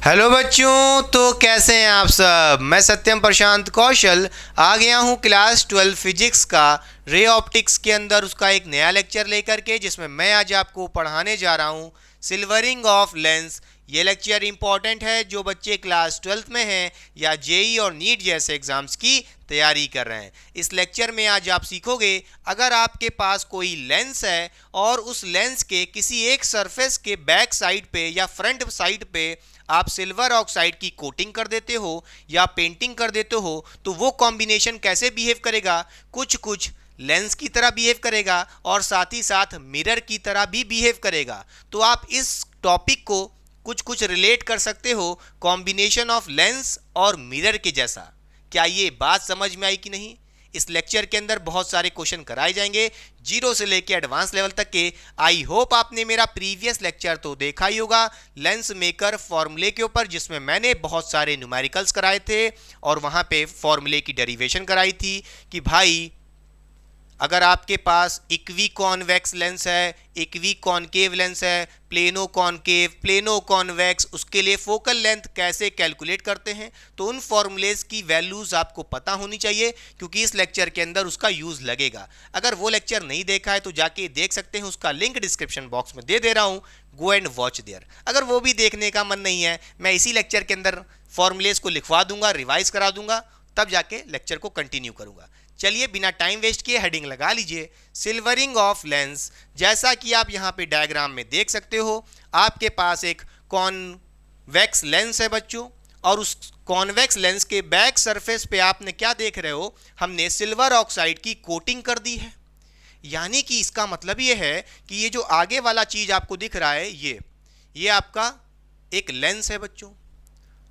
Hello बच्चों, तो कैसे हैं आप सब। मैं सत्यम प्रशांत कौशल आ गया हूं क्लास 12 फिजिक्स का रे ऑप्टिक्स के अंदर उसका एक नया लेक्चर लेकर के, जिसमें मैं आज आपको पढ़ाने जा रहा हूं सिल्वरिंग ऑफ लेंस। ये लेक्चर इंपॉर्टेंट है जो बच्चे क्लास 12th में हैं या जेई और नीट जैसे एग्जाम्स की तैयारी कर रहे हैं। इस लेक्चर में आज आप सीखोगे, अगर आपके पास कोई लेंस है और उस लेंस के किसी एक सरफेस के बैक साइड पे या फ्रंट साइड पे आप सिल्वर ऑक्साइड की कोटिंग कर देते हो या पेंटिंग कर देते हो, तो वो कॉम्बिनेशन कैसे बिहेव करेगा। कुछ कुछ लेंस की तरह बिहेव करेगा और साथ ही साथ मिरर की तरह भी बिहेव करेगा। तो आप इस टॉपिक को कुछ कुछ रिलेट कर सकते हो कॉम्बिनेशन ऑफ लेंस और मिरर के जैसा। क्या ये बात समझ में आई कि नहीं। इस लेक्चर के अंदर बहुत सारे क्वेश्चन कराए जाएंगे, जीरो से लेके एडवांस लेवल तक के। आई होप आपने मेरा प्रीवियस लेक्चर तो देखा ही होगा लेंस मेकर फॉर्मूले के ऊपर, जिसमें मैंने बहुत सारे न्यूमेरिकल्स कराए थे और वहां पे फॉर्मूले की डेरिवेशन कराई थी कि भाई अगर आपके पास इक्वी कॉन्वेक्स लेंस है, इक्वी कॉनकेव लेंस है, प्लेनो कॉनकेव, प्लेनो कॉन्वेक्स, उसके लिए फोकल लेंथ कैसे कैलकुलेट करते हैं। तो उन फॉर्मूलेज की वैल्यूज आपको पता होनी चाहिए, क्योंकि इस लेक्चर के अंदर उसका यूज लगेगा। अगर वो लेक्चर नहीं देखा है तो जाके देख सकते हैं, उसका लिंक डिस्क्रिप्शन बॉक्स में दे दे रहा हूँ, गो एंड वॉच देयर। अगर वो भी देखने का मन नहीं है, मैं इसी लेक्चर के अंदर फॉर्मूलेज को लिखवा दूंगा, रिवाइज करा दूंगा, तब जाके लेक्चर को कंटिन्यू करूंगा। चलिए बिना टाइम वेस्ट किए हेडिंग लगा लीजिए, सिल्वरिंग ऑफ लेंस। जैसा कि आप यहाँ पे डायग्राम में देख सकते हो, आपके पास एक कॉन्वेक्स लेंस है बच्चों, और उस कॉन्वेक्स लेंस के बैक सरफेस पे आपने क्या देख रहे हो, हमने सिल्वर ऑक्साइड की कोटिंग कर दी है। यानी कि इसका मतलब ये है कि ये जो आगे वाला चीज आपको दिख रहा है, ये आपका एक लेंस है बच्चों।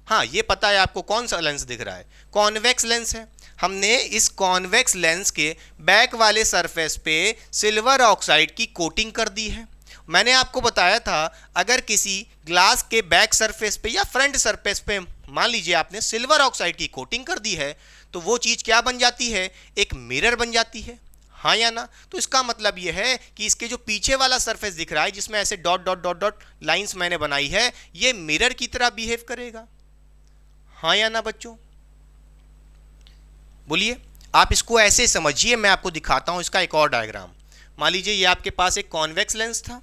हाँ, ये पता है आपको कौन सा लेंस दिख रहा है, कॉन्वेक्स लेंस है। हमने इस कॉन्वेक्स लेंस के बैक वाले सरफेस पे सिल्वर ऑक्साइड की कोटिंग कर दी है। मैंने आपको बताया था, अगर किसी ग्लास के बैक सरफेस पे या फ्रंट सरफेस पे मान लीजिए आपने सिल्वर ऑक्साइड की कोटिंग कर दी है, तो वो चीज़ क्या बन जाती है, एक मिरर बन जाती है। हाँ या ना। तो इसका मतलब यह है कि इसके जो पीछे वाला सरफेस दिख रहा है, जिसमें ऐसे dot dot dot dot lines मैंने बनाई है, ये मिरर की तरह बिहेव करेगा। हाँ या ना बच्चों, बोलिए। आप इसको ऐसे समझिए, मैं आपको दिखाता हूं इसका एक और डायग्राम। मान लीजिए ये आपके पास एक कॉन्वेक्स लेंस था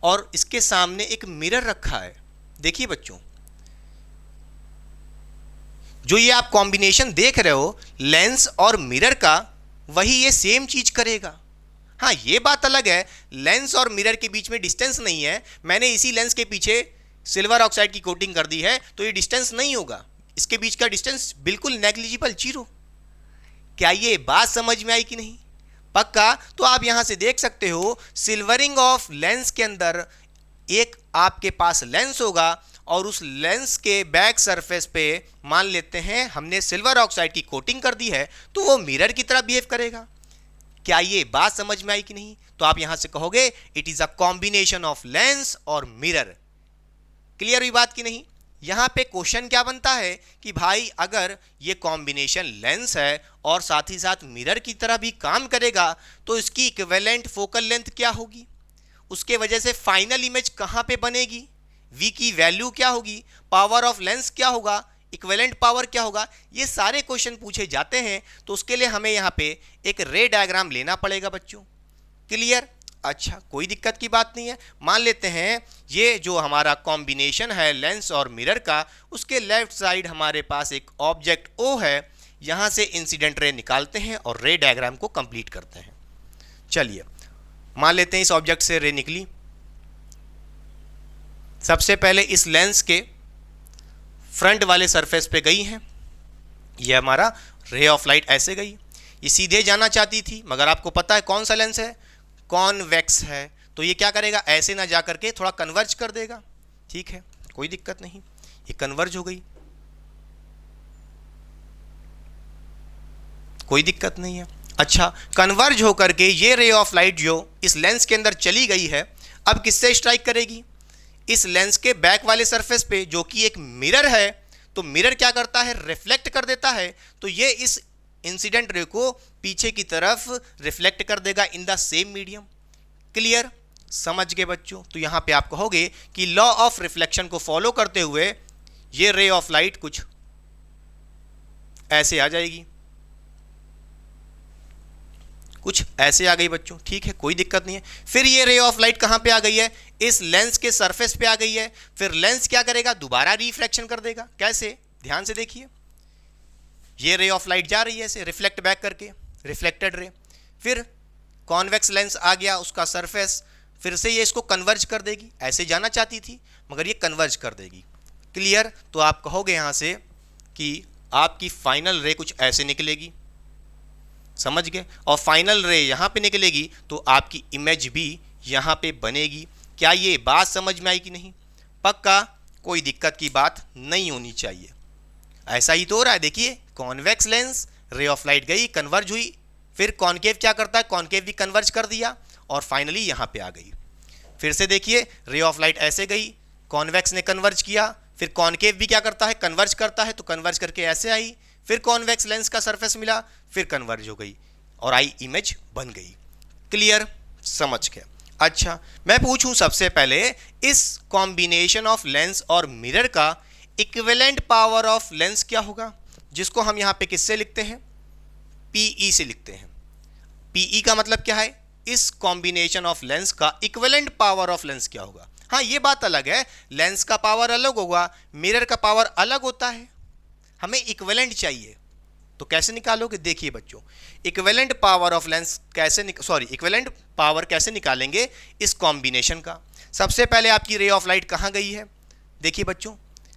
और इसके सामने एक मिरर रखा है। देखिए बच्चों, जो ये आप कॉम्बिनेशन देख रहे हो लेंस और मिरर का, वही ये सेम चीज करेगा। हाँ, ये बात अलग है, लेंस और मिरर के बीच में डिस्टेंस नहीं है। मैंने इसी लेंस के पीछे सिल्वर ऑक्साइड की कोटिंग कर दी है, तो ये डिस्टेंस नहीं होगा, इसके बीच का डिस्टेंस बिल्कुल नेग्लिजिबल, जीरो। क्या ये बात समझ में आई कि नहीं। पक्का। तो आप यहां से देख सकते हो, सिल्वरिंग ऑफ लेंस के अंदर एक आपके पास लेंस होगा और उस लेंस के बैक सरफेस पे मान लेते हैं हमने सिल्वर ऑक्साइड की कोटिंग कर दी है, तो वो मिरर की तरह बिहेव करेगा। क्या ये बात समझ में आई कि नहीं। तो आप यहां से कहोगे it is a combination of lens और मिरर। क्लियर हुई बात की नहीं। यहां पे क्वेश्चन क्या बनता है कि भाई अगर ये कॉम्बिनेशन लेंस है और साथ ही साथ मिरर की तरह भी काम करेगा, तो इसकी इक्विवेलेंट फोकल लेंथ क्या होगी, उसके वजह से फाइनल इमेज कहां पे बनेगी, वी की वैल्यू क्या होगी, पावर ऑफ लेंस क्या होगा, इक्विवेलेंट पावर क्या होगा। ये सारे क्वेश्चन पूछे जाते हैं, तो उसके लिए हमें यहाँ पे एक रे डायग्राम लेना पड़ेगा बच्चों। क्लियर। अच्छा, कोई दिक्कत की बात नहीं है। मान लेते हैं ये जो हमारा कॉम्बिनेशन है लेंस और मिरर का, उसके लेफ्ट साइड हमारे पास एक ऑब्जेक्ट ओ है। यहां से इंसिडेंट रे निकालते हैं और रे डायग्राम को कंप्लीट करते हैं। चलिए मान लेते हैं इस ऑब्जेक्ट से रे निकली। सबसे पहले इस लेंस के फ्रंट वाले सरफेस पे गई है, ये हमारा रे ऑफ लाइट ऐसे गई। ये सीधे जाना चाहती थी, मगर आपको पता है कौन सा लेंस है, कॉन्वेक्स है, तो ये क्या करेगा, ऐसे ना जा करके थोड़ा कन्वर्ज कर देगा। ठीक है, कोई दिक्कत नहीं, ये कन्वर्ज हो गई, कोई दिक्कत नहीं है। अच्छा, कन्वर्ज होकर के ये रे ऑफ लाइट जो इस लेंस के अंदर चली गई है, अब किससे स्ट्राइक करेगी, इस लेंस के बैक वाले सरफेस पे, जो कि एक मिरर है। तो मिरर क्या करता है, रिफ्लेक्ट कर देता है, तो ये इस इंसिडेंट रे को पीछे की तरफ रिफ्लेक्ट कर देगा in the same medium. Clear, समझ गए बच्चों? तो यहां पे आप कहोगे कि लॉ ऑफ रिफ्लेक्शन को फॉलो करते हुए ये रे ऑफ लाइट कुछ ऐसे आ जाएगी, कुछ ऐसे आ गई बच्चों। ठीक है, कोई दिक्कत नहीं है। फिर ये रे ऑफ लाइट कहां पे आ गई है? इस लेंस के सरफेस पे आ गई है। फिर लेंस क्या करेगा? दोबारा रिफ्लेक्शन कर देगा। कैसे? ध्यान से देखिए, ये रे ऑफ लाइट जा रही है ऐसे रिफ्लेक्ट बैक करके, रिफ्लेक्टेड रे। फिर कॉन्वेक्स लेंस आ गया, उसका सरफेस, फिर से ये इसको कन्वर्ज कर देगी। ऐसे जाना चाहती थी मगर ये कन्वर्ज कर देगी। क्लियर? तो आप कहोगे यहां से कि आपकी फाइनल रे कुछ ऐसे निकलेगी, समझ गए? और फाइनल रे यहां पे निकलेगी तो आपकी इमेज भी यहां पे बनेगी। क्या ये बात समझ में आई कि नहीं? पक्का, कोई दिक्कत की बात नहीं होनी चाहिए। ऐसा ही तो हो रहा है, देखिए convex lens, ray of light गई, कन्वर्ज हुई, फिर कॉनकेव क्या करता है? कॉनकेव भी कन्वर्ज कर दिया और फाइनली यहां पे आ गई। फिर से देखिए, रे ऑफ लाइट ऐसे गई, कॉन्वेक्स ने कन्वर्ज किया, फिर कॉनकेव भी क्या करता है? कन्वर्ज करता है, तो कन्वर्ज करके ऐसे आई, फिर कॉन्वेक्स लेंस का सरफेस मिला, फिर कन्वर्ज हो गई और आई इमेज बन गई। क्लियर? समझ गया। अच्छा, मैं पूछूं सबसे पहले, इस कॉम्बिनेशन ऑफ लेंस और मिरर का इक्विवेलेंट पावर ऑफ लेंस क्या होगा? जिसको हम यहां पे किससे लिखते हैं? पीई से लिखते हैं। पीई का मतलब क्या है? इस कॉम्बिनेशन ऑफ लेंस का इक्विवेलेंट पावर ऑफ लेंस क्या होगा? हाँ, ये बात अलग है, लेंस का पावर अलग होगा, मिरर का पावर अलग होता है। हमें इक्विवेलेंट चाहिए, तो कैसे निकालोगे? देखिए बच्चों, इक्विवेलेंट पावर ऑफ लेंस कैसे इक्विवेलेंट पावर कैसे निकालेंगे इस कॉम्बिनेशन का? सबसे पहले आपकी रे ऑफ लाइट कहाँ गई है? देखिए बच्चों,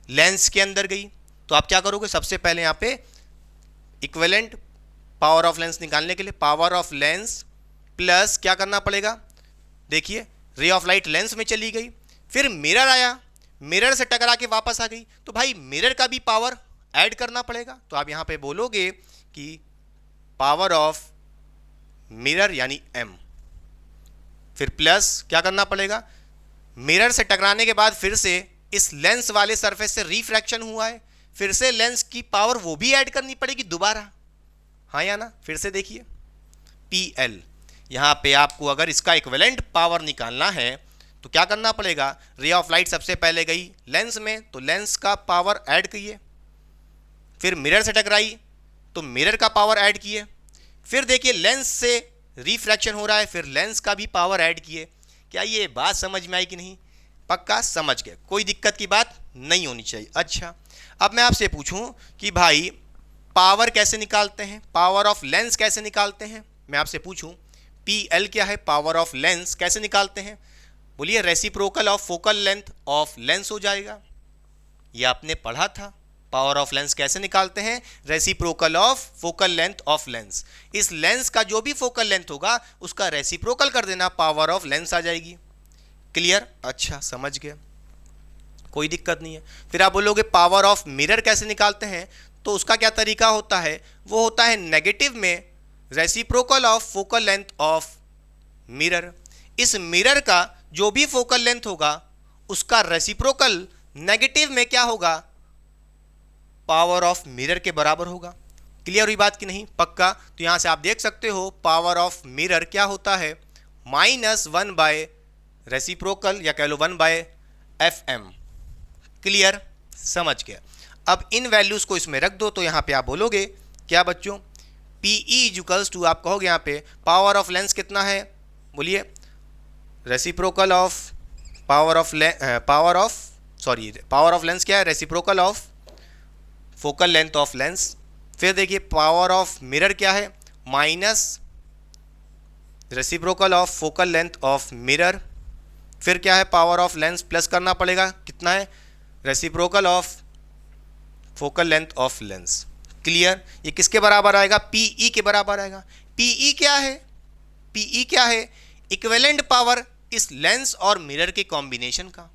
लेंस के अंदर गई, तो आप क्या करोगे? सबसे पहले यहाँ पे इक्विवेलेंट पावर ऑफ लेंस निकालने के लिए पावर ऑफ लेंस प्लस क्या करना पड़ेगा? देखिए, रे ऑफ लाइट लेंस में चली गई, फिर मिरर आया, मिरर से टकरा के वापस आ गई, तो भाई मिरर का भी पावर ऐड करना पड़ेगा। तो आप यहां पे बोलोगे कि पावर ऑफ मिरर यानी m, फिर प्लस क्या करना पड़ेगा? मिरर से टकराने के बाद फिर से इस लेंस वाले सरफेस से रिफ्रैक्शन हुआ है, फिर से लेंस की पावर वो भी ऐड करनी पड़ेगी दोबारा, हाँ या ना? फिर से देखिए, PL, यहां पे आपको अगर इसका इक्विवेलेंट पावर निकालना है तो क्या करना पड़ेगा? रे ऑफ लाइट सबसे पहले गई लेंस में, तो लेंस का पावर ऐड किए, फिर मिरर से टकराई तो मिरर का पावर ऐड किए, फिर देखिए लेंस से रिफ्रैक्शन हो रहा है, फिर लेंस का भी पावर ऐड किए। क्या ये बात समझ में आई कि नहीं? पक्का समझ गए, कोई दिक्कत की बात नहीं होनी चाहिए। अच्छा, अब मैं आपसे पूछूं कि भाई पावर कैसे निकालते हैं, पावर ऑफ लेंस कैसे निकालते हैं? मैं आपसे पूछूं PL क्या है, पावर ऑफ लेंस कैसे निकालते हैं? बोलिए, reciprocal of focal length of lens हो जाएगा। ये आपने पढ़ा था, पावर ऑफ लेंस कैसे निकालते हैं? Reciprocal of focal length of lens. इस लेंस का जो भी फोकल लेंथ होगा उसका रेसिप्रोकल कर देना, पावर ऑफ लेंस आ जाएगी। क्लियर? अच्छा, समझ गए, कोई दिक्कत नहीं है। फिर आप बोलोगे पावर ऑफ मिरर कैसे निकालते हैं? तो उसका क्या तरीका होता है? वो होता है नेगेटिव में reciprocal of focal length of mirror. इस मिरर का जो भी फोकल लेंथ होगा उसका रेसिप्रोकल नेगेटिव में क्या होगा? पावर ऑफ मिरर के बराबर होगा। क्लियर हुई बात कि नहीं? पक्का। तो यहां से आप देख सकते हो पावर ऑफ मिरर क्या होता है? -1 बाय रेसिप्रोकल या कह लो 1 बाय FM। क्लियर? समझ गया। अब इन वैल्यूज को इसमें रख दो, तो यहां पे आप बोलोगे क्या बच्चों? PE इक्वल्स टू, आप कहोगे यहां पे पावर ऑफ लेंस कितना है? बोलिए, reciprocal of power of lens क्या है? Reciprocal of focal length of lens. फिर देखिए पावर ऑफ मिरर क्या है? Minus reciprocal of focal length of mirror. फिर क्या है? पावर ऑफ लेंस प्लस करना पड़ेगा, कितना है? Reciprocal of focal length of lens. Clear? ये किसके बराबर आएगा? PE के बराबर आएगा। PE क्या है? PE क्या है? इक्विवेलेंट पावर इस लेंस और मिरर के कॉम्बिनेशन का।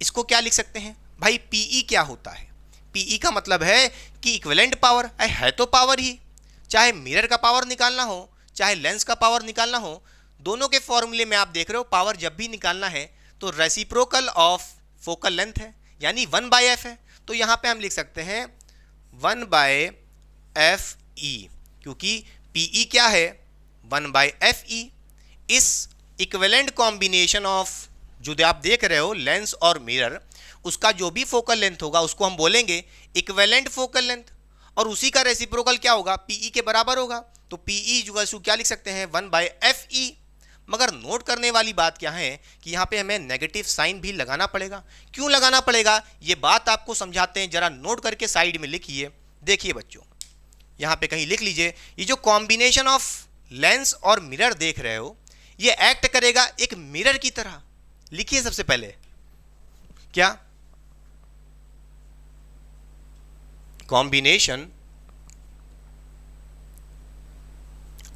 इसको क्या लिख सकते हैं भाई? PE क्या होता है? PE का मतलब है कि इक्विवेलेंट पावर है तो पावर ही, चाहे मिरर का पावर निकालना हो चाहे लेंस का पावर निकालना हो, दोनों के फॉर्मूले में आप देख रहे हो पावर जब भी निकालना है तो रेसिप्रोकल ऑफ फोकल लेंथ है, यानी 1/f है। तो यहां पे हम लिख सकते हैं 1/FE, क्योंकि PE क्या है? 1/FE। इस इक्विवेलेंट कॉम्बिनेशन ऑफ जो आप देख रहे हो लेंस और मिरर, उसका जो भी फोकल लेंथ होगा उसको हम बोलेंगे इक्विवेलेंट फोकल लेंथ, और उसी का रेसिप्रोकल क्या होगा, पीई के बराबर होगा। तो पीई इक्वल्स टू क्या लिख सकते हैं, 1/FE। मगर नोट करने वाली बात क्या है कि यहाँ पे हमें नेगेटिव साइन भी लगाना पड़ेगा। क्यों लगाना पड़ेगा, ये बात आपको समझाते हैं, जरा नोट करके साइड में लिखिए। देखिए बच्चों, यहाँ पे कहीं लिख लीजिए, ये जो कॉम्बिनेशन ऑफ लेंस और मिरर देख रहे हो, ये एक्ट करेगा एक मिरर की तरह। लिखिए सबसे पहले क्या, combination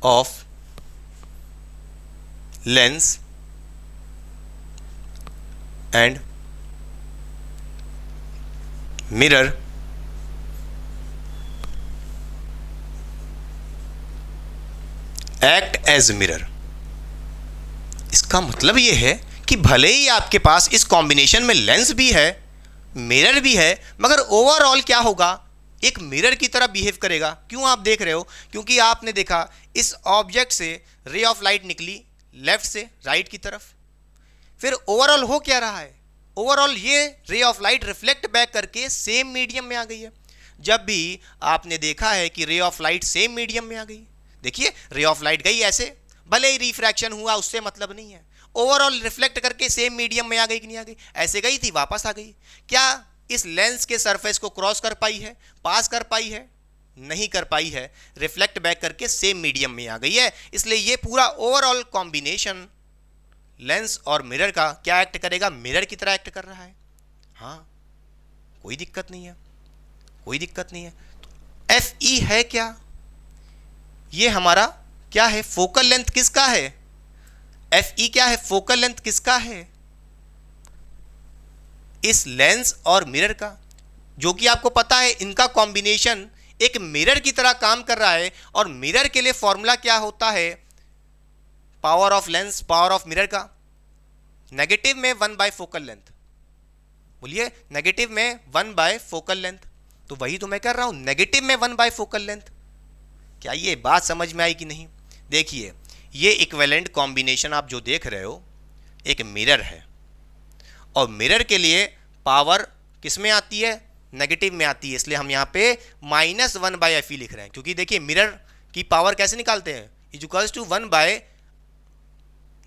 of lens and mirror act as mirror. इसका मतलब यह है कि भले ही आपके पास इस कॉम्बिनेशन में लेंस भी है, मिरर भी है, मगर ओवरऑल क्या होगा, एक मिरर की तरह बिहेव करेगा। क्यों आप देख रहे हो, क्योंकि आपने देखा इस ऑब्जेक्ट से रे ऑफ लाइट निकली लेफ्ट से राइट की तरफ, फिर ओवरऑल हो क्या रहा है, ओवरऑल ये ray of light reflect back करके सेम मीडियम में आ गई है। जब भी आपने देखा है कि ray of light same medium में आ गई, देखिए रे ऑफ लाइट गई ऐसे, भले ही रिफ्रैक्शन हुआ उससे मतलब नहीं है, ओवरऑल रिफ्लेक्ट करके सेम मीडियम में आ गई कि नहीं आ गई, ऐसे गई थी वापस आ गई। क्या इस लेंस के सरफेस को क्रॉस कर पाई है, पास कर पाई है, नहीं कर पाई है, रिफ्लेक्ट बैक करके सेम मीडियम में आ गई है। इसलिए ये पूरा ओवरऑल कॉम्बिनेशन लेंस और मिरर का क्या एक्ट करेगा, मिरर की तरह एक्ट कर रहा है। हाँ, कोई दिक्कत नहीं है, कोई दिक्कत नहीं है। तो एफ ई है क्या, ये हमारा क्या है, फोकल लेंथ किसका है, एफ ई क्या है, फोकल लेंथ किसका है, इस लेंस और मिरर का, जो कि आपको पता है इनका कॉम्बिनेशन एक मिरर की तरह काम कर रहा है। और मिरर के लिए फॉर्मूला क्या होता है, power of lens power of mirror का, नेगेटिव में 1 फोकल लेंथ, बोलिए नेगेटिव में 1 फोकल लेंथ। तो वही तो मैं कर रहा हूं, नेगेटिव में 1 फोकल लेंथ। क्या ये बात समझ में आई कि नहीं। देखिए ये इक्विवेलेंट कॉम्बिनेशन आप जो देख रहे हो एक मिरर है, और मिरर के लिए पावर किस में आती है, नेगेटिव में आती है, इसलिए हम यहाँ पे -1/FE लिख रहे हैं। क्योंकि देखिए मिरर की पावर कैसे निकालते हैं, इक्वल्स टू 1 बाय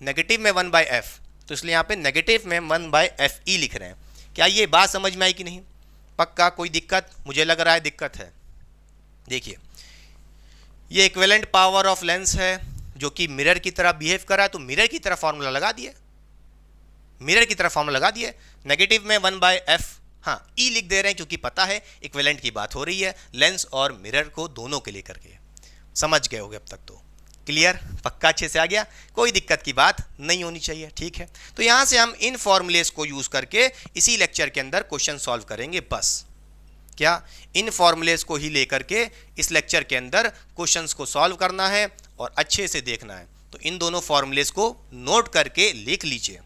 नेगेटिव में 1/F, तो इसलिए यहाँ पे नेगेटिव में 1/FE लिख रहे हैं। क्या ये बात समझ में आई कि नहीं, पक्का कोई दिक्कत, मुझे लग रहा है दिक्कत है। देखिए ये इक्विवेलेंट पावर ऑफ लेंस है जो कि मिरर की तरह बिहेव कर रहा है, तो मिरर की तरह फॉर्मूला लगा दिए, मिरर की तरह फॉर्मूला लगा दिए, नेगेटिव में 1/F, हाँ ई लिख दे रहे हैं क्योंकि पता है इक्विवेलेंट की बात हो रही है लेंस और मिरर को दोनों के लिए करके। समझ गए होगे अब तक, तो क्लियर, पक्का अच्छे से आ गया, कोई दिक्कत की बात नहीं होनी चाहिए, ठीक है। तो यहाँ से हम इन फॉर्मूलेस को यूज़ करके इसी लेक्चर के अंदर क्वेश्चन सॉल्व करेंगे। बस क्या इन फॉर्मूलेस को ही लेकर के इस लेक्चर के अंदर क्वेश्चंस को सॉल्व करना है और अच्छे से देखना है। तो इन दोनों फॉर्मूलेस को नोट करके लिख लीजिए,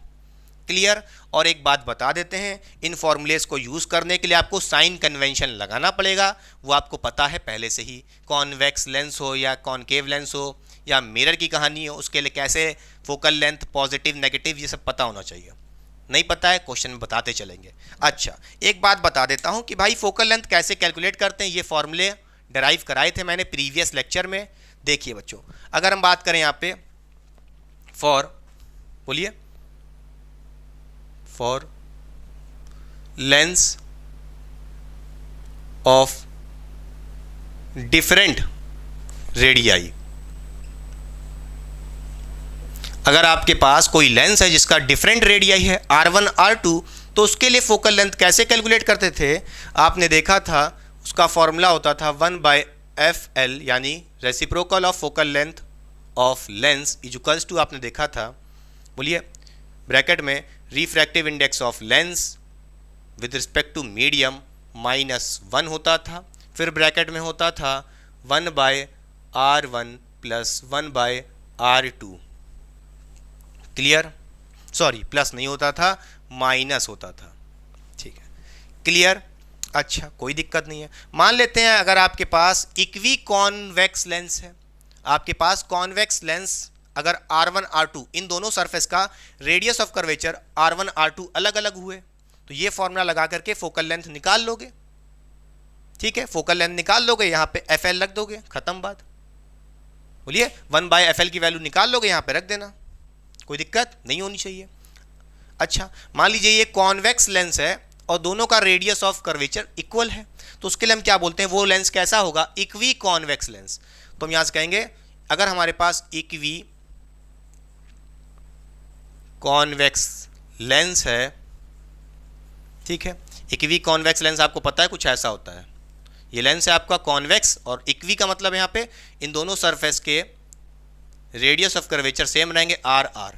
क्लियर। और एक बात बता देते हैं, इन फॉर्मूलेस को यूज़ करने के लिए आपको साइन कन्वेंशन लगाना पड़ेगा, वो आपको पता है पहले से ही। कॉन्वेक्स लेंस हो या कॉनकेव लेंस हो या मिरर की कहानी हो, उसके लिए कैसे फोकल लेंथ पॉजिटिव नेगेटिव ये सब पता होना चाहिए। नहीं पता है क्वेश्चन में बताते चलेंगे। अच्छा एक बात बता देता हूँ कि भाई फोकल लेंथ कैसे कैलकुलेट करते हैं, ये फॉर्मूले डराइव कराए थे मैंने प्रीवियस लेक्चर में। देखिए बच्चों, अगर हम बात करें यहाँ पे फॉर, बोलिए for Lenz of different radii, अगर आपके पास कोई लेंस है जिसका डिफरेंट रेडियाई है R1 R2, तो उसके लिए फोकल लेंथ कैसे कैलकुलेट करते थे, आपने देखा था उसका फॉर्मूला होता था 1/FL, यानी reciprocal of focal length of lens equals to, आपने देखा था, बोलिए ब्रैकेट में refractive index of lens with respect to medium -1 होता था, फिर ब्रैकेट में होता था 1/R1 + 1/R2, clear, sorry plus नहीं होता था, माइनस होता था, ठीक है, क्लियर। अच्छा कोई दिक्कत नहीं है। मान लेते हैं अगर आपके पास इक्वी कॉन्वेक्स लेंस है, आपके पास कॉन्वेक्स लेंस अगर R1 R2 इन दोनों सरफेस का radius of curvature R1 R2 अलग अलग हुए तो ये फॉर्मूला लगा करके फोकल लेंथ निकाल लोगे। ठीक है, फोकल लेंथ निकाल लोगे, यहाँ पे FL रख दोगे, खत्म बात। बोलिए 1/FL की वैल्यू निकाल लोगे, यहाँ पे रख देना, कोई दिक्कत नहीं होनी चाहिए। अच्छा, मान लीजिए ये कॉन्वेक्स लेंस है और दोनों का रेडियस ऑफ कर्वेचर इक्वल है, तो उसके लिए हम क्या बोलते हैं, वो लेंस कैसा होगा, इक्वी कॉन्वेक्स लेंस। तो हम यहां से कहेंगे अगर हमारे पास इक्वी कॉन्वेक्स लेंस है, ठीक है, इक्वी कॉन्वेक्स लेंस आपको पता है कुछ ऐसा होता है, ये लेंस है आपका कॉन्वेक्स और इक्वी का मतलब यहाँ पे इन दोनों सरफेस के रेडियस ऑफ कर्वेचर सेम रहेंगे R।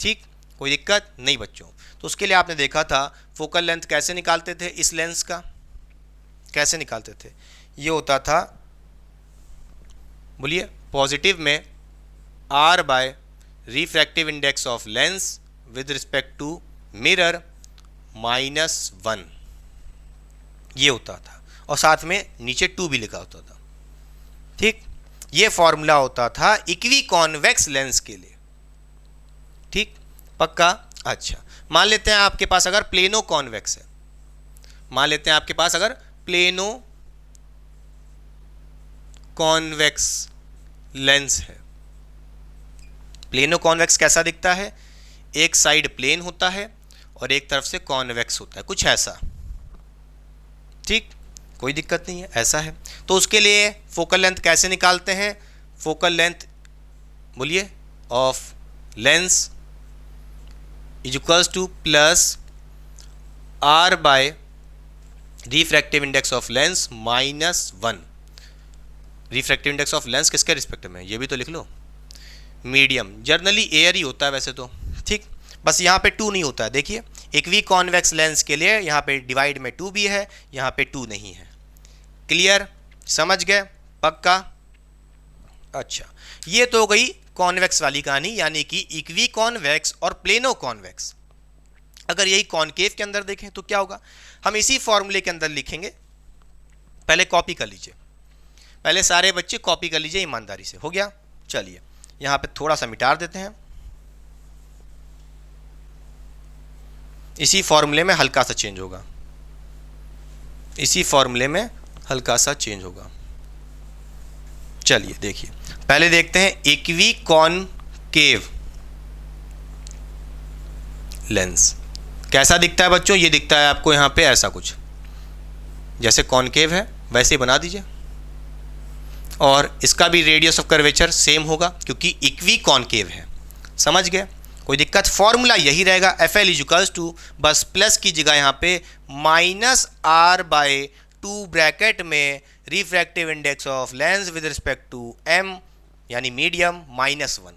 ठीक, कोई दिक्कत नहीं बच्चों। तो उसके लिए आपने देखा था फोकल लेंथ कैसे निकालते थे, इस लेंस का कैसे निकालते थे, ये होता था, बोलिए पॉजिटिव में R by refractive index of lens with respect to mirror -1, ये होता था, और साथ में नीचे 2 भी लिखा होता था। ठीक, ये फॉर्मूला होता था इक्वी कॉन्वेक्स लेंस के लिए। ठीक, पक्का। अच्छा, मान लेते हैं आपके पास अगर प्लेनो कॉन्वेक्स है, मान लेते हैं आपके पास अगर प्लेनो कॉन्वेक्स लेंस है। प्लेनो कॉन्वेक्स कैसा दिखता है, एक साइड प्लेन होता है और एक तरफ से कॉन्वेक्स होता है, कुछ ऐसा। ठीक, कोई दिक्कत नहीं है, ऐसा है। तो उसके लिए फोकल लेंथ कैसे निकालते हैं, फोकल लेंथ बोलिए of lens is equals to plus R by refractive index of lens -1। Refractive index of lens किसके रिस्पेक्ट में, ये भी तो लिख लो, मीडियम, जर्नली एयर ही होता है वैसे तो। ठीक, बस यहाँ पे 2 नहीं होता है, देखिए इक्वी कॉन्वेक्स लेंस के लिए यहाँ पे डिवाइड में 2 भी है, यहाँ पे 2 नहीं है। क्लियर, समझ गए, पक्का। अच्छा, ये तो हो गई कॉन्वेक्स वाली कहानी, यानी कि इक्वी कॉन्वेक्स और प्लेनो कॉन्वेक्स। अगर यही कॉनकेव के अंदर देखें तो क्या होगा, हम इसी फॉर्मूले के अंदर लिखेंगे, पहले कॉपी कर लीजिए, पहले सारे बच्चे कॉपी कर लीजिए ईमानदारी से, हो गया। चलिए यहाँ पे थोड़ा सा मिटा देते हैं, इसी फॉर्मूले में हल्का सा चेंज होगा, इसी फॉर्मूले में हल्का सा चेंज होगा। चलिए देखिए, पहले देखते हैं इक्वी कॉनकेव लेंस कैसा दिखता है बच्चों। ये दिखता है आपको यहाँ पे ऐसा कुछ, जैसे कॉनकेव है वैसे ही बना दीजिए, और इसका भी रेडियस ऑफ कर्वेचर सेम होगा क्योंकि इक्वी कॉनकेव है, समझ गए, कोई दिक्कत। फॉर्मूला यही रहेगा, FL इक्वल्स टू, बस प्लस की जगह यहाँ पे -R बाय 2 ब्रैकेट में refractive index of lens with respect to M यानी मीडियम -1।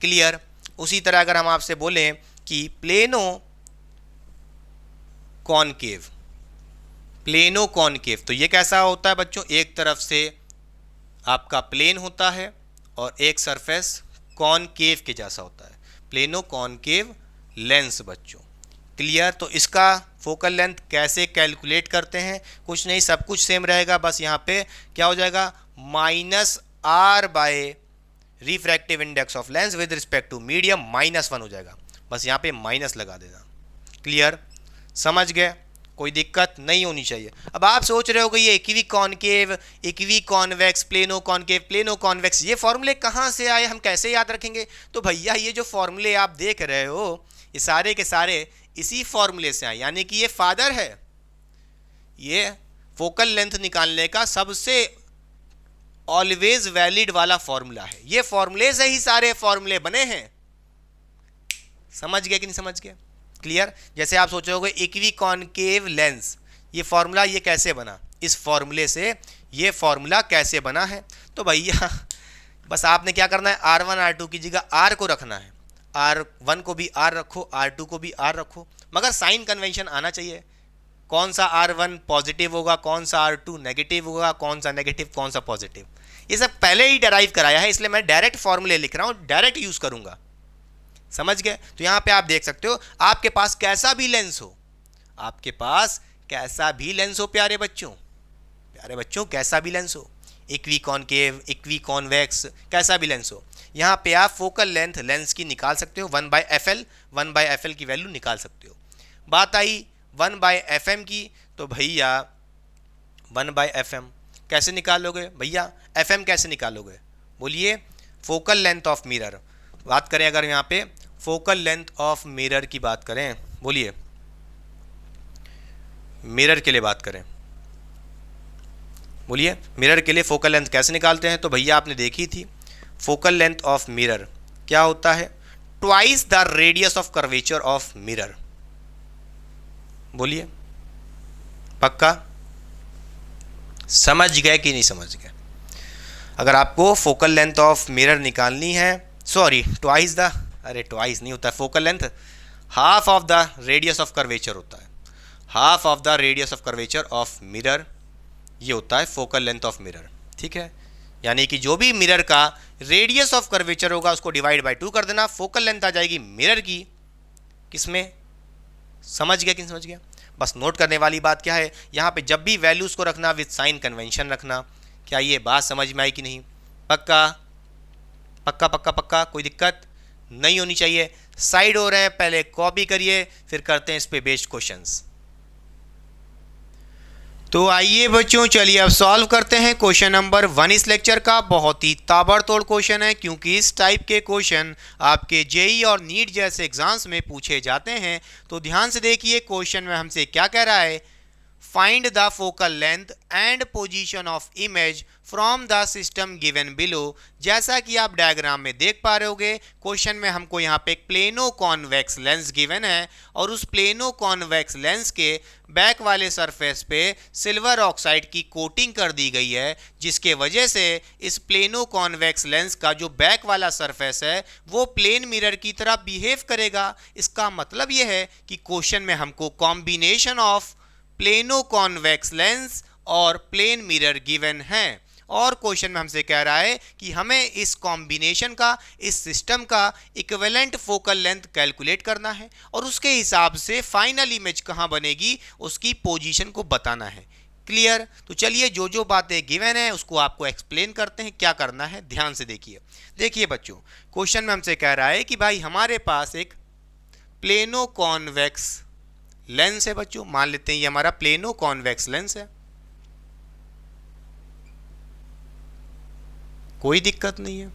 क्लियर। उसी तरह अगर हम आपसे बोलें कि प्लेनो कॉनकेव, प्लेनो कॉनकेव, तो ये कैसा होता है बच्चों, एक तरफ से आपका प्लेन होता है और एक सरफेस कॉनकेव के जैसा होता है, प्लेनो कॉनकेव लेंस बच्चों। क्लियर। तो इसका फोकल लेंथ कैसे कैलकुलेट करते हैं, कुछ नहीं, सब कुछ सेम रहेगा, बस यहाँ पे क्या हो जाएगा, -R by refractive index of lens with respect to medium -1 हो जाएगा, बस यहाँ पे माइनस लगा देना। क्लियर, समझ गए, कोई दिक्कत नहीं होनी चाहिए। अब आप सोच रहे हो कि ये equi concave, equi convex, plano concave, plano convex, ये फॉर्मूले कहाँ से आए, हम कैसे याद रखेंगे। तो भैया ये जो फॉर्मूले आप देख रहे हो ये सारे के सारे इसी फॉर्मूले से आए, यानी कि ये फादर है, ये फोकल लेंथ निकालने का सबसे ऑलवेज वैलिड वाला फॉर्मूला है, ये फॉर्मूले से ही सारे फॉर्मूले बने हैं। समझ गए कि नहीं समझ गए। क्लियर। जैसे आप सोचोगे इक्वी कॉनकेव लेंस, ये फॉर्मूला ये कैसे बना, इस फॉर्मूले से ये फॉर्मूला कैसे बना है। तो भैया बस आपने क्या करना है, R1 R2 की जगह R को रखना है, R1 को भी R रखो, R2 को भी R रखो, मगर साइन कन्वेंशन आना चाहिए, कौन सा R1 पॉजिटिव होगा, कौन सा R2 नेगेटिव होगा, कौन सा नेगेटिव, कौन सा पॉजिटिव, ये सब पहले ही डेराइव कराया है, इसलिए मैं डायरेक्ट फॉर्मूले लिख रहा हूँ, डायरेक्ट यूज करूंगा। समझ गए। तो यहाँ पे आप देख सकते हो, आपके पास कैसा भी लेंस हो, आपके पास कैसा भी लेंस हो प्यारे बच्चों, प्यारे बच्चों कैसा भी लेंस हो, इक्वी कॉनकेव, इक्वी कॉन्वेक्स, कैसा भी लेंस हो, यहाँ पे आप फोकल लेंथ लेंस की निकाल सकते हो 1/FL, 1/FL की वैल्यू निकाल सकते हो। बात आई 1/FM की, तो भैया 1/FM कैसे निकालोगे भैया, FM कैसे निकालोगे, बोलिए। फोकल लेंथ ऑफ मिरर बात करें, अगर यहाँ पे फोकल लेंथ ऑफ मिरर की बात करें, बोलिए मिरर के लिए बात करें, बोलिए मिरर के लिए फोकल लेंथ कैसे निकालते हैं। तो भैया आपने देखी थी, फोकल लेंथ ऑफ मिरर क्या होता है, twice the radius of curvature of mirror. बोलिए पक्का समझ गए कि नहीं समझ गए। अगर आपको फोकल लेंथ ऑफ मिरर निकालनी है, सॉरी ट्वाइस द, अरे ट्वाइस नहीं होता है, focal length half of the radius of curvature होता है, half of the radius of curvature of mirror, ये होता है फोकल लेंथ ऑफ मिरर। ठीक है, यानी कि जो भी मिरर का रेडियस ऑफ कर्वेचर होगा उसको डिवाइड बाय 2 कर देना, फोकल लेंथ आ जाएगी मिरर की, किसमें, समझ गया कि नहीं समझ गया। बस नोट करने वाली बात क्या है, यहाँ पे जब भी वैल्यूज को रखना विद साइन कन्वेंशन रखना। क्या ये बात समझ में आई कि नहीं, पक्का पक्का पक्का पक्का, कोई दिक्कत नहीं होनी चाहिए। साइड हो रहे हैं, पहले कॉपी करिए फिर करते हैं इस पे बेस्ड क्वेश्चंस। तो आइए बच्चों, चलिए अब सॉल्व करते हैं क्वेश्चन नंबर 1 इस लेक्चर का। बहुत ही ताबड़तोड़ क्वेश्चन है, क्योंकि इस टाइप के क्वेश्चन आपके जेई और नीट जैसे एग्जाम्स में पूछे जाते हैं। तो ध्यान से देखिए क्वेश्चन में हमसे क्या कह रहा है, find the focal length and position of image from the system given below. जैसा कि आप डायग्राम में देख पा रहे होगे, क्वेश्चन में हमको यहाँ पे एक प्लेनो कॉन्वेक्स लेंस गिवन है और उस प्लेनो कॉन्वेक्स लेंस के बैक वाले सरफेस पे सिल्वर ऑक्साइड की कोटिंग कर दी गई है, जिसके वजह से इस प्लेनो कॉन्वेक्स लेंस का जो बैक वाला सरफेस है वो प्लेन मिरर की तरह बिहेव करेगा। इसका मतलब यह है कि क्वेश्चन में हमको combination of plano convex lens और प्लेन मिरर गिवन है, और क्वेश्चन में हमसे कह रहा है कि हमें इस कॉम्बिनेशन का, इस सिस्टम का इक्विवेलेंट फोकल लेंथ कैलकुलेट करना है और उसके हिसाब से फाइनल इमेज कहाँ बनेगी उसकी पोजीशन को बताना है। क्लियर। तो चलिए जो जो बातें गिवन है उसको आपको एक्सप्लेन करते हैं, क्या करना है ध्यान से देखिए। देखिए बच्चों, क्वेश्चन में हमसे कह रहा है कि भाई हमारे पास एक प्लेनो कॉन्वेक्स लेंस है बच्चों, मान लेते हैं ये हमारा प्लेनो कॉन्वेक्स लेंस है, कोई दिक्कत नहीं है।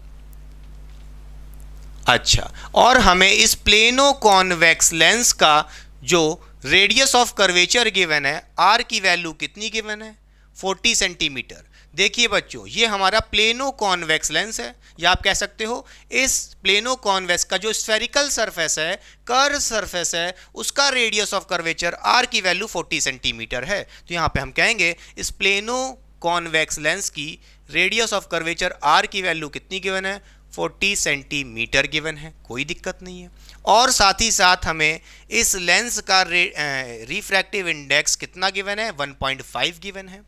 अच्छा, और हमें इस प्लेनो कॉन्वेक्स लेंस का जो रेडियस ऑफ कर्वेचर गिवन है, आर की वैल्यू कितनी गिवन है, 40 सेंटीमीटर। देखिए बच्चों, ये हमारा प्लेनो कॉन्वेक्स लेंस है, या आप कह सकते हो इस प्लेनो कॉन्वेक्स का जो स्फेरिकल सरफेस है, कर्व सरफेस है, उसका रेडियस ऑफ कर्वेचर आर की वैल्यू 40 सेंटीमीटर है। तो यहाँ पे हम कहेंगे इस प्लेनो कॉन्वेक्स लेंस की रेडियस ऑफ कर्वेचर आर की वैल्यू कितनी गिवन है, 40 सेंटीमीटर गिवन है, कोई दिक्कत नहीं है। और साथ ही साथ हमें इस लेंस का रिफ्रैक्टिव इंडेक्स कितना गिवन है, 1.5 गिवन है।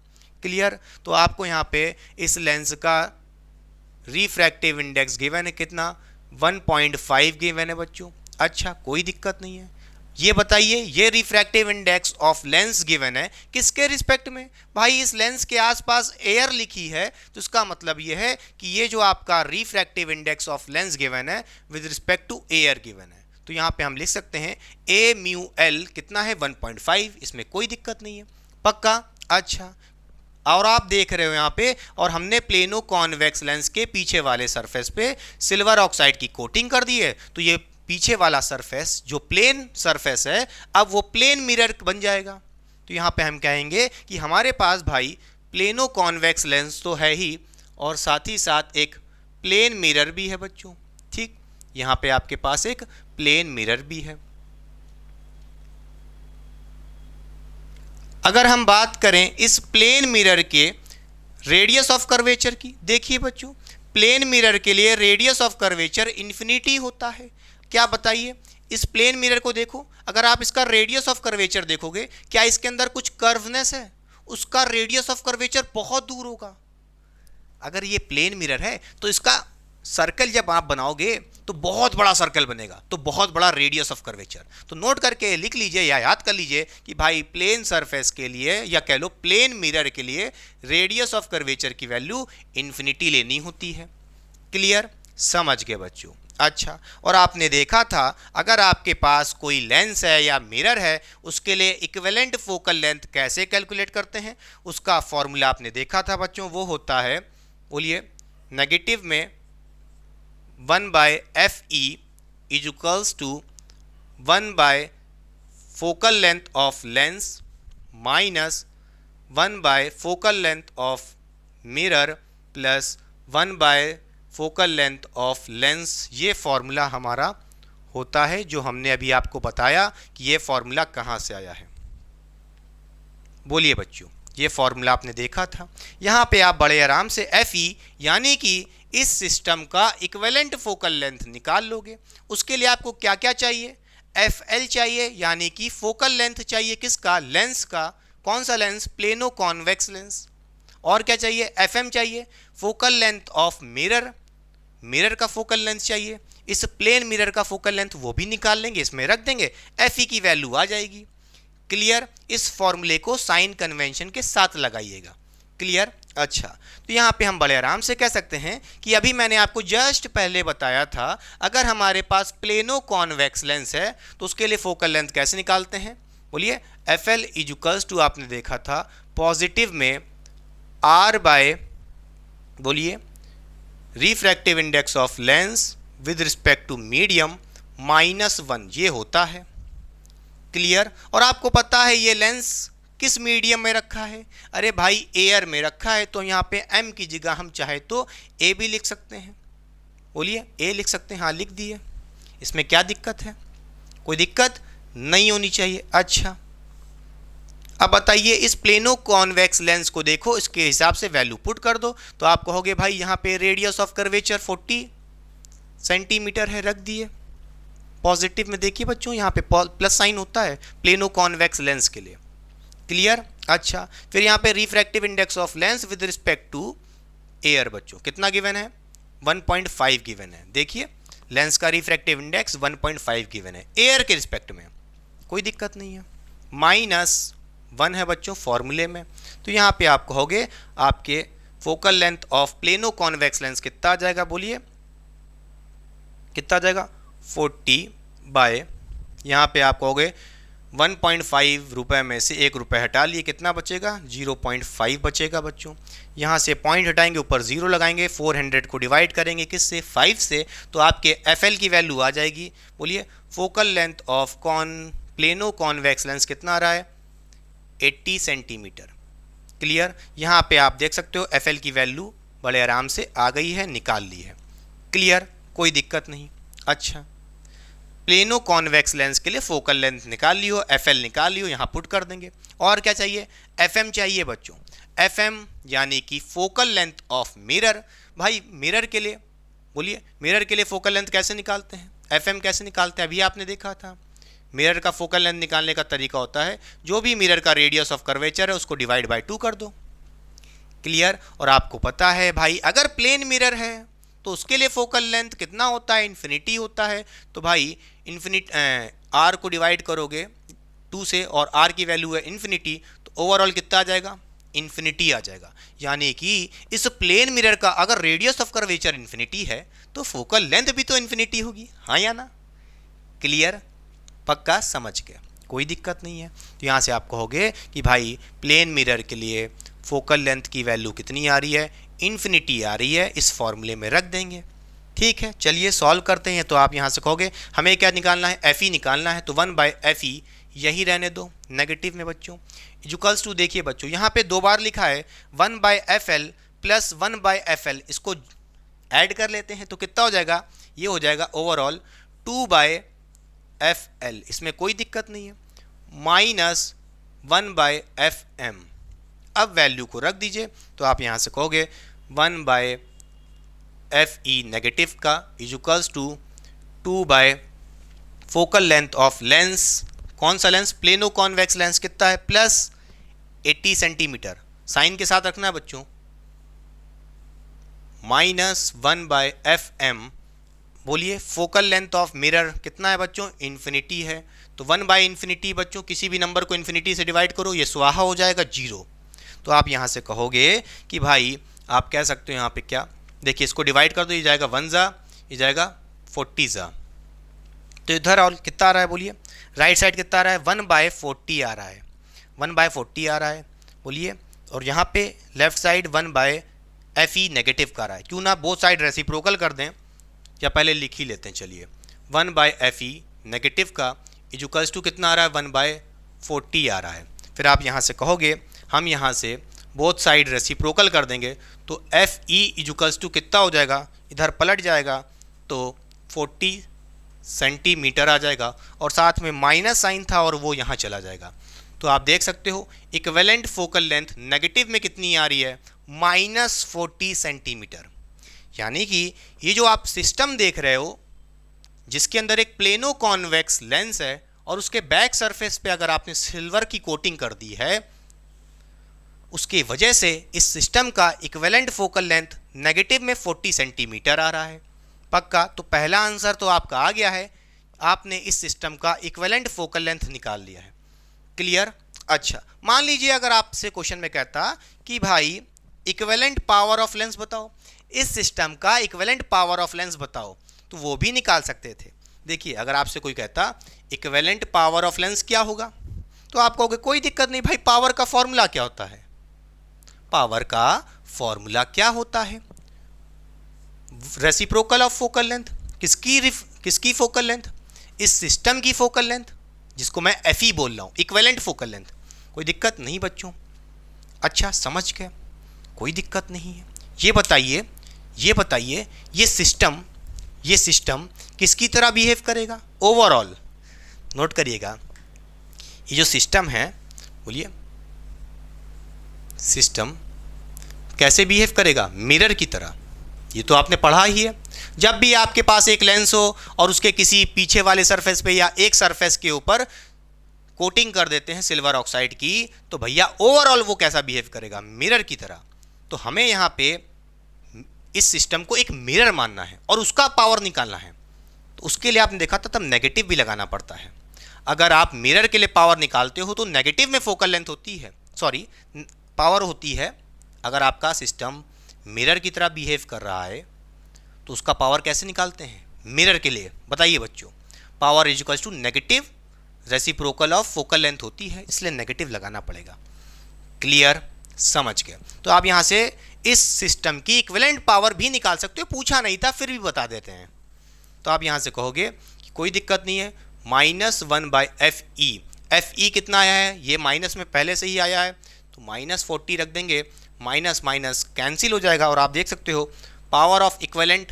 क्लियर। तो आपको यहाँ पे इस लेंस का रिफ्रैक्टिव इंडेक्स गिवन है कितना, 1.5 गिवन है बच्चों। अच्छा, कोई दिक्कत नहीं है। ये बताइए, ये refractive index of lens given है किसके रिस्पेक्ट में, भाई इस लेंस के आसपास एयर लिखी है, तो इसका मतलब ये है कि ये जो आपका refractive index of lens given है with respect to air given है। तो यहाँ पे हम लिख सकते हैं ए म्यू एल कितना है, 1.5, इसमें कोई दिक्कत नहीं है, पक्का। अच्छा, और आप देख रहे हो यहाँ पे, और हमने प्लेनो कॉन्वेक्स लेंस के पीछे वाले सरफेस पे सिल्वर ऑक्साइड की कोटिंग कर दी है, तो ये पीछे वाला सरफेस जो प्लेन सरफेस है अब वो प्लेन मिरर बन जाएगा। तो यहाँ पे हम कहेंगे कि हमारे पास भाई प्लेनो कॉन्वेक्स लेंस तो है ही, और साथ ही साथ एक प्लेन मिरर भी है बच्चों। ठीक, यहाँ पे आपके पास एक प्लेन मिरर भी है। अगर हम बात करें इस प्लेन मिरर के रेडियस ऑफ कर्वेचर की, देखिए बच्चों प्लेन मिरर के लिए रेडियस ऑफ कर्वेचर इन्फिनिटी होता है। क्या बताइए, इस प्लेन मिरर को देखो, अगर आप इसका रेडियस ऑफ कर्वेचर देखोगे, क्या इसके अंदर कुछ कर्वनेस है, उसका रेडियस ऑफ कर्वेचर बहुत दूर होगा। अगर ये प्लेन मिरर है तो इसका सर्कल जब आप बनाओगे तो बहुत बड़ा सर्कल बनेगा, तो बहुत बड़ा रेडियस ऑफ कर्वेचर। तो नोट करके लिख लीजिए या याद कर लीजिए कि भाई प्लेन सरफेस के लिए, या कह लो प्लेन मिरर के लिए, रेडियस ऑफ कर्वेचर की वैल्यू इन्फिनिटी लेनी होती है। क्लियर। समझ गए बच्चों। अच्छा, और आपने देखा था अगर आपके पास कोई लेंस है या मिरर है, उसके लिए इक्विवेलेंट फोकल लेंथ कैसे कैलकुलेट करते हैं, उसका फॉर्मूला आपने देखा था बच्चों। वो होता है, बोलिए, नेगेटिव में 1/Fe इज इक्वल्स टू 1/फोकल लेंथ ऑफ लेंस माइनस 1/फोकल लेंथ ऑफ मिरर प्लस 1/फोकल लेंथ ऑफ लेंस। ये फॉर्मूला हमारा होता है, जो हमने अभी आपको बताया कि ये फॉर्मूला कहाँ से आया है। बोलिए बच्चों, ये फॉर्मूला आपने देखा था। यहाँ पे आप बड़े आराम से Fe यानी कि इस सिस्टम का इक्विवेलेंट फोकल लेंथ निकाल लोगे। उसके लिए आपको क्या क्या चाहिए, Fl चाहिए यानी कि फोकल लेंथ चाहिए, किसका, लेंस का। कौन सा लेंस, प्लेनो कॉन्वेक्स लेंस। और क्या चाहिए, Fm चाहिए, focal length of mirror, mirror का फोकल लेंथ चाहिए। इस प्लेन मिरर का फोकल लेंथ वो भी निकाल लेंगे, इसमें रख देंगे, Fe की वैल्यू आ जाएगी। क्लियर। इस फॉर्मूले को साइन कन्वेंशन के साथ लगाइएगा। क्लियर। अच्छा, तो यहाँ पे हम बड़े आराम से कह सकते हैं कि अभी मैंने आपको जस्ट पहले बताया था, अगर हमारे पास प्लेनो कॉन्वेक्स लेंस है तो उसके लिए फोकल लेंथ कैसे निकालते हैं। बोलिए, Fl इक्वल्स टू, आपने देखा था पॉजिटिव में R बाय, बोलिए, refractive index of lens with respect to medium -1, ये होता है। क्लियर। और आपको पता है ये लेंस किस मीडियम में रखा है, अरे भाई एयर में रखा है, तो यहाँ पे M की जगह हम चाहे तो A भी लिख सकते हैं। बोलिए, A लिख सकते हैं, हाँ लिख दिए। इसमें क्या दिक्कत है, कोई दिक्कत नहीं होनी चाहिए। अच्छा, अब बताइए इस प्लेनो कॉन्वेक्स लेंस को देखो, इसके हिसाब से वैल्यू पुट कर दो, तो आप कहोगे भाई यहाँ पे रेडियस ऑफ कर्वेचर 40 सेंटीमीटर है, रख दिए। पॉजिटिव में देखिए बच्चों, यहाँ पे प्लस साइन होता है प्लेनो कॉन्वेक्स लेंस के लिए। क्लियर। अच्छा, फिर यहाँ पे refractive index of lens with respect to air, बच्चों कितना गिवन है, 1.5 गिवन है। देखिए लेंस का रिफ्रैक्टिव इंडेक्स 1.5 गिवन है एयर के रिस्पेक्ट में, कोई दिक्कत नहीं है। -1 है बच्चों फॉर्मूले में, तो यहाँ पे आप कहोगे आपके focal length of plano convex lens कितना आ जाएगा, बोलिए कितना आ जाएगा, 40 बाय, यहाँ पे आप कहोगे 1.5 रुपये में से 1 रुपये हटा लिए, कितना बचेगा, 0.5 बचेगा बच्चों। यहाँ से पॉइंट हटाएंगे, ऊपर 0 लगाएंगे, 400 को डिवाइड करेंगे किससे, 5 से, तो आपके Fl की वैल्यू आ जाएगी। बोलिए, focal length of plano convex lens कितना आ रहा है, 80 सेंटीमीटर। क्लियर। यहाँ पे आप देख सकते हो Fl की वैल्यू बड़े आराम से आ गई है, निकाल ली है। क्लियर, कोई दिक्कत नहीं। अच्छा, प्लेनो कॉन्वेक्स लेंस के लिए फोकल लेंथ निकाल लियो, Fl निकाल लियो, यहाँ पुट कर देंगे। और क्या चाहिए, Fm चाहिए बच्चों। Fm यानी कि फोकल लेंथ ऑफ मिरर। भाई मिरर के लिए, बोलिए मिरर के लिए फोकल लेंथ कैसे निकालते हैं, Fm कैसे निकालते हैं, अभी आपने देखा था। मिरर का फोकल लेंथ निकालने का तरीका होता है, जो भी मिरर का रेडियस ऑफ कर्वेचर है उसको डिवाइड बाय 2 कर दो। क्लियर। और आपको पता है भाई अगर प्लेन मिरर है तो उसके लिए फोकल लेंथ कितना होता है, इन्फिनिटी होता है। तो भाई R को डिवाइड करोगे 2 से और R की वैल्यू है इन्फिनिटी, तो ओवरऑल कितना आ जाएगा, इन्फिनिटी आ जाएगा। यानी कि इस प्लेन मिरर का अगर रेडियस ऑफ कर्वेचर इन्फिनिटी है तो फोकल लेंथ भी तो इन्फिनिटी होगी, हाँ या ना। क्लियर, पक्का समझ गया, कोई दिक्कत नहीं है। तो यहाँ से आप कहोगे कि भाई प्लेन मिरर के लिए फोकल लेंथ की वैल्यू कितनी आ रही है, इन्फिनिटी आ रही है, इस फॉर्मूले में रख देंगे। ठीक है, चलिए सॉल्व करते हैं। तो आप यहाँ से कहोगे हमें क्या निकालना है, Fe निकालना है, तो 1/Fe यही रहने दो नेगेटिव में बच्चों। इक्वल्स टू, देखिए बच्चों यहाँ पे 2 बार लिखा है 1/Fl प्लस 1/Fl, इसको ऐड कर लेते हैं तो कितना हो जाएगा, ये हो जाएगा ओवरऑल 2/Fl, इसमें कोई दिक्कत नहीं है, -1/Fm। अब वैल्यू को रख दीजिए, तो आप यहाँ से कहोगे 1/Fe नेगेटिव का equals to 2 focal length of lens, कौन सा लेंस, प्लेनो कॉन्वेक्स लेंस, कितना है, प्लस 80 सेंटीमीटर, साइन के साथ रखना है बच्चों, -1/Fm। बोलिए, फोकल लेंथ ऑफ मिरर कितना है बच्चों, इन्फिनिटी है, तो 1/∞ बच्चों, किसी भी नंबर को इन्फिनिटी से डिवाइड करो, ये स्वाहा हो जाएगा 0। तो आप यहाँ से कहोगे कि भाई आप कह सकते हो यहाँ पे क्या, देखिए इसको डिवाइड कर दो, ये जाएगा 1 ज़ा, ये जाएगा 40 जा। तो इधर और कितना आ रहा है बोलिए, राइट साइड कितना आ रहा है, 1/40 आ रहा है, 1/40 आ रहा है बोलिए। और यहाँ पे लेफ्ट साइड 1/FE नेगेटिव का आ रहा है। क्यों ना बोथ साइड रेसिप्रोकल कर दें, या पहले लिख ही लेते हैं चलिए। 1/FE नेगेटिव का इजुकल्स टू कितना आ रहा है, 1/40 आ रहा है। फिर आप यहाँ से कहोगे, हम यहाँ से बोथ साइड रेसिप्रोकल कर देंगे तो FE इजुकल्स टू कितना हो जाएगा, इधर पलट जाएगा तो 40 सेंटीमीटर आ जाएगा, और साथ में माइनस साइन था और वो यहाँ चला जाएगा। तो आप देख सकते हो इक्विवेलेंट फोकल लेंथ नेगेटिव में कितनी आ रही है, -40 सेंटीमीटर। यानी कि ये जो आप सिस्टम देख रहे हो जिसके अंदर एक प्लेनो कॉन्वेक्स लेंस है और उसके बैक सरफेस पे अगर आपने सिल्वर की कोटिंग कर दी है, उसकी वजह से इस सिस्टम का इक्विवेलेंट फोकल लेंथ नेगेटिव में 40 सेंटीमीटर आ रहा है। पक्का? तो पहला आंसर तो आपका आ गया है, आपने इस सिस्टम का इक्विवेलेंट फोकल लेंथ निकाल लिया है। क्लियर? अच्छा, मान लीजिए अगर आपसे क्वेश्चन में कहता कि भाई इक्विवेलेंट पावर ऑफ लेंस बताओ, इस सिस्टम का इक्विवेलेंट पावर ऑफ लेंस बताओ, तो वो भी निकाल सकते थे। देखिए अगर आपसे कोई कहता इक्विवेलेंट पावर ऑफ लेंस क्या होगा, तो आप कहोगे कोई दिक्कत नहीं भाई, पावर का फॉर्मूला क्या होता है, पावर का फॉर्मूला क्या होता है, रेसिप्रोकल ऑफ फोकल लेंथ। किसकी फोकल लेंथ, इस सिस्टम की फोकल लेंथ, जिसको मैं FE बोल रहा हूं, इक्विवेलेंट फोकल लेंथ। कोई दिक्कत नहीं बच्चों? अच्छा समझ गए, कोई दिक्कत नहीं है। ये बताइए ये सिस्टम किसकी तरह बिहेव करेगा ओवरऑल, नोट करिएगा। ये जो सिस्टम है बोलिए, सिस्टम कैसे बिहेव करेगा, मिरर की तरह। ये तो आपने पढ़ा ही है। जब भी आपके पास एक लेंस हो और उसके किसी पीछे वाले सरफेस पे या एक सरफेस के ऊपर कोटिंग कर देते हैं सिल्वर ऑक्साइड की, तो भैया ओवरऑल वो कैसा बिहेव करेगा, मिरर की तरह। तो हमें यहाँ पे इस सिस्टम को एक मिरर मानना है और उसका पावर निकालना है। तो उसके लिए आपने देखा था तब नेगेटिव भी लगाना पड़ता है। अगर आप मिरर के लिए पावर निकालते हो तो नेगेटिव में फोकल लेंथ होती है, सॉरी पावर होती है। अगर आपका सिस्टम मिरर की तरह बिहेव कर रहा है तो उसका पावर कैसे निकालते हैं मिरर के लिए, बताइए बच्चों। Power is equals to negative reciprocal of focal length होती है, इसलिए नेगेटिव लगाना पड़ेगा। क्लियर? समझ गए। तो आप यहाँ से इस सिस्टम की इक्विवेलेंट पावर भी निकाल सकते हो, पूछा नहीं था फिर भी बता देते हैं। तो आप यहाँ से कहोगे कि कोई दिक्कत नहीं है, -1/FE। FE कितना आया है, ये माइनस में पहले से ही आया है, तो -40 रख देंगे, माइनस माइनस कैंसिल हो जाएगा। और आप देख सकते हो पावर ऑफ इक्विवेलेंट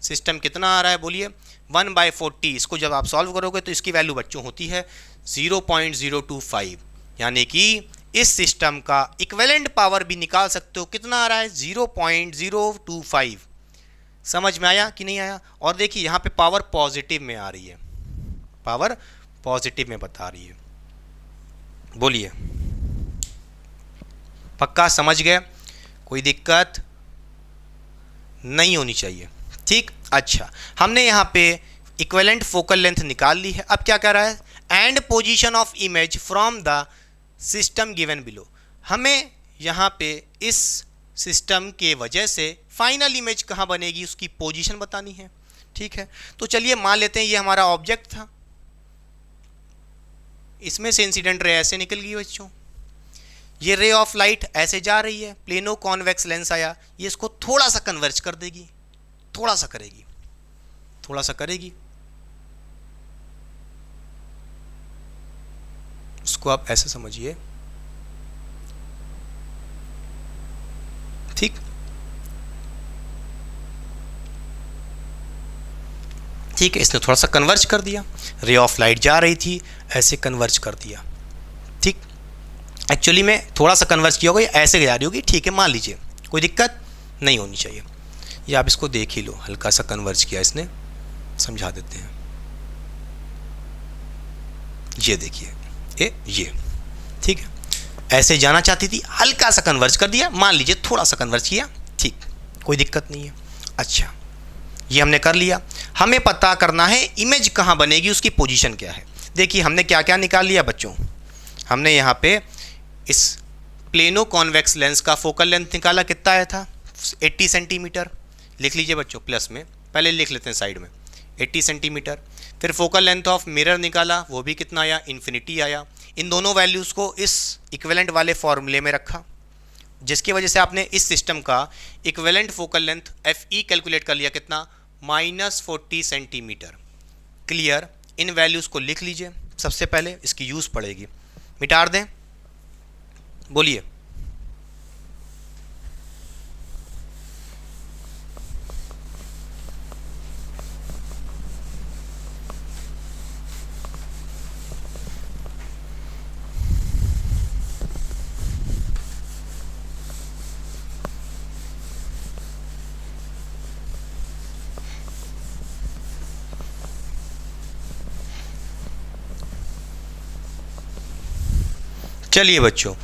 सिस्टम कितना आ रहा है बोलिए, 1/40। इसको जब आप सॉल्व करोगे तो इसकी वैल्यू बच्चों होती है 0.025। यानी कि इस सिस्टम का इक्विवेलेंट पावर भी निकाल सकते हो, कितना आ रहा है 0.025। समझ में आया कि नहीं आया? और देखिए यहाँ पे पावर पॉजिटिव में आ रही है, पावर पॉजिटिव में बता रही है। बोलिए पक्का समझ गए? कोई दिक्कत नहीं होनी चाहिए, ठीक। अच्छा, हमने यहाँ पे इक्विवेलेंट फोकल लेंथ निकाल ली है। अब क्या कह रहा है, and position of image from the system given below. हमें यहाँ पे इस सिस्टम के वजह से फाइनल इमेज कहाँ बनेगी उसकी पोजीशन बतानी है, ठीक है। तो चलिए मान लेते हैं ये हमारा ऑब्जेक्ट था, इसमें से इंसिडेंट रे ऐसे निकल गई बच्चों, ये रे ऑफ लाइट ऐसे जा रही है, प्लेनो कॉन्वेक्स लेंस आया, ये इसको थोड़ा सा कन्वर्ज कर देगी, थोड़ा सा करेगी। उसको आप ऐसे समझिए, ठीक। ठीक है, इसने थोड़ा सा कन्वर्ज कर दिया, रे ऑफ लाइट जा रही थी ऐसे कन्वर्ज कर दिया, ठीक। एक्चुअली में थोड़ा सा कन्वर्ज किया होगा, ऐसे जा रही होगी, ठीक है, मान लीजिए, कोई दिक्कत नहीं होनी चाहिए। ये आप इसको देख ही लो, हल्का सा कन्वर्ज किया इसने, समझा देते हैं। ये देखिए ये ठीक है, ऐसे जाना चाहती थी, हल्का सा कन्वर्ज कर दिया, मान लीजिए थोड़ा सा कन्वर्ज किया, ठीक, कोई दिक्कत नहीं है। अच्छा, ये हमने कर लिया। हमें पता करना है इमेज कहाँ बनेगी, उसकी पोजीशन क्या है। देखिए हमने क्या क्या निकाल लिया बच्चों, हमने यहाँ पे इस प्लेनो कॉन्वेक्स लेंस का फोकल लेंथ निकाला, कितना आया था 80 सेंटीमीटर, लिख लीजिए बच्चों प्लस में पहले लिख लेते हैं साइड में 80 सेंटीमीटर। फिर फोकल लेंथ ऑफ मिरर निकाला, वो भी कितना आया, इन्फिनिटी आया। इन दोनों वैल्यूज़ को इस इक्विवेलेंट वाले फॉर्मूले में रखा, जिसकी वजह से आपने इस सिस्टम का equivalent focal length F E calculate कर लिया, कितना, -40 सेंटीमीटर। क्लियर। इन वैल्यूज़ को लिख लीजिए, सबसे पहले इसकी यूज़ पड़ेगी, मिटा दें, बोलिए। चलिए बच्चों,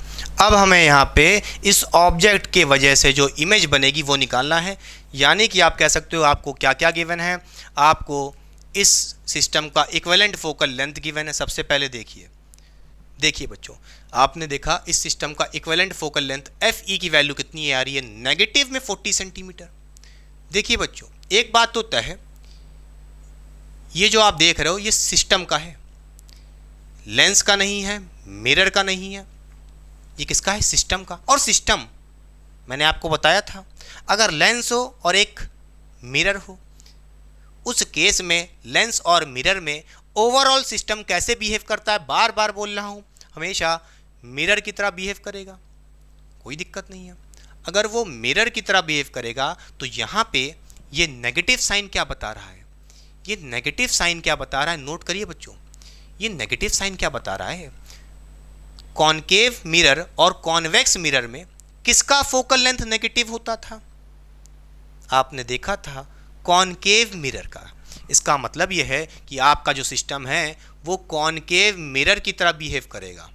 अब हमें यहाँ पे इस ऑब्जेक्ट के वजह से जो इमेज बनेगी वो निकालना है। यानी कि आप कह सकते हो आपको क्या क्या गिवन है, आपको इस सिस्टम का इक्विवेलेंट फोकल लेंथ गिवन है। सबसे पहले देखिए बच्चों, आपने देखा इस सिस्टम का equivalent focal length F E की वैल्यू कितनी आ रही है, नेगेटिव में 40 सेंटीमीटर। देखिए बच्चों, एक बात तो तय है, ये जो आप देख रहे हो ये सिस्टम का है, लेंस का नहीं है, मिरर का नहीं है, ये किसका है, सिस्टम का। और सिस्टम मैंने आपको बताया था, अगर लेंस हो और एक मिरर हो, उस केस में लेंस और मिरर में ओवरऑल सिस्टम कैसे बिहेव करता है, बार बार बोल रहा हूँ, हमेशा मिरर की तरह बिहेव करेगा, कोई दिक्कत नहीं है। अगर वो मिरर की तरह बिहेव करेगा तो यहाँ पे ये नेगेटिव साइन क्या बता रहा है, ये नेगेटिव साइन क्या बता रहा है, नोट करिए बच्चों, ये नेगेटिव साइन क्या बता रहा है, कॉनकेव मिरर और कॉन्वेक्स मिरर में किसका फोकल लेंथ नेगेटिव होता था, आपने देखा था कॉनकेव मिरर का। इसका मतलब यह है कि आपका जो सिस्टम है वो कॉनकेव मिरर की तरह बिहेव करेगा,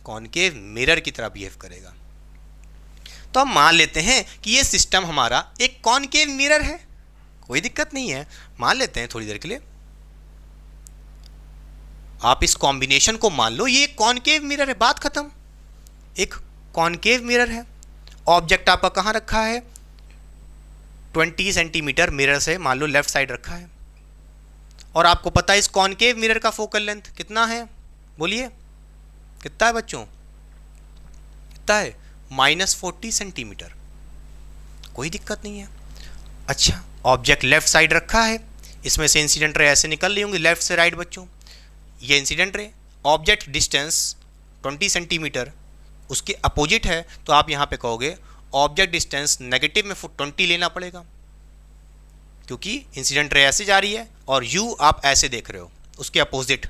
कॉनकेव मिरर की तरह बिहेव करेगा। तो हम मान लेते हैं कि ये सिस्टम हमारा एक कॉनकेव मिरर है, कोई दिक्कत नहीं है, मान लेते हैं थोड़ी देर के लिए। आप इस कॉम्बिनेशन को मान लो, ये कॉनकेव मिरर है, बात खत्म। एक कॉनकेव मिरर है, ऑब्जेक्ट आपका कहाँ रखा है, 20 सेंटीमीटर मिरर से मान लो लेफ्ट साइड रखा है, और आपको पता है इस कॉनकेव मिरर का फोकल लेंथ कितना है, बोलिए कितना है बच्चों, कितना है, -40 सेंटीमीटर, कोई दिक्कत नहीं है। अच्छा, ऑब्जेक्ट लेफ्ट साइड रखा है, इसमें से इंसिडेंट रे ऐसे निकल रही होंगी लेफ्ट से राइट बच्चों, ये incident ray, object distance 20 centimetre उसके अपोजिट है, तो आप यहाँ पे कहोगे ऑब्जेक्ट डिस्टेंस नेगेटिव में 20 लेना पड़ेगा, क्योंकि इंसिडेंट रे ऐसे जा रही है और यू आप ऐसे देख रहे हो, उसके अपोजिट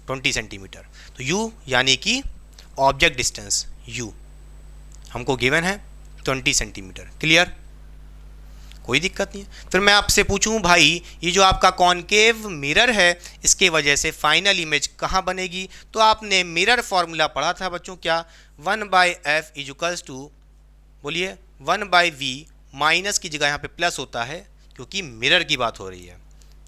20 सेंटीमीटर, तो यू यानी कि ऑब्जेक्ट डिस्टेंस यू हमको गिवन है 20 सेंटीमीटर। क्लियर, कोई दिक्कत नहीं है। फिर मैं आपसे पूछूं भाई, ये जो आपका कॉनकेव मिरर है इसके वजह से फाइनल इमेज कहाँ बनेगी, तो आपने मिरर फॉर्मूला पढ़ा था बच्चों, क्या, 1/f इक्वल्स टू, बोलिए 1/v, माइनस की जगह यहाँ पे प्लस होता है क्योंकि मिरर की बात हो रही है,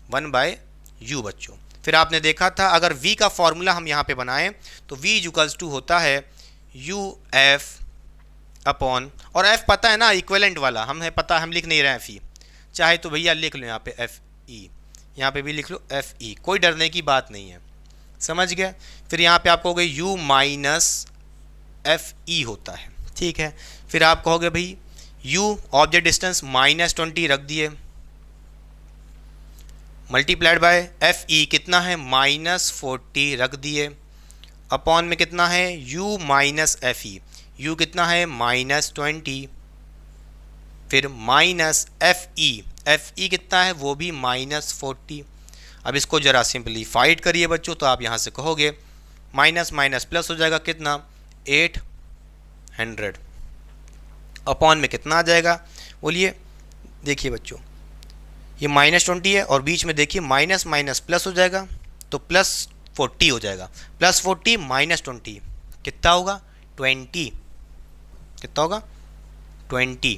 1/u बच्चों। फिर आपने देखा था अगर v का फॉर्मूला हम यहाँ पे बनाएं तो v इक्वल्स टू होता है uf अपॉन, और f पता है ना इक्विवेलेंट वाला, हम है पता, हम लिख नहीं रहे हैं फी, चाहे तो भैया लिख लो यहाँ पे एफ ई, यहाँ पे भी लिख लो एफ ई, कोई डरने की बात नहीं है, समझ गए। फिर यहाँ पे आप कहोगे u माइनस एफ ई होता है, ठीक है। फिर आप कहोगे भाई u ऑब्जेक्ट डिस्टेंस -20 रख दिए, मल्टीप्लाइड बाय एफ ई कितना है -40 रख दिए, अपॉन में कितना है u minus F E, u कितना है -20, फिर माइनस एफ ई कितना है वो भी -40। अब इसको ज़रा सिंपलीफाइड करिए बच्चों, तो आप यहाँ से कहोगे माइनस माइनस प्लस हो जाएगा, कितना, 800, अपॉन में कितना आ जाएगा, बोलिए। देखिए बच्चों ये -20 है और बीच में देखिए माइनस माइनस प्लस हो जाएगा, तो +40 हो जाएगा, +40 -20 कितना होगा, 20, कितना होगा, 20,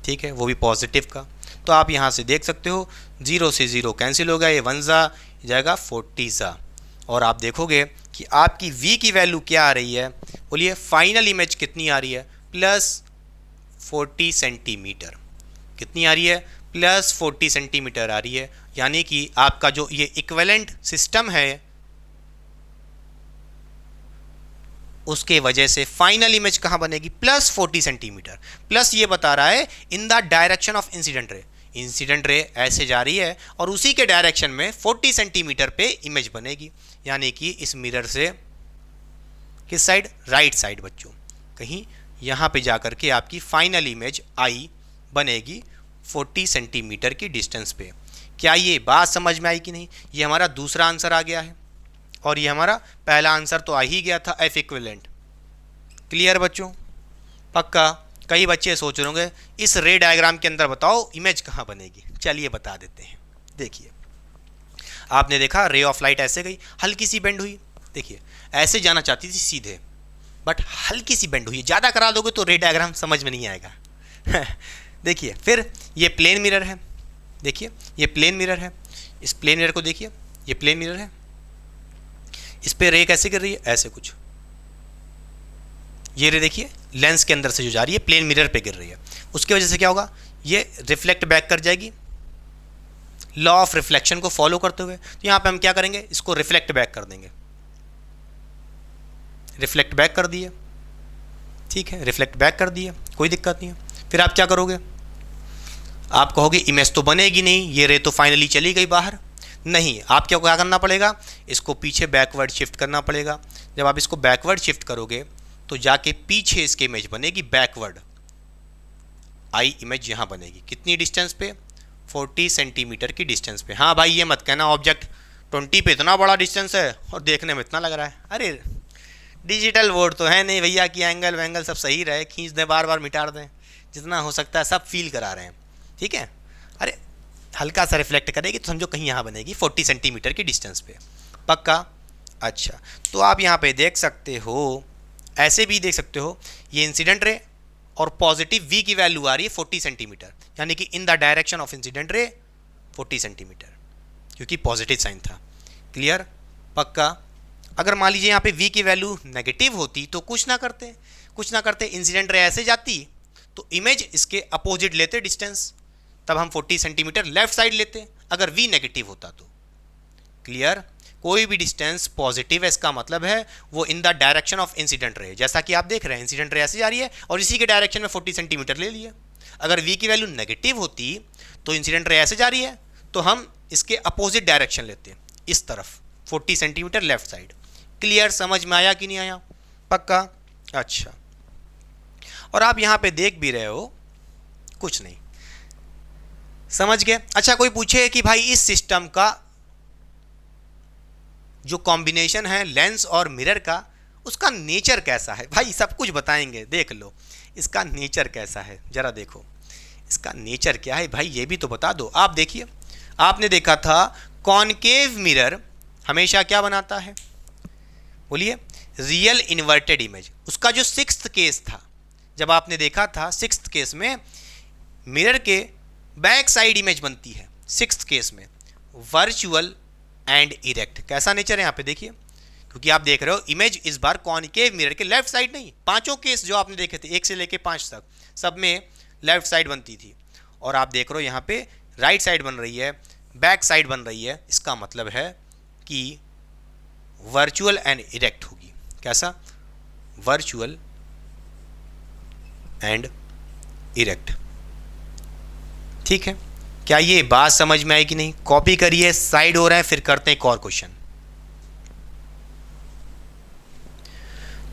ठीक है, वो भी पॉजिटिव का। तो आप यहाँ से देख सकते हो 0 से 0 कैंसिल हो गया, ये 1 जा जाएगा 40 जा, और आप देखोगे कि आपकी v की वैल्यू क्या आ रही है, बोलिए फाइनल इमेज कितनी आ रही है, +40 सेंटीमीटर, कितनी आ रही है, प्लस 40 सेंटीमीटर आ रही है, यानी कि आपका जो ये इक्विवेलेंट सिस्टम है उसके वजह से फाइनल इमेज कहाँ बनेगी, प्लस 40 सेंटीमीटर। प्लस ये बता रहा है in the direction of incident ray, incident ray ऐसे जा रही है और उसी के डायरेक्शन में 40 सेंटीमीटर पे इमेज बनेगी, यानी कि इस मिरर से किस साइड, राइट साइड बच्चों, कहीं यहाँ पे जा करके आपकी फाइनल इमेज आई बनेगी 40 सेंटीमीटर की डिस्टेंस पे। क्या ये बात समझ में आई कि नहीं? ये हमारा दूसरा आंसर आ गया है और ये हमारा पहला आंसर तो आ ही गया था, एफ इक्विवेलेंट। क्लियर बच्चों? पक्का? कई बच्चे सोच रहे होंगे इस रे डायग्राम के अंदर बताओ इमेज कहाँ बनेगी। चलिए बता देते हैं। देखिए आपने देखा रे ऑफ लाइट ऐसे गई, हल्की सी बेंड हुई, देखिए ऐसे जाना चाहती थी सीधे, बट हल्की सी बेंड हुई। ज़्यादा करा दोगे तो रे डायग्राम समझ में नहीं आएगा। देखिए फिर ये प्लेन मिरर है, देखिए ये प्लेन मिरर है, इस प्लेन मिरर को देखिए, ये प्लेन मिरर है, इस पे रे कैसे गिर रही है, ऐसे कुछ। ये रे देखिए लेंस के अंदर से जो जा रही है प्लेन मिरर पे गिर रही है, उसकी वजह से क्या होगा, ये रिफ्लेक्ट बैक कर जाएगी लॉ ऑफ रिफ्लेक्शन को फॉलो करते हुए। तो यहाँ पे हम क्या करेंगे, इसको रिफ्लेक्ट बैक कर देंगे, रिफ्लेक्ट बैक कर दिए, ठीक है, रिफ्लेक्ट बैक कर दिए, कोई दिक्कत नहीं है। फिर आप क्या करोगे, आप कहोगे इमेज तो बनेगी नहीं, ये रे तो फाइनली चली गई बाहर। नहीं, आप क्या करना पड़ेगा, इसको पीछे बैकवर्ड शिफ्ट करना पड़ेगा। जब आप इसको बैकवर्ड शिफ्ट करोगे तो जाके पीछे इसकी इमेज बनेगी बैकवर्ड, आई इमेज यहाँ बनेगी। कितनी डिस्टेंस पे, 40 सेंटीमीटर की डिस्टेंस पे। हाँ भाई ये मत कहना ऑब्जेक्ट 20 पे इतना बड़ा डिस्टेंस है और देखने में इतना लग रहा है। अरे डिजिटल बोर्ड तो है नहीं भैया कि एंगल वैंगल सब सही रहे, खींच दें बार बार मिटा दें, जितना हो सकता है सब फील करा रहे हैं, ठीक है। अरे हल्का सा रिफ्लेक्ट करेगी तो समझो कहीं यहाँ बनेगी 40 सेंटीमीटर की डिस्टेंस पे। पक्का? अच्छा, तो आप यहाँ पे देख सकते हो, ऐसे भी देख सकते हो, ये इंसिडेंट रे और पॉजिटिव v की वैल्यू आ रही है 40 सेंटीमीटर, यानी कि in the direction of incident ray 40 centimetre, क्योंकि पॉजिटिव साइन था। क्लियर? पक्का? अगर मान लीजिए यहाँ पे v की वैल्यू नेगेटिव होती तो कुछ ना करते इंसिडेंट रे ऐसे जाती तो इमेज इसके अपोजिट लेते डिस्टेंस, तब हम 40 सेंटीमीटर लेफ्ट साइड लेते अगर v नेगेटिव होता तो। क्लियर? कोई भी डिस्टेंस पॉजिटिव है इसका मतलब है वो in the direction of incident ray, जैसा कि आप देख रहे हैं इंसिडेंट रे ऐसे जा रही है और इसी के डायरेक्शन में 40 सेंटीमीटर ले लिया। अगर v की वैल्यू नेगेटिव होती तो इंसिडेंट रे ऐसे जा रही है तो हम इसके अपोजिट डायरेक्शन लेते हैं, इस तरफ 40 सेंटीमीटर लेफ्ट साइड। क्लियर? समझ में आया कि नहीं आया? पक्का? अच्छा, और आप यहाँ पे देख भी रहे हो कुछ नहीं, समझ गए? अच्छा, कोई पूछे कि भाई इस सिस्टम का जो कॉम्बिनेशन है लेंस और मिरर का, उसका नेचर कैसा है? भाई सब कुछ बताएंगे, देख लो इसका नेचर कैसा है, जरा देखो इसका नेचर क्या है भाई, ये भी तो बता दो। आप देखिए, आपने देखा था कॉनकेव मिरर हमेशा क्या बनाता है, बोलिए, रियल इन्वर्टेड इमेज। उसका जो 6th केस था, जब आपने देखा था 6th केस में मिरर के बैक साइड इमेज बनती है, 6th केस में वर्चुअल एंड इरेक्ट। कैसा नेचर है यहाँ पे देखिए, क्योंकि आप देख रहे हो इमेज इस बार कॉनकेव मिरर के लेफ्ट साइड नहीं, पांचों केस जो आपने देखे थे 1 से लेके 5 तक सब में लेफ्ट साइड बनती थी, और आप देख रहे हो यहाँ पे राइट साइड बन रही है, बैक साइड बन रही है। इसका मतलब है कि वर्चुअल एंड इरेक्ट होगी। कैसा? Virtual and erect. ठीक है, क्या ये बात समझ में आई कि नहीं? कॉपी करिए, साइड हो रहा है, फिर करते हैं एक और क्वेश्चन।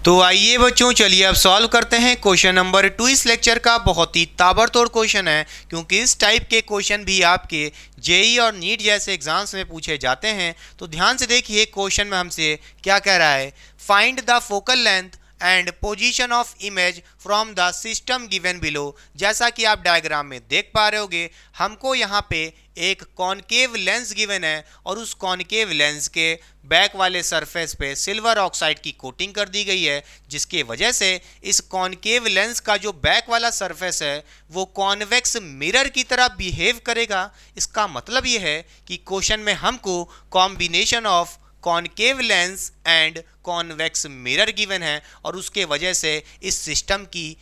तो आइए बच्चों, चलिए अब सॉल्व करते हैं क्वेश्चन नंबर 2 इस लेक्चर का। बहुत ही ताबड़तोड़ क्वेश्चन है, क्योंकि इस टाइप के क्वेश्चन भी आपके जेई और नीट जैसे एग्जाम्स में पूछे जाते हैं। तो ध्यान से देखिए क्वेश्चन में हमसे क्या कह रहा है, find the focal length and position of image from the system given below. जैसा कि आप डायग्राम में देख पा रहे होगे, हमको यहाँ पे एक कॉनकेव लेंस गिवन है और उस कॉनकेव लेंस के बैक वाले सरफेस पे सिल्वर ऑक्साइड की कोटिंग कर दी गई है, जिसके वजह से इस कॉनकेव लेंस का जो बैक वाला सरफेस है वो कॉन्वेक्स मिरर की तरह बिहेव करेगा। इसका मतलब ये है कि क्वेश्चन में हमको combination of concave lens and convex mirror given है और उसके वजह से इस सिस्टम की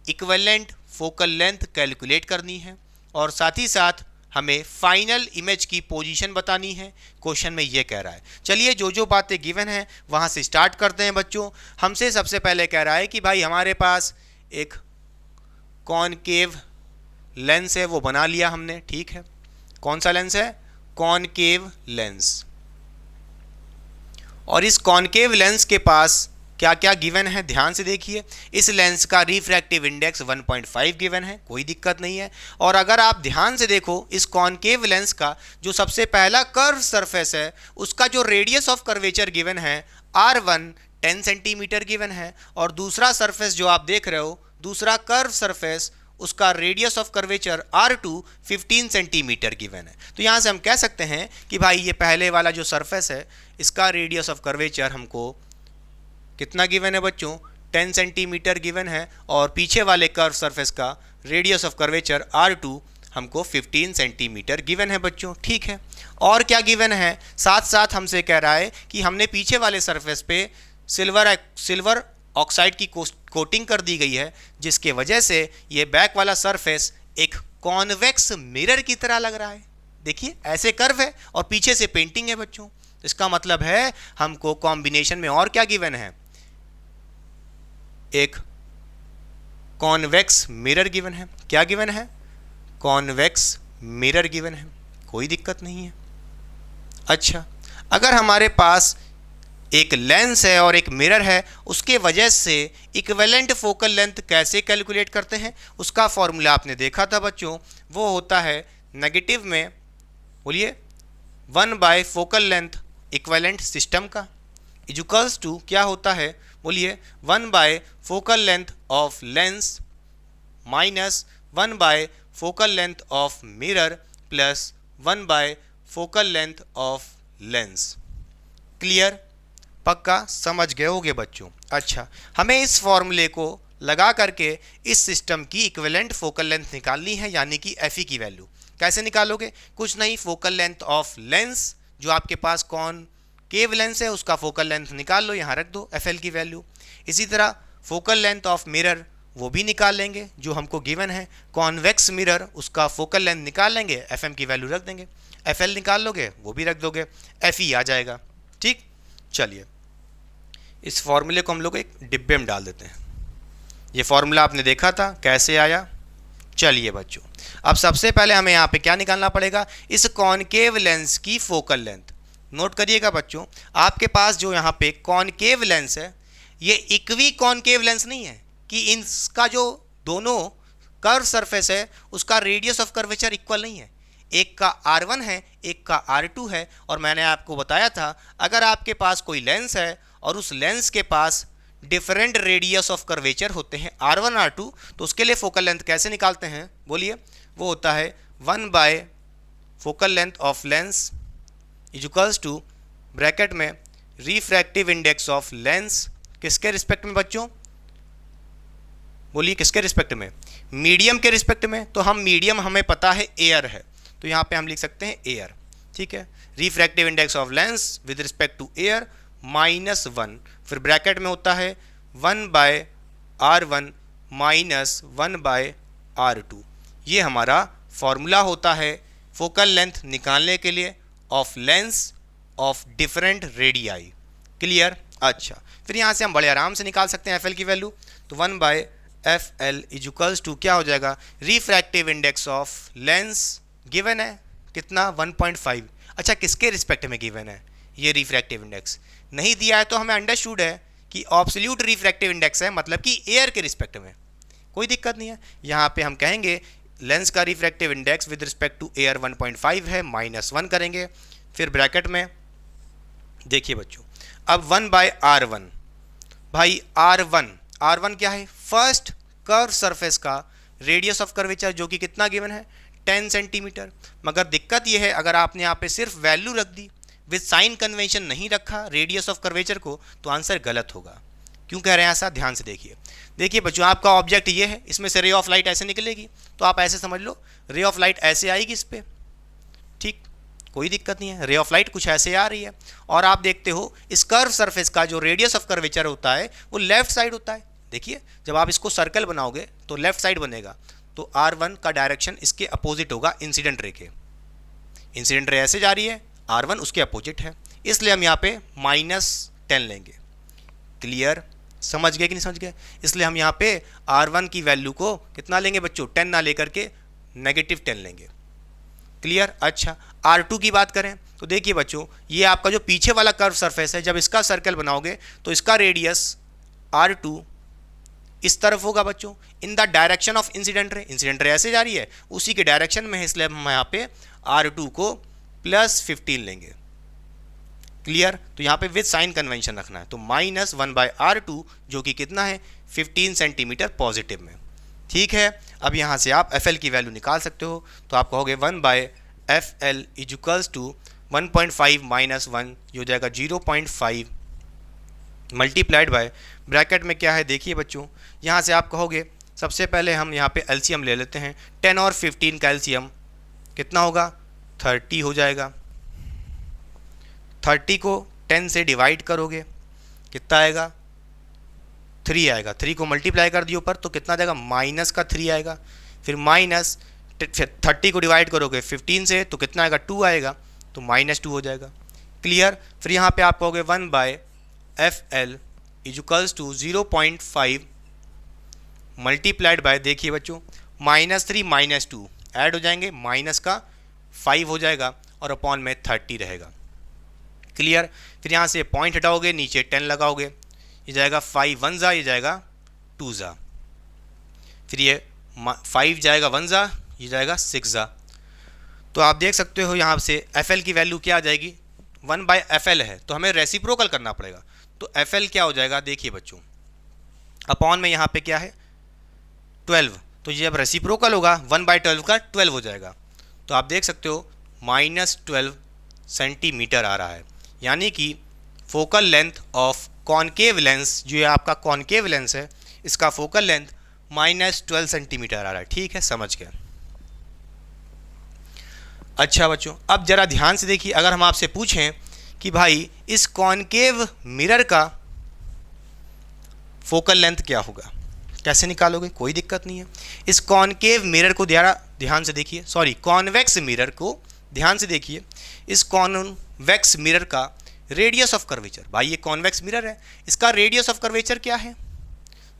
इक्विवेलेंट फोकल लेंथ कैलकुलेट करनी है। और साथ ही साथ हमें फाइनल इमेज की पोजीशन बतानी है। क्वेश्चन में ये कह रहा है। चलिए जो जो बातें गिवन हैं वहाँ से स्टार्ट करते हैं बच्चों। हमसे सबसे पहले कह रहा है कि भाई हमारे पास एक कॉनकेव लेंस है, वो बना लिया हमने, ठीक है। कौन सा लेंस है? Concave lens. और इस कॉनकेव लेंस के पास क्या क्या गिवन है ध्यान से देखिए। इस लेंस का रिफ्रैक्टिव इंडेक्स 1.5 गिवन है, कोई दिक्कत नहीं है। और अगर आप ध्यान से देखो इस कॉनकेव लेंस का जो सबसे पहला कर्व सरफेस है उसका जो रेडियस ऑफ कर्वेचर गिवन है R1 10 सेंटीमीटर गिवन है, और दूसरा सरफेस जो आप देख रहे हो दूसरा कर्व सरफेस उसका radius of curvature R2 15 centimetre given है। तो यहाँ से हम कह सकते हैं कि भाई ये पहले वाला जो सरफेस है इसका रेडियस ऑफ कर्वेचर हमको कितना गिवन है बच्चों? 10 सेंटीमीटर गिवन है, और पीछे वाले कर्व सरफेस का रेडियस ऑफ कर्वेचर R2 हमको 15 सेंटीमीटर गिवन है बच्चों, ठीक है। और क्या गिवन है? साथ साथ हमसे कह रहा है कि हमने पीछे वाले सरफेस पे सिल्वर ऑक्साइड की कोटिंग कर दी गई है, जिसके वजह से ये बैक वाला सरफेस एक कॉन्वेक्स मिरर की तरह लग रहा है। देखिए ऐसे कर्व है और पीछे से पेंटिंग है बच्चों। इसका मतलब है हमको कॉम्बिनेशन में और क्या गिवन है? एक कॉन्वेक्स मिरर गिवन है। क्या गिवन है? कॉन्वेक्स मिरर गिवन है, कोई दिक्कत नहीं है। अच्छा, अगर हमारे पास एक लेंस है और एक मिरर है, उसके वजह से इक्विवेलेंट फोकल लेंथ कैसे कैलकुलेट करते हैं उसका फॉर्मूला आपने देखा था बच्चों। वो होता है नेगेटिव में, बोलिए 1 फोकल लेंथ इक्विवेलेंट सिस्टम का, इक्वल्स टू क्या होता है? बोलिए 1 focal length of lens minus 1 focal length of mirror plus 1 focal length of lens. Clear? पक्का समझ गए होगे बच्चों। अच्छा, हमें इस फॉर्मूले को लगा करके इस सिस्टम की इक्विवेलेंट फोकल लेंथ निकालनी है, यानी कि Fe की वैल्यू। कैसे निकालोगे? कुछ नहीं, फोकल लेंथ ऑफ लेंस जो आपके पास कॉनकेव लेंस है उसका फोकल लेंथ निकाल लो, यहाँ रख दो Fl की वैल्यू। इसी तरह फोकल लेंथ ऑफ मिरर वो भी निकाल लेंगे जो हमको गिवन है, कॉन्वेक्स मिरर उसका फोकल लेंथ निकाल लेंगे, Fm की वैल्यू रख देंगे। Fl निकाल लोगे वो भी रख दोगे, Fe आ जाएगा, ठीक। चलिए इस फॉर्मूले को हम लोग एक डिब्बे में डाल देते हैं। ये फॉर्मूला आपने देखा था कैसे आया। चलिए बच्चों, अब सबसे पहले हमें यहाँ पे क्या निकालना पड़ेगा? इस कॉनकेव लेंस की फोकल लेंथ। नोट करिएगा बच्चों, आपके पास जो यहाँ पे कॉनकेव लेंस है ये इक्वी कॉनकेव लेंस नहीं है कि इनका जो दोनों कर्व सरफेस है उसका रेडियस ऑफ कर्वेचर इक्वल नहीं है। एक का R1 है, एक का R2 है। और मैंने आपको बताया था अगर आपके पास कोई लेंस है और उस लेंस के पास डिफरेंट रेडियस ऑफ कर्वेचर होते हैं R1 R2, तो उसके लिए फोकल लेंथ कैसे निकालते हैं? बोलिए, वो होता है 1 focal length of lens equals to bracket में रिफ्रैक्टिव इंडेक्स ऑफ लेंस किसके रिस्पेक्ट में बच्चों? बोलिए किसके रिस्पेक्ट में? मीडियम के रिस्पेक्ट में। तो हम मीडियम हमें पता है एयर है, तो यहाँ पे हम लिख सकते हैं एयर, ठीक है। Refractive index of lens with respect to air -1, फिर ब्रैकेट में होता है 1/R1 माइनस 1/R2। ये हमारा फॉर्मूला होता है फोकल लेंथ निकालने के लिए of lens of different radii. Clear? अच्छा, फिर यहाँ से हम बड़े आराम से निकाल सकते हैं FL की वैल्यू। तो 1/FL इक्वल्स टू क्या हो जाएगा? Refractive index of lens given है कितना? 1.5। अच्छा, किसके रिस्पेक्ट में गिवन है ये रिफ्रैक्टिव इंडेक्स? नहीं दिया है तो हमें अंडरस्टूड है कि ऑब्सोल्यूट रिफ्रैक्टिव इंडेक्स है, मतलब कि एयर के रिस्पेक्ट में। कोई दिक्कत नहीं है, यहाँ पे हम कहेंगे लेंस का refractive index with respect to air 1.5 है, -1 करेंगे, फिर ब्रैकेट में देखिए बच्चों अब 1/R1। भाई R1 क्या है? फर्स्ट कर्व सरफेस का रेडियस ऑफ कर्वेचर जो कि कितना गिवन है? 10 सेंटीमीटर। मगर दिक्कत यह है अगर आपने यहाँ पे सिर्फ वैल्यू रख दी विद साइन कन्वेंशन नहीं रखा रेडियस ऑफ कर्वेचर को, तो आंसर गलत होगा। क्यों कह रहे हैं ऐसा? ध्यान से देखिए बच्चों, आपका ऑब्जेक्ट ये है, इसमें से रे ऑफ लाइट ऐसे निकलेगी, तो आप ऐसे समझ लो रे ऑफ लाइट ऐसे आएगी इस पर, ठीक, कोई दिक्कत नहीं है। रे ऑफ लाइट कुछ ऐसे आ रही है और आप देखते हो इस कर्व सरफेस का जो रेडियस ऑफ कर्वेचर होता है वो लेफ्ट साइड होता है। देखिए जब आप इसको सर्कल बनाओगे तो लेफ्ट साइड बनेगा, तो R1 का डायरेक्शन इसके अपोजिट होगा इंसिडेंट रे के। इंसिडेंट रे ऐसे जा रही है, R1 उसके अपोजिट है, इसलिए हम यहाँ पे -10 लेंगे। क्लियर? समझ गए कि नहीं समझ गए? इसलिए हम यहाँ पे R1 की वैल्यू को कितना लेंगे बच्चों, 10 ना लेकर के -10 लेंगे। क्लियर? अच्छा, R2 की बात करें तो देखिए बच्चों, ये आपका जो पीछे वाला कर्व सरफेस है, जब इसका सर्कल बनाओगे तो इसका रेडियस R2 इस तरफ होगा बच्चों, in the direction of incident ray. Incident ray ऐसे जा रही है, उसी के डायरेक्शन में है, इसलिए हम यहाँ पे R2 को +15 लेंगे। क्लियर? तो यहाँ पे विद साइन कन्वेंशन रखना है, तो -1/R2 जो कि कितना है 15 सेंटीमीटर पॉजिटिव में। ठीक है, अब यहाँ से आप FL की वैल्यू निकाल सकते हो, तो आप कहोगे 1/FL = 1.5 - 1, ये हो जाएगा 0.5 मल्टीप्लाइड बाय, ब्रैकेट में क्या है देखिए बच्चों, यहाँ से आप कहोगे सबसे पहले हम यहाँ पे एलसीएम ले लेते हैं। 10 और 15 का एलसीएम कितना होगा, 30 हो जाएगा। 30 को 10 से डिवाइड करोगे कितना आएगा, 3 आएगा। 3 को मल्टीप्लाई कर दियो ऊपर तो कितना जाएगा, -3 आएगा। फिर -30 को डिवाइड करोगे 15 से तो कितना आएगा, 2 आएगा, तो -2 हो जाएगा। क्लियर? फिर यहाँ पे आप कहोगे 1/FL = 0.5 मल्टीप्लाइड बाय, देखिए बच्चों -3 - 2 ऐड हो जाएंगे, -5 हो जाएगा और अपॉन में 30 रहेगा। क्लियर? फिर यहाँ से पॉइंट हटाओगे, नीचे 10 लगाओगे, ये जाएगा 5 1 जा, ये जाएगा 2 जा, फिर ये 5 जाएगा 1 जा, ये जाएगा 6 जा। तो आप देख सकते हो यहाँ से FL की वैल्यू क्या आ जाएगी, 1/FL है तो हमें रेसिप्रोकल करना पड़ेगा, तो FL क्या हो जाएगा देखिए बच्चों, अपॉन में यहाँ पे क्या है 12, तो ये जब रेसिप्रोकल होगा 1/12 का 12 हो जाएगा। तो आप देख सकते हो -12 सेंटीमीटर आ रहा है, यानी कि focal length of concave lens, जो ये आपका कॉनकेव लेंस है, इसका फोकल लेंथ -12 सेंटीमीटर आ रहा है। ठीक है, समझ गए? अच्छा बच्चों, अब जरा ध्यान से देखिए, अगर हम आपसे पूछें कि भाई इस कॉनकेव मिरर का फोकल लेंथ क्या होगा, कैसे निकालोगे, कोई दिक्कत नहीं है। इस कॉनकेव मिरर को ध्यान से देखिए, सॉरी कॉन्वेक्स मिरर को ध्यान से देखिए। इस कॉन्वेक्स मिरर का रेडियस ऑफ कर्वेचर, भाई ये कॉन्वेक्स मिरर है, इसका रेडियस ऑफ कर्वेचर क्या है,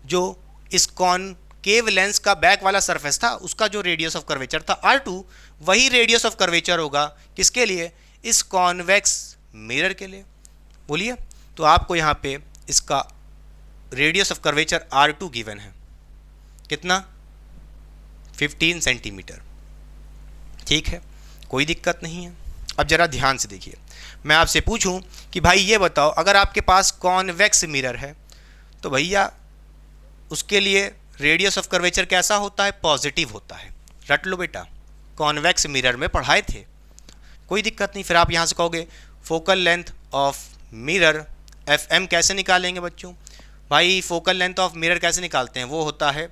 जो इस कॉनकेव लेंस का बैक वाला सरफेस था उसका जो रेडियस ऑफ कर्वेचर था R2, वही रेडियस ऑफ कर्वेचर होगा किसके लिए, इस कॉन्वेक्स मिरर के लिए। बोलिए, तो आपको यहाँ पे इसका radius of curvature R2 given है, कितना 15 सेंटीमीटर। ठीक है, कोई दिक्कत नहीं है। अब जरा ध्यान से देखिए, मैं आपसे पूछूं कि भाई ये बताओ, अगर आपके पास कॉन्वेक्स मिरर है तो भैया उसके लिए रेडियस ऑफ कर्वेचर कैसा होता है, पॉजिटिव होता है। रट लो बेटा, कॉन्वेक्स मिरर में पढ़ाए थे, कोई दिक्कत नहीं। फिर आप यहाँ से कहोगे focal length of mirror FM कैसे निकालेंगे बच्चों, भाई फोकल लेंथ ऑफ मिरर कैसे निकालते हैं, वो होता है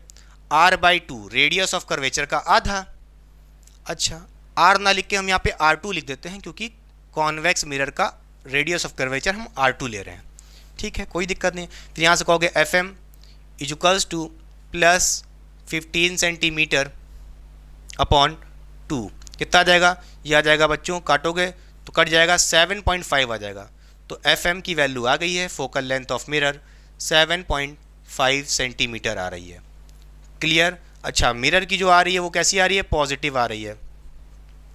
R/2, रेडियस ऑफ कर्वेचर का आधा। अच्छा, R ना लिख के हम यहाँ पे R2 लिख देते हैं, क्योंकि कॉन्वेक्स मिरर का रेडियस ऑफ कर्वेचर हम R2 ले रहे हैं। ठीक है, कोई दिक्कत नहीं। फिर यहाँ से कहोगे FM = +15 सेंटीमीटर अपॉन 2, कितना आ जाएगा, ये आ जाएगा बच्चों, काटोगे तो कट जाएगा 7.5 आ जाएगा। तो FM की वैल्यू आ गई है, focal length of mirror 7.5 centimetre आ रही है। क्लियर? अच्छा, मिरर की जो आ रही है वो कैसी आ रही है, पॉजिटिव आ रही है।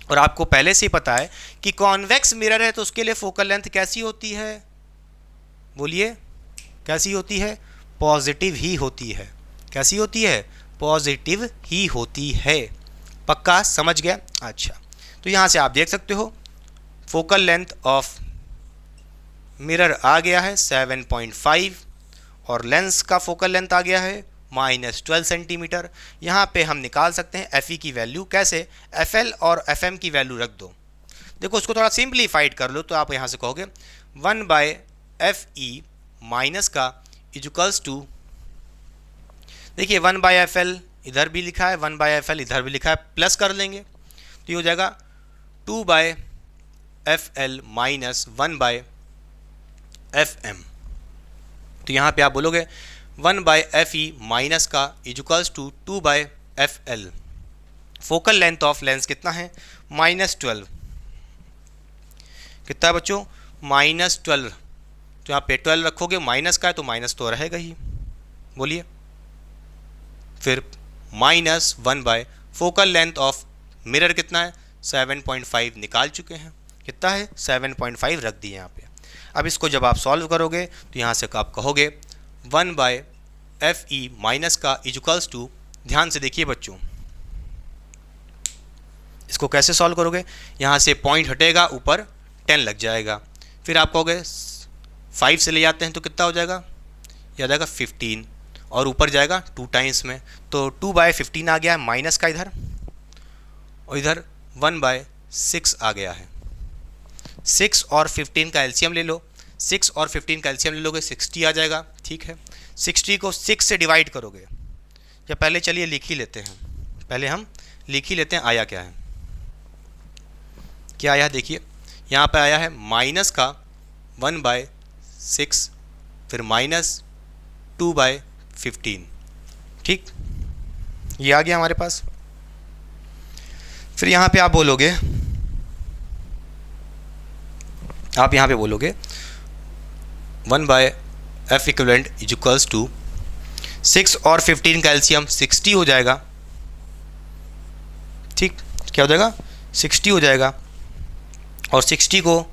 और आपको पहले से ही पता है कि कॉन्वेक्स मिरर है तो उसके लिए फोकल लेंथ कैसी होती है, बोलिए कैसी होती है, पॉजिटिव ही होती है। कैसी होती है, पॉजिटिव ही होती है। पक्का समझ गया? अच्छा, तो यहाँ से आप देख सकते हो फोकल लेंथ ऑफ मिरर आ गया है 7.5 और लेंस का फोकल लेंथ आ गया है -12 सेंटीमीटर। यहाँ पे हम निकाल सकते हैं FE की वैल्यू, कैसे, FL और FM की वैल्यू रख दो। देखो उसको थोड़ा सिंप्लीफाइड कर लो, तो आप यहाँ से कहोगे 1/FE माइनस का = देखिए 1/FL इधर भी लिखा है, 1/FL इधर भी लिखा है, प्लस कर लेंगे तो ये हो जाएगा 2/FL माइनस 1/FM। तो यहाँ पे आप बोलोगे 1/FE माइनस का = 2/FL FL, focal length of lens कितना है, -12। कितना है बच्चों, -12। तो यहाँ पे 12 रखोगे, माइनस का है तो माइनस तो रहेगा ही, बोलिए। फिर -1 फोकल लेंथ ऑफ मिरर कितना है, 7.5 निकाल चुके हैं। कितना है, 7.5 रख दिए यहाँ पे। अब इसको जब आप सॉल्व करोगे तो यहाँ से आप कहोगे 1/FE माइनस का इक्वल्स टू, ध्यान से देखिए बच्चों, इसको कैसे सॉल्व करोगे, यहाँ से पॉइंट हटेगा, ऊपर 10 लग जाएगा। फिर आप कहोगे 5 से ले जाते हैं तो कितना हो जाएगा, याद आएगा 15, और ऊपर जाएगा 2 टाइम्स में, तो 2/15 आ गया है माइनस का इधर, और इधर 1/6 आ गया है। 6 और 15 का एलसीएम ले लो, 6 और 15 का एलसीएम ले लोगे 60 आ जाएगा, ठीक है। 60 को 6 से डिवाइड करोगे, या पहले चलिए लिख ही लेते हैं, पहले हम लिख ही लेते हैं आया क्या है। क्या आया है देखिए, यहाँ पे आया है माइनस का 1/6, फिर -2/15, ठीक, ये आ गया हमारे पास। फिर यहाँ पे आप बोलोगे, आप यहाँ पे बोलोगे 1/F इक्विवेलेंट इक्वल्स टू 6 और 15 का एलसीएम 60 हो जाएगा, ठीक, क्या हो जाएगा, 60 हो जाएगा, और 60 को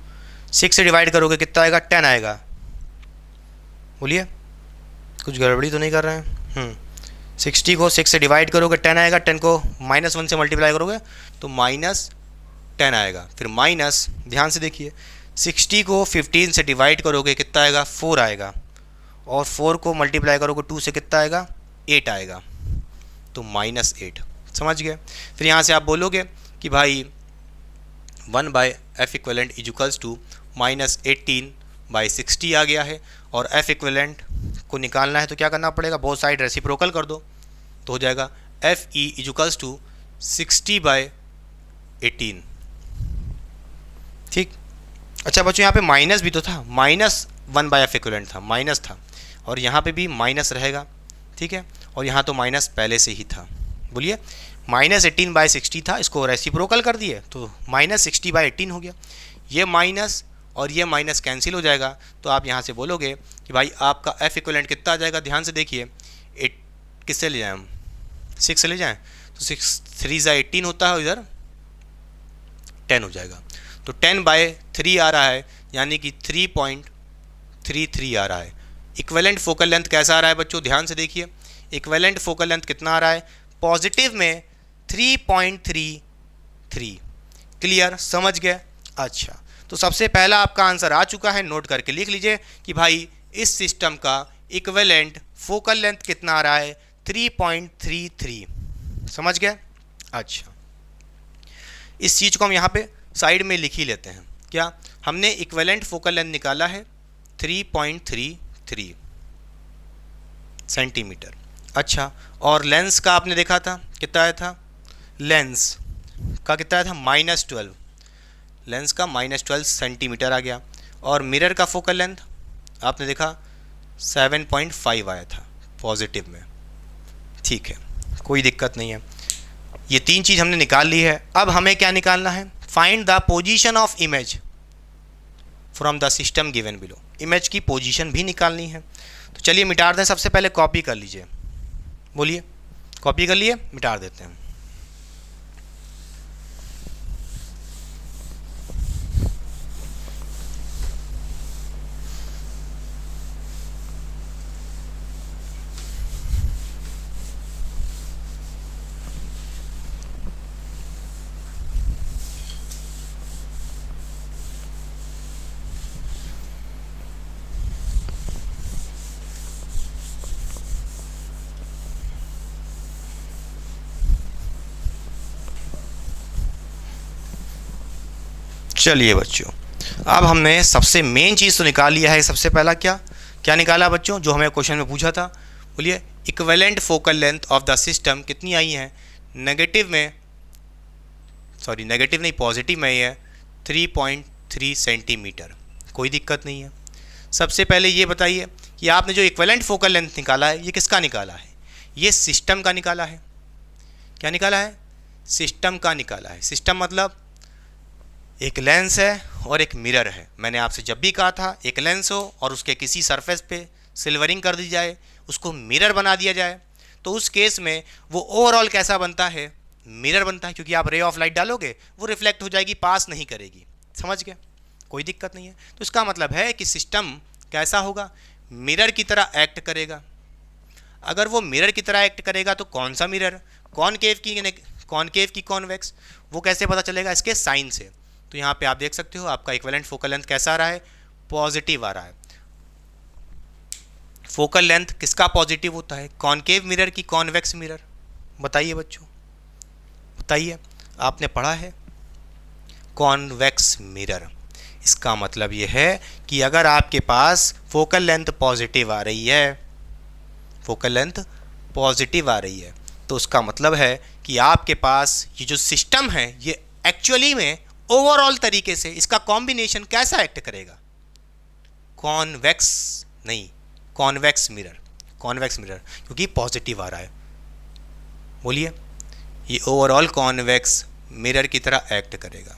6 से डिवाइड करोगे कितना आएगा, 10 आएगा, बोलिए, कुछ गड़बड़ी तो नहीं कर रहे हैं। 60 को 6 से डिवाइड करोगे 10 आएगा, 10 को -1 से मल्टीप्लाई करोगे तो -10 आएगा। फिर माइनस, ध्यान से देखिए, 60 को 15 से डिवाइड करोगे कितना आएगा, 4 आएगा, और 4 को मल्टीप्लाई करोगे 2 से कितना आएगा, 8 आएगा, तो -8, समझ गए। फिर यहाँ से आप बोलोगे कि भाई 1/F इक्विवेलेंट इक्वल्स टू -18/60 आ गया है, और F इक्विवेलेंट को निकालना है तो क्या करना पड़ेगा, बोथ साइड रेसिप्रोकल कर दो, तो हो जाएगा FE इक्वल्स टू 60/18, ठीक। अच्छा बच्चों, यहाँ पे माइनस भी तो था, -1/F इक्विवेलेंट था, माइनस था, और यहाँ पे भी माइनस रहेगा, ठीक है, और यहाँ तो माइनस पहले से ही था, बोलिए, -18/60 था, इसको रेसिप्रोकल कर दिए तो -60/18 हो गया। ये माइनस और ये माइनस कैंसिल हो जाएगा, तो आप यहाँ से बोलोगे कि भाई आपका F इक्विवेलेंट कितना आ जाएगा, ध्यान से देखिए, 8 किससे ले जाएं हम, 6 से ले जाएं, तो 6 3 होता है, इधर 10 हो जाएगा, तो 10/3 आ रहा है, यानी कि 3.33 आ रहा है। इक्विवेलेंट फोकल लेंथ कैसा आ रहा है बच्चों, ध्यान से देखिए, इक्विवेलेंट फोकल लेंथ कितना आ रहा है, पॉजिटिव में 3.33, क्लियर, समझ गए। अच्छा, तो सबसे पहला आपका आंसर आ चुका है, नोट करके लिख लीजिए कि भाई इस सिस्टम का इक्विवेलेंट फोकल लेंथ कितना आ रहा है, 3.33, समझ गए। अच्छा, इस चीज़ को हम यहाँ पे साइड में लिख ही लेते हैं, क्या, हमने इक्विवेलेंट फोकल लेंथ निकाला है 3.33 सेंटीमीटर। अच्छा, और लेंस का आपने देखा था कितना आया था, लेंस का कितना आया था, -12, लेंस का -12 सेंटीमीटर आ गया, और मिरर का फोकल लेंथ आपने देखा 7.5 आया था पॉजिटिव में, ठीक है, कोई दिक्कत नहीं है। ये 3 चीज़ हमने निकाल ली है। अब हमें क्या निकालना है, find the position of image from the system given below, image की पोजीशन भी निकालनी है। तो चलिए मिटा दें, सबसे पहले कॉपी कर लीजिए, बोलिए, कॉपी कर लिए, मिटा देते हैं। चलिए बच्चों, अब हमने सबसे मेन चीज़ तो निकाल लिया है। सबसे पहला क्या क्या निकाला बच्चों, जो हमें क्वेश्चन में पूछा था, बोलिए, equivalent focal length of the system कितनी आई है, नेगेटिव में, सॉरी नेगेटिव नहीं, पॉजिटिव में है 3.3 सेंटीमीटर, कोई दिक्कत नहीं है। सबसे पहले ये बताइए कि आपने जो इक्विवेलेंट फोकल लेंथ निकाला है, ये किसका निकाला है, ये सिस्टम का निकाला है। क्या निकाला है? सिस्टम का निकाला है। सिस्टम मतलब एक लेंस है और एक मिरर है। मैंने आपसे जब भी कहा था एक लेंस हो और उसके किसी सरफेस पे सिल्वरिंग कर दी जाए, उसको मिरर बना दिया जाए, तो उस केस में वो ओवरऑल कैसा बनता है? मिरर बनता है, क्योंकि आप रे ऑफ लाइट डालोगे वो रिफ्लेक्ट हो जाएगी, पास नहीं करेगी। समझ गए? कोई दिक्कत नहीं है। तो इसका मतलब है कि सिस्टम कैसा होगा? मिरर की तरह एक्ट करेगा। अगर वो मिरर की तरह एक्ट करेगा तो कौन सा मिरर? कॉनकेव की कॉन्वेक्स? वो कैसे पता चलेगा? इसके साइन से। तो यहाँ पे आप देख सकते हो आपका इक्विवेलेंट फोकल लेंथ कैसा आ रहा है? पॉजिटिव आ रहा है। फोकल लेंथ किसका पॉजिटिव होता है? कॉनकेव मिरर की कॉन्वेक्स मिरर? बताइए बच्चों, बताइए, आपने पढ़ा है कॉन्वेक्स मिरर। इसका मतलब यह है कि अगर आपके पास फोकल लेंथ पॉजिटिव आ रही है, फोकल लेंथ पॉजिटिव आ रही है, तो उसका मतलब है कि आपके पास ये जो सिस्टम है ये एक्चुअली में ओवरऑल तरीके से इसका कॉम्बिनेशन कैसा एक्ट करेगा? कॉन्वेक्स नहीं, कॉन्वेक्स मिरर। कॉन्वेक्स मिरर क्योंकि पॉजिटिव आ रहा है। बोलिए, ये ओवरऑल कॉन्वेक्स मिरर की तरह एक्ट करेगा।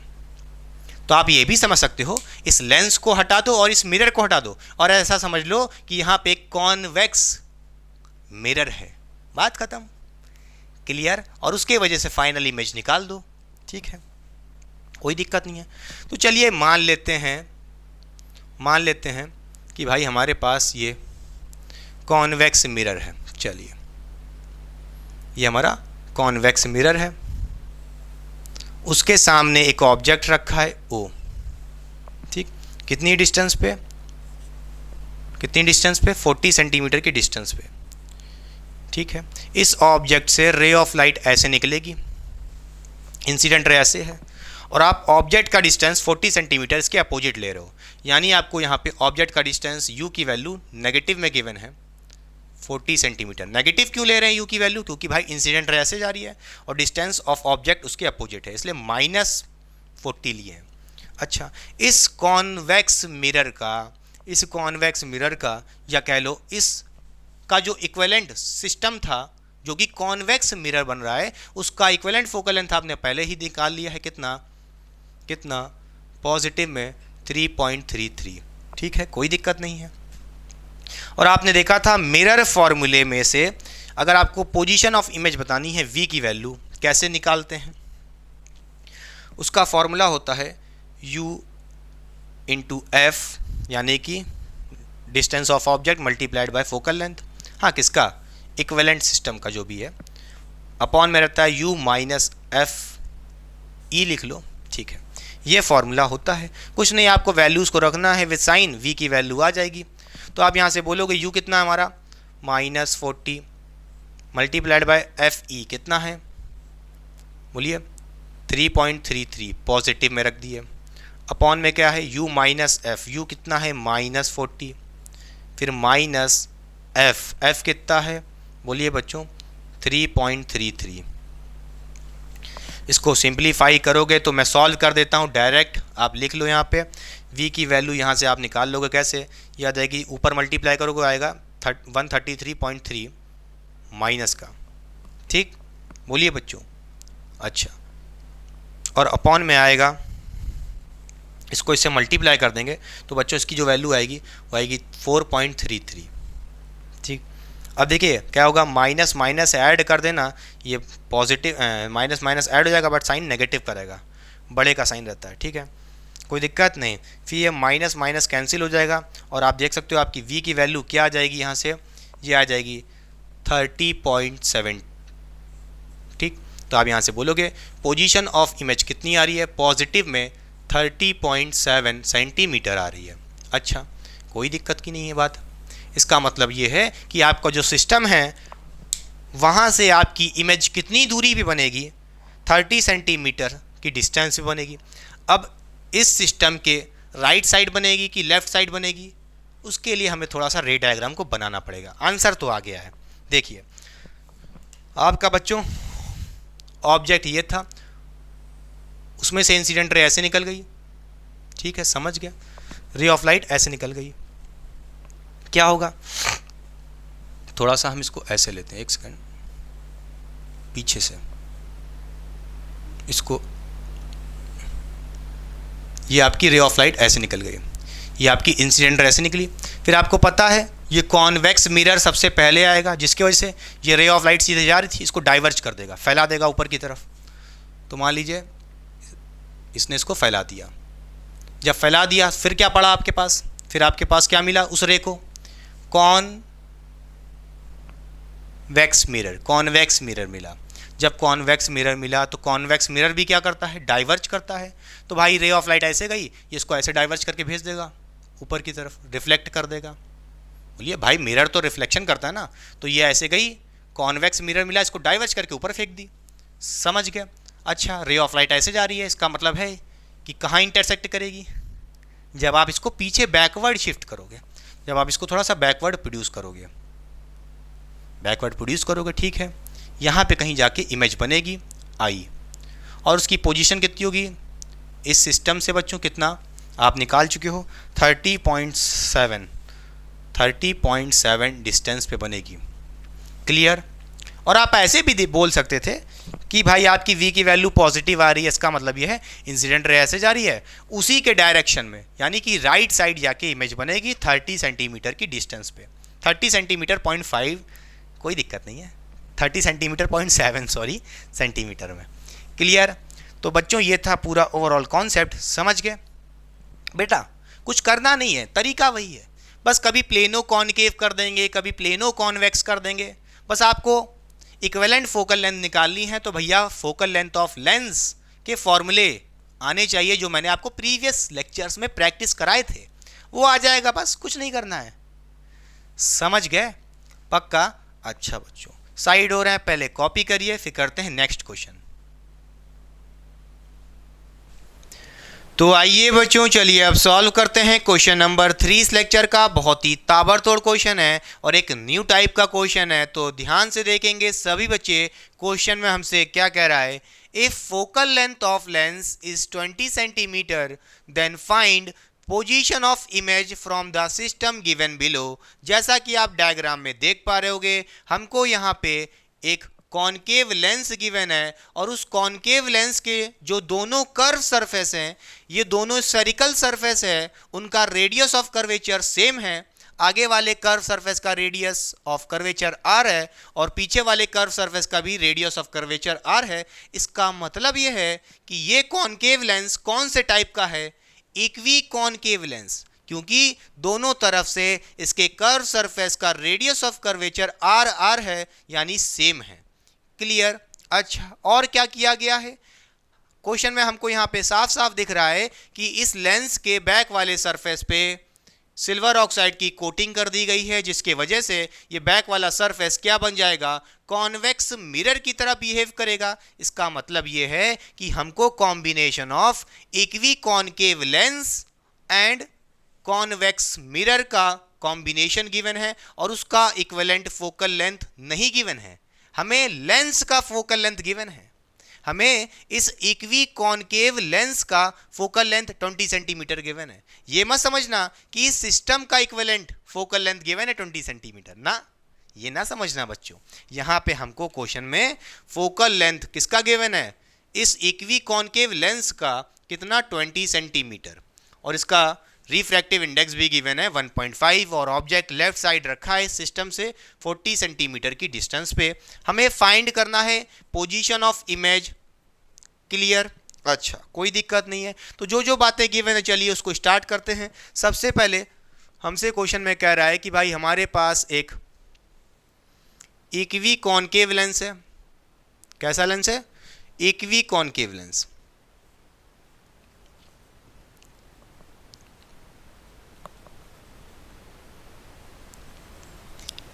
तो आप ये भी समझ सकते हो, इस लेंस को हटा दो और इस मिरर को हटा दो और ऐसा समझ लो कि यहाँ पे एक कॉन्वेक्स मिरर है। बात खत्म। क्लियर? और उसके वजह से फाइनल इमेज निकाल दो। ठीक है, कोई दिक्कत नहीं है। तो चलिए मान लेते हैं कि भाई हमारे पास ये कॉन्वेक्स मिरर है। चलिए, ये हमारा कॉन्वेक्स मिरर है, उसके सामने एक ऑब्जेक्ट रखा है O। ठीक, कितनी डिस्टेंस पे? 40 सेंटीमीटर की डिस्टेंस पे। ठीक है, इस ऑब्जेक्ट से रे ऑफ लाइट ऐसे निकलेगी, इंसिडेंट रे ऐसे है, और आप ऑब्जेक्ट का डिस्टेंस 40 सेंटीमीटर इसके अपोजिट ले रहे हो। यानी आपको यहाँ पे ऑब्जेक्ट का डिस्टेंस U की वैल्यू नेगेटिव में गिवन है 40 सेंटीमीटर। नेगेटिव क्यों ले रहे हैं U की वैल्यू? क्योंकि भाई इंसिडेंट रे ऐसे जा रही है और डिस्टेंस ऑफ ऑब्जेक्ट उसके अपोजिट है, इसलिए -40 लिए हैं। अच्छा, इस कॉन्वेक्स मिरर का या कह लो इस का जो इक्विवेलेंट सिस्टम था, जो कि कॉन्वेक्स मिरर बन रहा है, उसका इक्विवेलेंट फोकल लेंथ आपने पहले ही निकाल लिया है। कितना? पॉजिटिव में 3.33। ठीक है, कोई दिक्कत नहीं है। और आपने देखा था मिरर फॉर्मूले में से अगर आपको पोजीशन ऑफ इमेज बतानी है V की वैल्यू कैसे निकालते हैं? उसका फॉर्मूला होता है U इंटू F, यानी कि distance of object multiplied by focal length. हाँ, किसका? इक्विवेलेंट सिस्टम का जो भी है, अपॉन में रहता है U माइनस एफ ई, लिख लो। ठीक है, ये फॉर्मूला होता है। कुछ नहीं, आपको वैल्यूज़ को रखना है विद साइन, V की वैल्यू आ जाएगी। तो आप यहाँ से बोलोगे U कितना है हमारा? -40 मल्टीप्लाइड बाय एफ ई कितना है? बोलिए, 3.33 पॉजिटिव में रख दिए। अपॉन में क्या है? U minus F. U कितना है? -40, फिर माइनस एफ कितना है? बोलिए बच्चों, 3.33। इसको सिंप्लीफाई करोगे तो मैं सॉल्व कर देता हूँ डायरेक्ट, आप लिख लो यहाँ पे। V की वैल्यू यहाँ से आप निकाल लोगे कैसे? याद है कि ऊपर मल्टीप्लाई करोगे आएगा 133.3 माइनस का। ठीक, बोलिए बच्चों। अच्छा, और अपॉन में आएगा, इसको इससे मल्टीप्लाई कर देंगे तो बच्चों इसकी जो वैल्यू आएगी वो आएगी 4.33। ठीक, अब देखिए क्या होगा, माइनस माइनस ऐड कर देना, ये पॉजिटिव माइनस माइनस ऐड हो जाएगा बट साइन नेगेटिव करेगा, बड़े का साइन रहता है। ठीक है, कोई दिक्कत नहीं। फिर ये माइनस माइनस कैंसिल हो जाएगा और आप देख सकते हो आपकी V की वैल्यू क्या आ जाएगी यहाँ से? ये आ जाएगी 30.7। ठीक, तो आप यहाँ से बोलोगे पोजीशन ऑफ इमेज कितनी आ रही है? पॉजिटिव में 30.7 सेंटीमीटर आ रही है। अच्छा, कोई दिक्कत की नहीं है बात। इसका मतलब ये है कि आपका जो सिस्टम है वहाँ से आपकी इमेज कितनी दूरी पे बनेगी? 30 सेंटीमीटर की डिस्टेंस पे बनेगी। अब इस सिस्टम के राइट साइड बनेगी कि लेफ्ट साइड बनेगी, उसके लिए हमें थोड़ा सा रे डायग्राम को बनाना पड़ेगा। आंसर तो आ गया है। देखिए आपका बच्चों ऑब्जेक्ट ये था, उसमें से इंसिडेंट रे ऐसे निकल गई। ठीक है, समझ गया? रे ऑफ लाइट ऐसे निकल गई, क्या होगा? थोड़ा सा हम इसको ऐसे लेते हैं, एक सेकंड, पीछे से इसको, ये आपकी रे ऑफ लाइट ऐसे निकल गई, ये आपकी इंसिडेंट रे ऐसे निकली। फिर आपको पता है ये कॉन्वेक्स मिरर सबसे पहले आएगा, जिसकी वजह से ये रे ऑफ लाइट सीधे जा रही थी, इसको डाइवर्ज कर देगा, फैला देगा ऊपर की तरफ। तो मान लीजिए इसने इसको फैला दिया, जब फैला दिया फिर क्या पड़ा आपके पास, फिर आपके पास क्या मिला उस रे को, कॉन्वेक्स मिरर मिला। जब कॉन्वेक्स मिरर मिला तो कॉन्वेक्स मिरर भी क्या करता है, डाइवर्ज करता है। तो भाई रे ऑफ लाइट ऐसे गई, ये इसको ऐसे डाइवर्ज करके भेज देगा ऊपर की तरफ, रिफ्लेक्ट कर देगा। बोलिए भाई मिरर तो रिफ्लेक्शन करता है ना, तो ये ऐसे गई, कॉन्वेक्स मिरर मिला, इसको डाइवर्ज करके ऊपर फेंक दी, समझ गए। अच्छा रे ऑफ लाइट ऐसे जा रही है, इसका मतलब है कि कहाँ इंटरसेक्ट करेगी, जब आप इसको पीछे बैकवर्ड शिफ्ट करोगे, जब आप इसको थोड़ा सा बैकवर्ड प्रोड्यूस करोगे, ठीक है, यहाँ पे कहीं जाके इमेज बनेगी आई, और उसकी पोजीशन कितनी होगी इस सिस्टम से बच्चों, कितना आप निकाल चुके हो 30.7 डिस्टेंस पे बनेगी, क्लियर। और आप ऐसे भी बोल सकते थे कि भाई आपकी v की वैल्यू पॉजिटिव आ रही है, इसका मतलब यह है इंसिडेंट रे ऐसे जा रही है उसी के डायरेक्शन में, यानी कि राइट साइड जाके इमेज बनेगी 30 सेंटीमीटर की डिस्टेंस पे, 30 सेंटीमीटर 0.5, कोई दिक्कत नहीं है, 30 सेंटीमीटर 0.7 सॉरी सेंटीमीटर में, क्लियर। तो बच्चों ये था पूरा ओवरऑल कॉन्सेप्ट, समझ गए बेटा। कुछ करना नहीं है, तरीका वही है, बस कभी प्लेनो कॉनकेव कर देंगे, कभी प्लेनो कॉन्वेक्स कर देंगे, बस आपको इक्विवेलेंट फोकल लेंथ निकालनी है। तो भैया फोकल लेंथ ऑफ लेंस के फॉर्मूले आने चाहिए, जो मैंने आपको प्रीवियस लेक्चर्स में प्रैक्टिस कराए थे, वो आ जाएगा, बस कुछ नहीं करना है, समझ गए, पक्का। अच्छा बच्चों साइड हो रहे हैं, पहले कॉपी करिए, फिर करते हैं नेक्स्ट क्वेश्चन। तो आइए बच्चों चलिए अब सॉल्व करते हैं क्वेश्चन नंबर 3 इस लेक्चर का। बहुत ही ताबड़तोड़ क्वेश्चन है और एक न्यू टाइप का क्वेश्चन है, तो ध्यान से देखेंगे सभी बच्चे। क्वेश्चन में हमसे क्या कह रहा है, if focal length of lens is 20 centimetre then find position of image from the system given below. जैसा कि आप डायग्राम में देख पा रहे होगे, हमको यहाँ पे एक कॉनकेव लेंस गिवन है, और उस कॉनकेव लेंस के जो दोनों कर्व सरफेस हैं, ये दोनों स्फेरिकल सरफेस है, उनका रेडियस ऑफ कर्वेचर सेम है। आगे वाले कर्व सरफेस का रेडियस ऑफ कर्वेचर आर है और पीछे वाले कर्व सरफेस का भी रेडियस ऑफ कर्वेचर आर है। इसका मतलब ये है कि ये कॉनकेव लेंस कौन से टाइप का है, इक्वी कॉनकेव लेंस, क्योंकि दोनों तरफ से इसके कर्व सरफेस का radius of curvature R R है, यानी सेम है, क्लियर। अच्छा और क्या किया गया है, क्वेश्चन में हमको यहाँ पे साफ साफ दिख रहा है कि इस लेंस के बैक वाले सरफेस पे सिल्वर ऑक्साइड की कोटिंग कर दी गई है, जिसके वजह से ये बैक वाला सरफेस क्या बन जाएगा, कॉन्वेक्स मिरर की तरह बिहेव करेगा। इसका मतलब ये है कि हमको combination of equi concave lens and convex mirror का कॉम्बिनेशन गिवन है, और उसका इक्विवेलेंट फोकल लेंथ नहीं गिवन है, हमें लेंस का फोकल लेंथ गिवन है। हमें इस इक्वी कॉनकेव लेंस का फोकल लेंथ 20 सेंटीमीटर गिवन है। ये मत समझना कि इस सिस्टम का इक्विवेलेंट फोकल लेंथ गिवन है 20 सेंटीमीटर, ना, ये ना समझना बच्चों। यहाँ पे हमको क्वेश्चन में फोकल लेंथ किसका गिवन है, इस इक्वी कॉनकेव लेंस का कितना 20 सेंटीमीटर, और इसका रिफ्रैक्टिव इंडेक्स भी गिवन है 1.5, और ऑब्जेक्ट लेफ्ट साइड रखा है सिस्टम से 40 सेंटीमीटर की डिस्टेंस पे। हमें फाइंड करना है पोजीशन ऑफ इमेज, क्लियर। अच्छा कोई दिक्कत नहीं है, तो जो जो बातें गिवन है चलिए उसको स्टार्ट करते हैं। सबसे पहले हमसे क्वेश्चन में कह रहा है कि भाई हमारे पास एक इक्वी कॉनकेव लेंस है। कैसा लेंस है, equiconcave lens.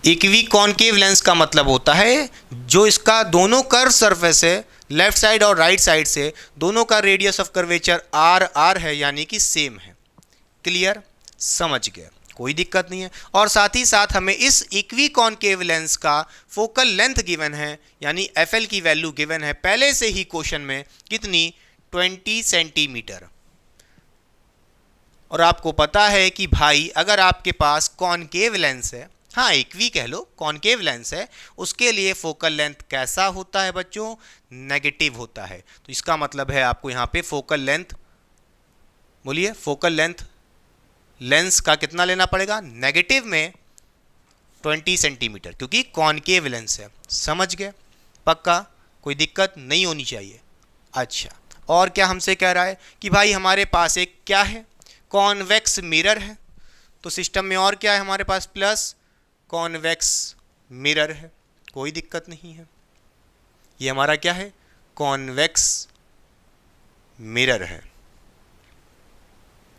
Equiconcave lens का मतलब होता है जो इसका दोनों कर्व सरफेस है, लेफ्ट साइड और राइट साइड से, दोनों का radius of curvature R R है, यानी कि सेम है, क्लियर, समझ गए, कोई दिक्कत नहीं है। और साथ ही साथ हमें इस इक्वी कॉनकेव लेंस का फोकल लेंथ गिवन है, यानी एफएल की वैल्यू गिवन है पहले से ही क्वेश्चन में, कितनी, 20 सेंटीमीटर। और आपको पता है कि भाई अगर आपके पास कॉनकेव लेंस है, हाँ इक्वी कह लो, कॉनकेव लेंस है, उसके लिए फोकल लेंथ कैसा होता है बच्चों, नेगेटिव होता है। तो इसका मतलब है आपको यहाँ पे फोकल लेंथ, बोलिए फोकल लेंथ लेंस का कितना लेना पड़ेगा, नेगेटिव में 20 सेंटीमीटर, क्योंकि कॉनकेव लेंस है। समझ गए, पक्का, कोई दिक्कत नहीं होनी चाहिए। अच्छा, और क्या हमसे कह रहा है कि भाई हमारे पास एक क्या है, कॉन्वेक्स मिरर है। तो सिस्टम में और क्या है हमारे पास, प्लस कॉन्वेक्स मिरर है, कोई दिक्कत नहीं है। ये हमारा क्या है, कॉन्वेक्स मिरर है,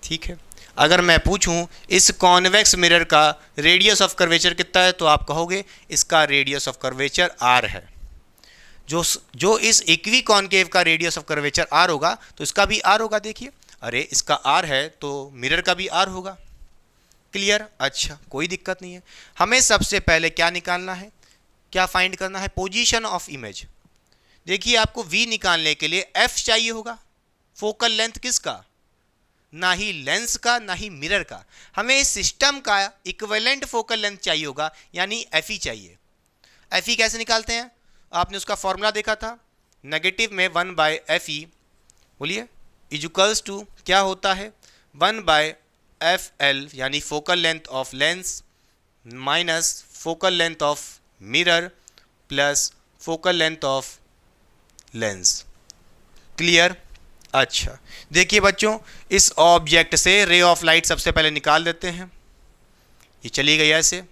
ठीक है। अगर मैं पूछूं इस कॉन्वेक्स मिरर का रेडियस ऑफ कर्वेचर कितना है, तो आप कहोगे इसका रेडियस ऑफ कर्वेचर r है। जो इस इक्वी कॉन्केव का रेडियस ऑफ कर्वेचर r होगा, तो इसका भी r होगा। देखिए, अरे इसका r है तो मिरर का भी r होगा। क्लियर, अच्छा कोई दिक्कत नहीं है। हमें सबसे पहले क्या निकालना है, क्या फाइंड करना है, पोजीशन ऑफ इमेज। देखिए आपको v निकालने के लिए f चाहिए होगा, फोकल लेंथ किसका, ना ही लेंस का ना ही मिरर का, हमें इस सिस्टम का इक्विवेलेंट फोकल लेंथ चाहिए होगा, यानी Fe चाहिए। Fe कैसे निकालते हैं, आपने उसका फॉर्मूला देखा था, नेगेटिव में 1/Fe, बोलिए इक्वल्स टू क्या होता है, 1/FL यानी focal length of lens minus focal length of mirror plus focal length of lens. Clear, अच्छा देखिए बच्चों, इस ऑब्जेक्ट से रे ऑफ लाइट सबसे पहले निकाल देते हैं। ये चली गई ऐसे,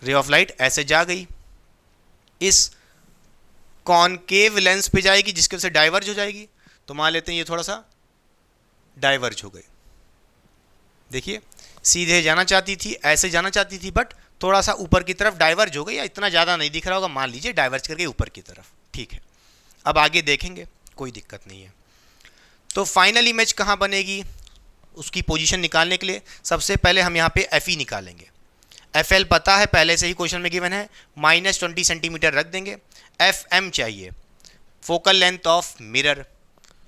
रे ऑफ लाइट ऐसे जा गई, इस कॉनकेव लेंस पे जाएगी जिसकी वजह से डाइवर्ज हो जाएगी। तो मान लेते हैं ये थोड़ा सा डाइवर्ज हो गई। देखिए सीधे जाना चाहती थी, ऐसे जाना चाहती थी, बट थोड़ा सा ऊपर की तरफ डाइवर्ज हो गई, या इतना ज़्यादा नहीं दिख रहा होगा, मान लीजिए डाइवर्ज करके ऊपर की तरफ। ठीक है, अब आगे देखेंगे, कोई दिक्कत नहीं है। तो फाइनल इमेज कहाँ बनेगी, उसकी पोजीशन निकालने के लिए सबसे पहले हम यहाँ पे Fe निकालेंगे। FL पता है, पहले से ही क्वेश्चन में गिवन है, -20 सेंटीमीटर रख देंगे। FM चाहिए, फोकल लेंथ ऑफ मिरर।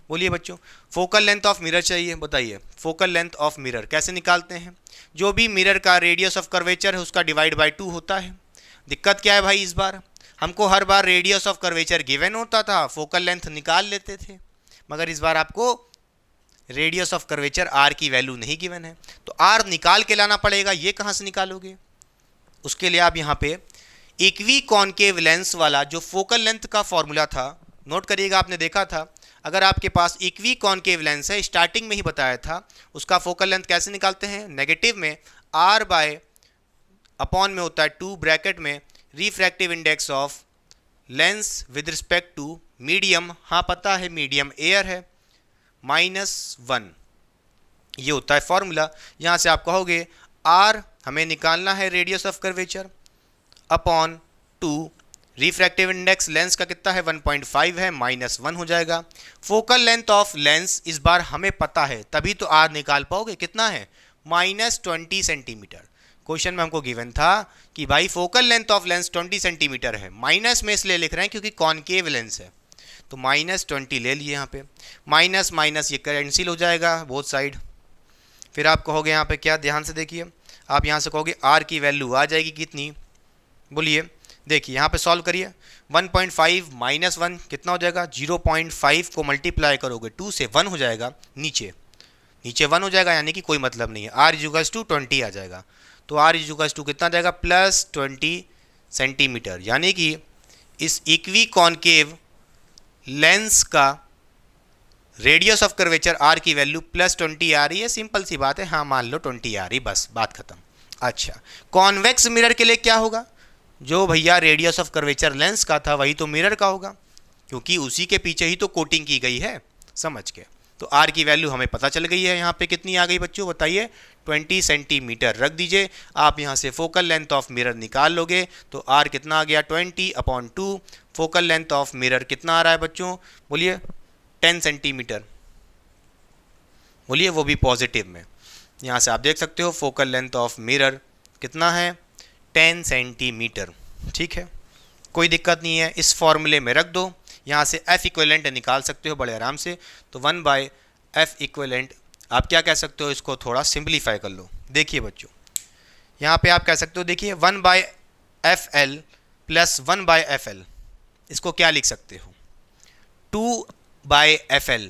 बोलिए बच्चों, फोकल लेंथ ऑफ मिरर चाहिए, बताइए फोकल लेंथ ऑफ मिरर कैसे निकालते हैं, जो भी मिरर का रेडियस ऑफ कर्वेचर है उसका डिवाइड बाय 2 होता है। दिक्कत क्या है भाई, इस बार हमको हर बार रेडियस ऑफ कर्वेचर गिवन होता था, फोकल लेंथ निकाल लेते थे, मगर इस बार आपको रेडियस ऑफ कर्वेचर r की वैल्यू नहीं गिवन है, तो r निकाल के लाना पड़ेगा। ये कहाँ से निकालोगे, उसके लिए आप यहाँ पे इक्वी कॉनकेव लेंस वाला जो फोकल लेंथ का फॉर्मूला था, नोट करिएगा, आपने देखा था अगर आपके पास इक्वी कॉनकेव लेंस है, स्टार्टिंग में ही बताया था, उसका फोकल लेंथ कैसे निकालते हैं, नेगेटिव में r बाय अपॉन में होता है 2 ब्रैकेट में refractive index of lens with respect to medium, हाँ पता है मीडियम एयर है, -1, ये होता है फॉर्मूला। यहाँ से आप कहोगे r हमें निकालना है radius of curvature upon 2, refractive index lens का कितना है 1.5 है, -1 हो जाएगा। फोकल लेंथ ऑफ लेंस इस बार हमें पता है, तभी तो r निकाल पाओगे, कितना है -20 सेंटीमीटर। क्वेश्चन में हमको गिवन था कि भाई focal length of lens 20 centimetre है, माइनस में इसलिए लिख रहे हैं क्योंकि कॉनकेव लेंस है, तो -20 ले लिए यहाँ पे, माइनस माइनस ये कैंसिल हो जाएगा बोथ साइड। फिर आप कहोगे यहाँ पे क्या, ध्यान से देखिए, आप यहाँ से कहोगे r की वैल्यू आ जाएगी कितनी, बोलिए, देखिए यहाँ पे सॉल्व करिए, 1.5 -1 कितना हो जाएगा, 0.5 को मल्टीप्लाई करोगे 2 से 1 हो जाएगा, नीचे 1 हो जाएगा, यानी कि कोई मतलब नहीं है, r इक्वल्स टू 20 आ जाएगा। तो r इक्वल्स टू कितना जाएगा, +20 सेंटीमीटर, यानी कि इस इक्वी कॉनकेव लेंस का रेडियस ऑफ कर्वेचर r की वैल्यू +20 आ रही है। सिंपल सी बात है, हाँ मान लो 20 आ रही, बस बात खत्म। अच्छा, कॉन्वेक्स मिरर के लिए क्या होगा, जो भैया रेडियस ऑफ कर्वेचर लेंस का था वही तो मिरर का होगा, क्योंकि उसी के पीछे ही तो कोटिंग की गई है, समझ के। तो r की वैल्यू हमें पता चल गई है, यहाँ पे कितनी आ गई बच्चों, बताइए 20 सेंटीमीटर रख दीजिए। आप यहाँ से फोकल लेंथ ऑफ मिरर निकाल लोगे तो r कितना आ गया, 20/2। फोकल लेंथ ऑफ मिरर कितना आ रहा है बच्चों, बोलिए 10 सेंटीमीटर, बोलिए वो भी पॉजिटिव में। यहाँ से आप देख सकते हो फोकल लेंथ ऑफ मिरर कितना है, 10 सेंटीमीटर। ठीक है, कोई दिक्कत नहीं है, इस फॉर्मूले में रख दो, यहाँ से F इक्विवेलेंट निकाल सकते हो बड़े आराम से। तो 1/F इक्विवेलेंट आप क्या कह सकते हो, इसको थोड़ा सिंप्लीफाई कर लो। देखिए बच्चों, यहाँ पे आप कह सकते हो, देखिए 1/FL प्लस 1/FL, इसको क्या लिख सकते हो, 2/FL।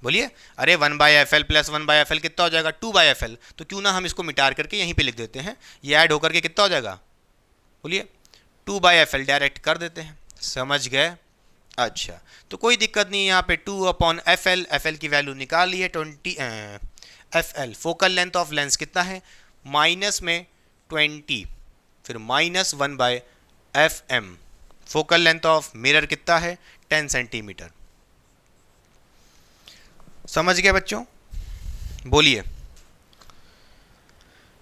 बोलिए, अरे 1/FL प्लस 1/FL कितना हो जाएगा, 2/FL। तो क्यों ना हम इसको मिटार करके यहीं पे लिख देते हैं, ये ऐड होकर के कितना हो जाएगा, बोलिए 2/FL डायरेक्ट कर देते हैं। समझ गए? अच्छा, तो कोई दिक्कत नहीं है, यहाँ पे 2/FL, FL की वैल्यू निकाल ली है 20। FL focal length of lens कितना है, माइनस में 20, फिर minus 1/FM। Focal length of mirror कितना है, 10 सेंटीमीटर। समझ गए बच्चों? बोलिए,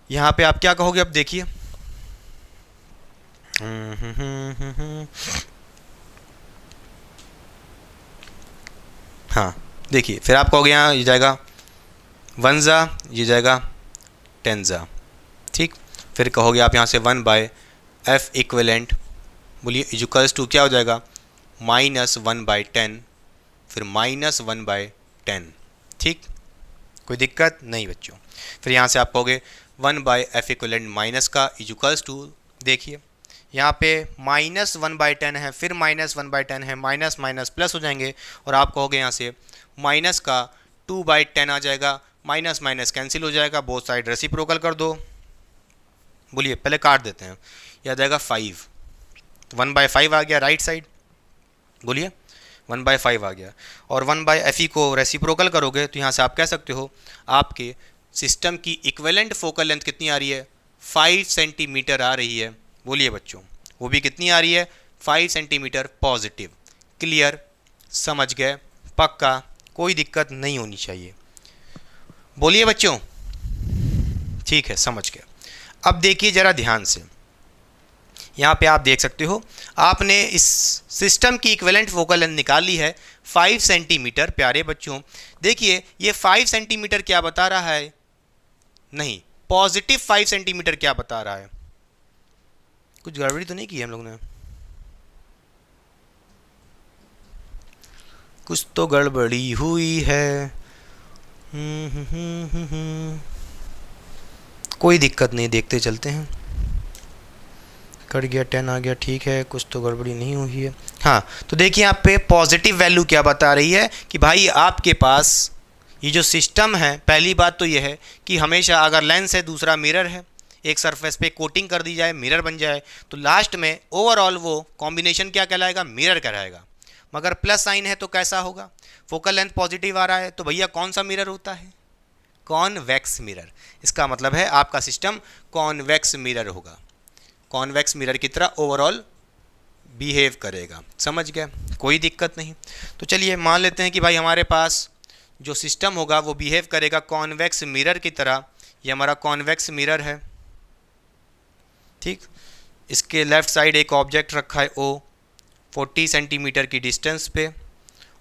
यहां पे आप क्या कहोगे, अब देखिए। हाँ देखिए, फिर आप कहोगे यहाँ ये जाएगा 1 ये जाएगा 10। ठीक, फिर कहोगे आप यहाँ से 1/F इक्विवेलेंट, बोलिए इक्वल्स टू क्या हो जाएगा, -1/10, फिर -1/10। ठीक, कोई दिक्कत नहीं बच्चों। फिर यहाँ से आप कहोगे 1/F इक्विवेलेंट माइनस का इक्वल्स टू, देखिए यहाँ पे -1/10 है, फिर -1/10 है, माइनस माइनस प्लस हो जाएंगे, और आप कहोगे यहाँ से माइनस का 2/10 आ जाएगा, माइनस माइनस कैंसिल हो जाएगा, बोथ साइड रेसिप्रोकल कर दो। बोलिए, पहले काट देते हैं, यह आ जाएगा 5, 1/5 आ गया राइट साइड। बोलिए 1/5 आ गया, और 1/FE को रेसिप्रोकल करोगे तो यहाँ से आप कह सकते हो आपके सिस्टम की इक्विवेलेंट फोकल लेंथ कितनी आ रही है, 5 सेंटीमीटर आ रही है। बोलिए बच्चों, वो भी कितनी आ रही है, 5 सेंटीमीटर पॉजिटिव। क्लियर? समझ गए? पक्का? कोई दिक्कत नहीं होनी चाहिए। बोलिए बच्चों, ठीक है, समझ गए। अब देखिए ज़रा ध्यान से, यहाँ पे आप देख सकते हो आपने इस सिस्टम की इक्विवेलेंट फोकल लेंथ निकाल ली है 5 सेंटीमीटर। प्यारे बच्चों देखिए, ये 5 सेंटीमीटर क्या बता रहा है, नहीं, पॉजिटिव 5 सेंटीमीटर क्या बता रहा है, कुछ गड़बड़ी तो नहीं की हम लोग ने, कुछ तो गड़बड़ी हुई है। कोई दिक्कत नहीं, देखते चलते हैं। कट गया, 10 आ गया, ठीक है, कुछ तो गड़बड़ी नहीं हुई है। हाँ, तो देखिए यहाँ पे पॉजिटिव वैल्यू क्या बता रही है कि भाई आपके पास ये जो सिस्टम है, पहली बात तो ये है कि हमेशा अगर लेंस है, दूसरा मिरर है, एक सरफेस पे कोटिंग कर दी जाए, मिरर बन जाए, तो लास्ट में ओवरऑल वो कॉम्बिनेशन क्या कहलाएगा, मिरर कहलाएगा। मगर प्लस साइन है तो कैसा होगा, फोकल लेंथ पॉजिटिव आ रहा है, तो भैया कौन सा मिरर होता है, कॉन्वेक्स मिरर। इसका मतलब है आपका सिस्टम कॉन्वेक्स मिरर होगा, कॉन्वेक्स मिरर की तरह ओवरऑल बिहेव करेगा। समझ गए? कोई दिक्कत नहीं। तो चलिए मान लेते हैं कि भाई हमारे पास जो सिस्टम होगा वो बिहेव करेगा कॉन्वेक्स मिरर की तरह। ये हमारा कॉन्वेक्स मिरर है। ठीक, इसके लेफ़्ट साइड एक ऑब्जेक्ट रखा है ओ 40 सेंटीमीटर की डिस्टेंस पे,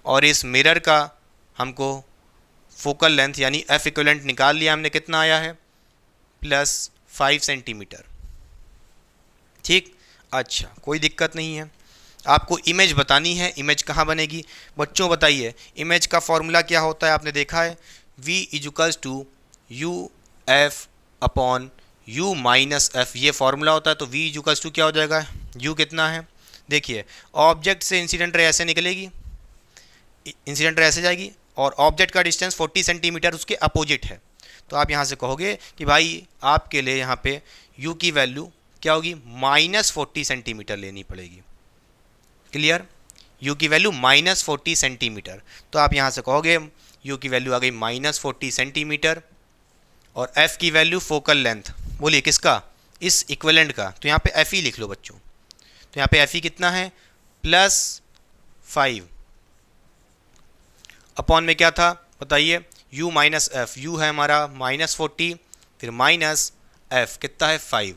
और इस मिरर का हमको फोकल लेंथ यानी एफ इक्विवेलेंट निकाल लिया हमने, कितना आया है, +5 सेंटीमीटर। ठीक, अच्छा, कोई दिक्कत नहीं है। आपको इमेज बतानी है, इमेज कहाँ बनेगी बच्चों, बताइए। इमेज का फॉर्मूला क्या होता है, आपने देखा है, V = U/F, ये फॉर्मूला होता है। तो V = क्या हो जाएगा, U कितना है, देखिए ऑब्जेक्ट से इंसिडेंट रे ऐसे निकलेगी, इंसिडेंट रे ऐसे जाएगी, और ऑब्जेक्ट का डिस्टेंस 40 सेंटीमीटर उसके अपोजिट है। तो आप यहाँ से कहोगे कि भाई आपके लिए यहाँ पे U की वैल्यू क्या होगी, -40 सेंटीमीटर लेनी पड़ेगी। क्लियर? U की वैल्यू -40 सेंटीमीटर। तो आप यहाँ से कहोगे U की वैल्यू आ गई -40 सेंटीमीटर, और F की वैल्यू फोकल लेंथ, बोलिए किसका, इस इक्विवेलेंट का। तो यहाँ पे FE लिख लो बच्चों। तो यहाँ पे FE कितना है, +5 अपॉन में क्या था बताइए, U - F, U है हमारा -40, फिर माइनस F कितना है 5।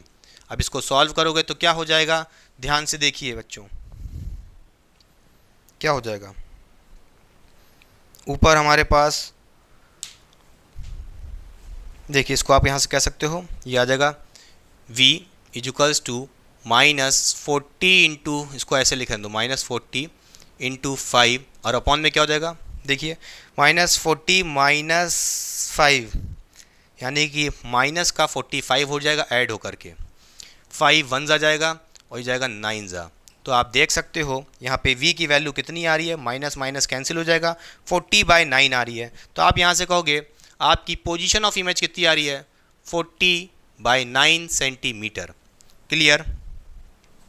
अब इसको सॉल्व करोगे तो क्या हो जाएगा, ध्यान से देखिए बच्चों, क्या हो जाएगा, ऊपर हमारे पास देखिए, इसको आप यहाँ से कह सकते हो, ये आ जाएगा V = -40 इंटू, इसको ऐसे लिख दो, -40 इंटू 5, और अपॉन में क्या हो जाएगा, देखिए -40 - 5, यानी कि माइनस का 45 हो जाएगा ऐड होकर के, 5 वन आ जाएगा और ये जाएगा 9 जा। तो आप देख सकते हो यहाँ पे v की वैल्यू कितनी आ रही है, माइनस माइनस कैंसिल हो जाएगा, 40/9 आ रही है। तो आप यहाँ से कहोगे आपकी पोजीशन ऑफ इमेज कितनी आ रही है, 40/9 सेंटीमीटर। क्लियर?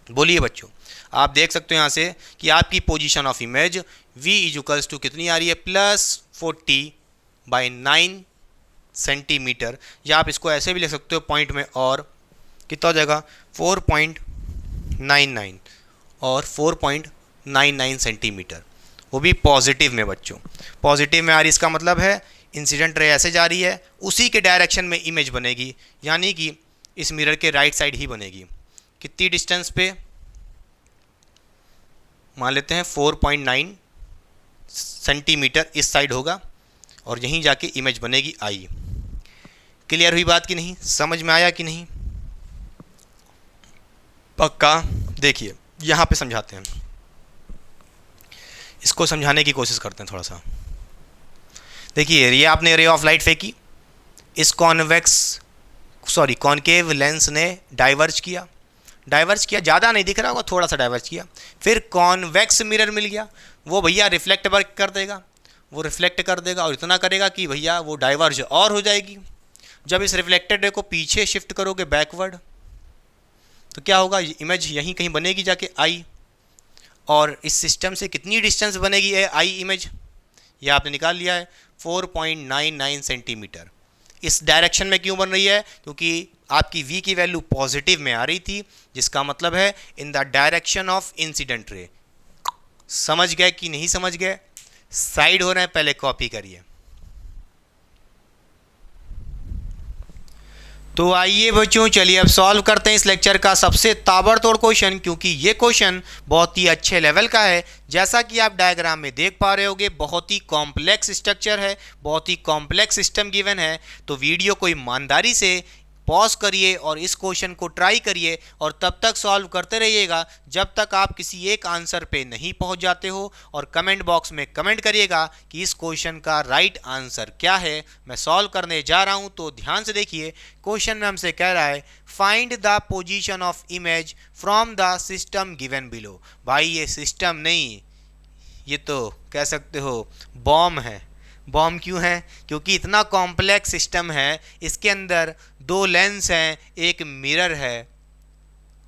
बोलिए बच्चों, आप देख सकते हो यहाँ से कि आपकी position of image v equals to कितनी आ रही है, +40/9 सेंटीमीटर। या आप इसको ऐसे भी लिख सकते हो पॉइंट में, और कितना हो जाएगा 4.99 और 4.99 सेंटीमीटर, वो भी पॉजिटिव में। बच्चों पॉजिटिव में आ रही, इसका मतलब है इंसिडेंट रे ऐसे जा रही है, उसी के डायरेक्शन में इमेज बनेगी, यानी कि इस मिरर के राइट साइड ही बनेगी। कितनी डिस्टेंस पे, मान लेते हैं 4.9 सेंटीमीटर इस साइड होगा और यहीं जाके इमेज बनेगी आई। क्लियर हुई बात कि नहीं, समझ में आया कि नहीं? पक्का? देखिए यहाँ पे समझाते हैं, इसको समझाने की कोशिश करते हैं थोड़ा सा। देखिए ये आपने रे ऑफ लाइट फेंकी, इस कॉनकेव लेंस ने डाइवर्ज किया, ज़्यादा नहीं दिख रहा होगा, थोड़ा सा डाइवर्ज किया। फिर कॉन्वेक्स मिरर मिल गया, वो भैया रिफ्लेक्ट वर्क कर देगा, वो रिफ्लेक्ट कर देगा और इतना करेगा कि भैया वो डाइवर्ज और हो जाएगी। जब इस रिफ्लेक्टेड रे को पीछे शिफ्ट करोगे बैकवर्ड, तो क्या होगा, इमेज यहीं कहीं बनेगी जाके आई। और इस सिस्टम से कितनी डिस्टेंस बनेगी आई इमेज, ये आपने निकाल लिया है 4.99 सेंटीमीटर। इस डायरेक्शन में क्यों बन रही है, क्योंकि आपकी v की वैल्यू पॉजिटिव में आ रही थी, जिसका मतलब है in the direction of incident ray. समझ गए कि नहीं समझ गए? साइड हो रहे हैं, पहले कॉपी करिए। तो आइए बच्चों, चलिए अब सॉल्व करते हैं इस लेक्चर का सबसे ताबड़तोड़ क्वेश्चन, क्योंकि ये क्वेश्चन बहुत ही अच्छे लेवल का है। जैसा कि आप डायग्राम में देख पा रहे होगे, बहुत ही कॉम्प्लेक्स स्ट्रक्चर है, बहुत ही कॉम्प्लेक्स सिस्टम गिवन है। तो वीडियो को ईमानदारी से पॉज करिए और इस क्वेश्चन को ट्राई करिए, और तब तक सॉल्व करते रहिएगा जब तक आप किसी एक आंसर पे नहीं पहुंच जाते हो। और कमेंट बॉक्स में कमेंट करिएगा कि इस क्वेश्चन का राइट आंसर क्या है। मैं सॉल्व करने जा रहा हूं, तो ध्यान से देखिए। क्वेश्चन में हमसे कह रहा है find the position of image from the system given below. भाई ये सिस्टम नहीं, ये तो कह सकते हो बॉम्ब है। बॉम्ब क्यों है? क्योंकि इतना कॉम्प्लेक्स सिस्टम है, इसके अंदर 2 लेंस हैं, एक मिरर है,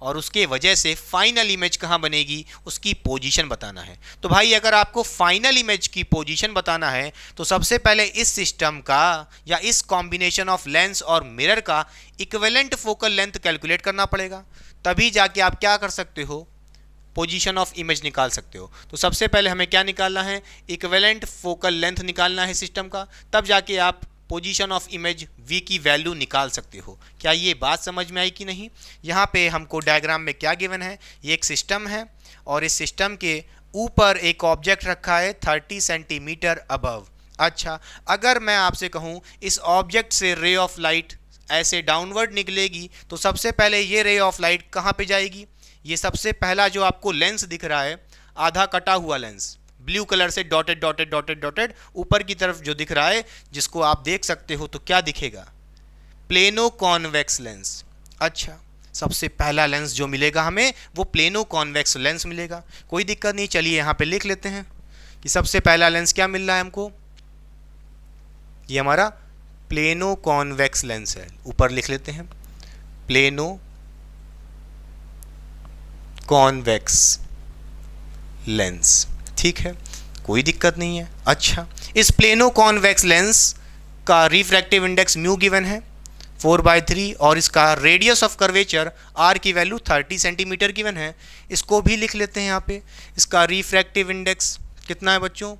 और उसके वजह से फाइनल इमेज कहाँ बनेगी, उसकी पोजीशन बताना है। तो भाई अगर आपको फाइनल इमेज की पोजीशन बताना है, तो सबसे पहले इस सिस्टम का या इस कॉम्बिनेशन ऑफ लेंस और मिरर का इक्विवेलेंट फोकल लेंथ कैलकुलेट करना पड़ेगा, तभी जाके आप क्या कर सकते हो, पोजीशन ऑफ इमेज निकाल सकते हो। तो सबसे पहले हमें क्या निकालना है, इक्विवेलेंट फोकल लेंथ निकालना है सिस्टम का, तब जाके आप पोजीशन ऑफ इमेज v की वैल्यू निकाल सकते हो। क्या ये बात समझ में आई कि नहीं? यहाँ पे हमको डायग्राम में क्या गिवन है, ये एक सिस्टम है और इस सिस्टम के ऊपर एक ऑब्जेक्ट रखा है 30 सेंटीमीटर अबव। अच्छा, अगर मैं आपसे कहूँ इस ऑब्जेक्ट से रे ऑफ लाइट ऐसे डाउनवर्ड निकलेगी, तो सबसे पहले ये रे ऑफ लाइट कहाँ पे जाएगी? ये सबसे पहला जो आपको लेंस दिख रहा है, आधा कटा हुआ लेंस, ब्लू कलर से डॉटेड डॉटेड डॉटेड डॉटेड ऊपर की तरफ जो दिख रहा है, जिसको आप देख सकते हो, तो क्या दिखेगा, प्लेनो कॉन्वेक्स लेंस। अच्छा, सबसे पहला लेंस जो मिलेगा हमें वो प्लेनो कॉन्वेक्स लेंस मिलेगा। कोई दिक्कत नहीं, चलिए यहाँ पे लिख लेते हैं कि सबसे पहला लेंस क्या मिल रहा है हमको, ये हमारा प्लेनो कॉन्वेक्स लेंस है। ऊपर लिख लेते हैं प्लेनो कॉन्वेक्स लेंस, ठीक है, कोई दिक्कत नहीं है। अच्छा, इस प्लेनो कॉन्वेक्स लेंस का रिफ्रैक्टिव इंडेक्स म्यू गिवन है 4/3 और इसका रेडियस ऑफ कर्वेचर r की वैल्यू 30 सेंटीमीटर गिवन है। इसको भी लिख लेते हैं यहाँ पे। इसका रिफ्रैक्टिव इंडेक्स कितना है बच्चों,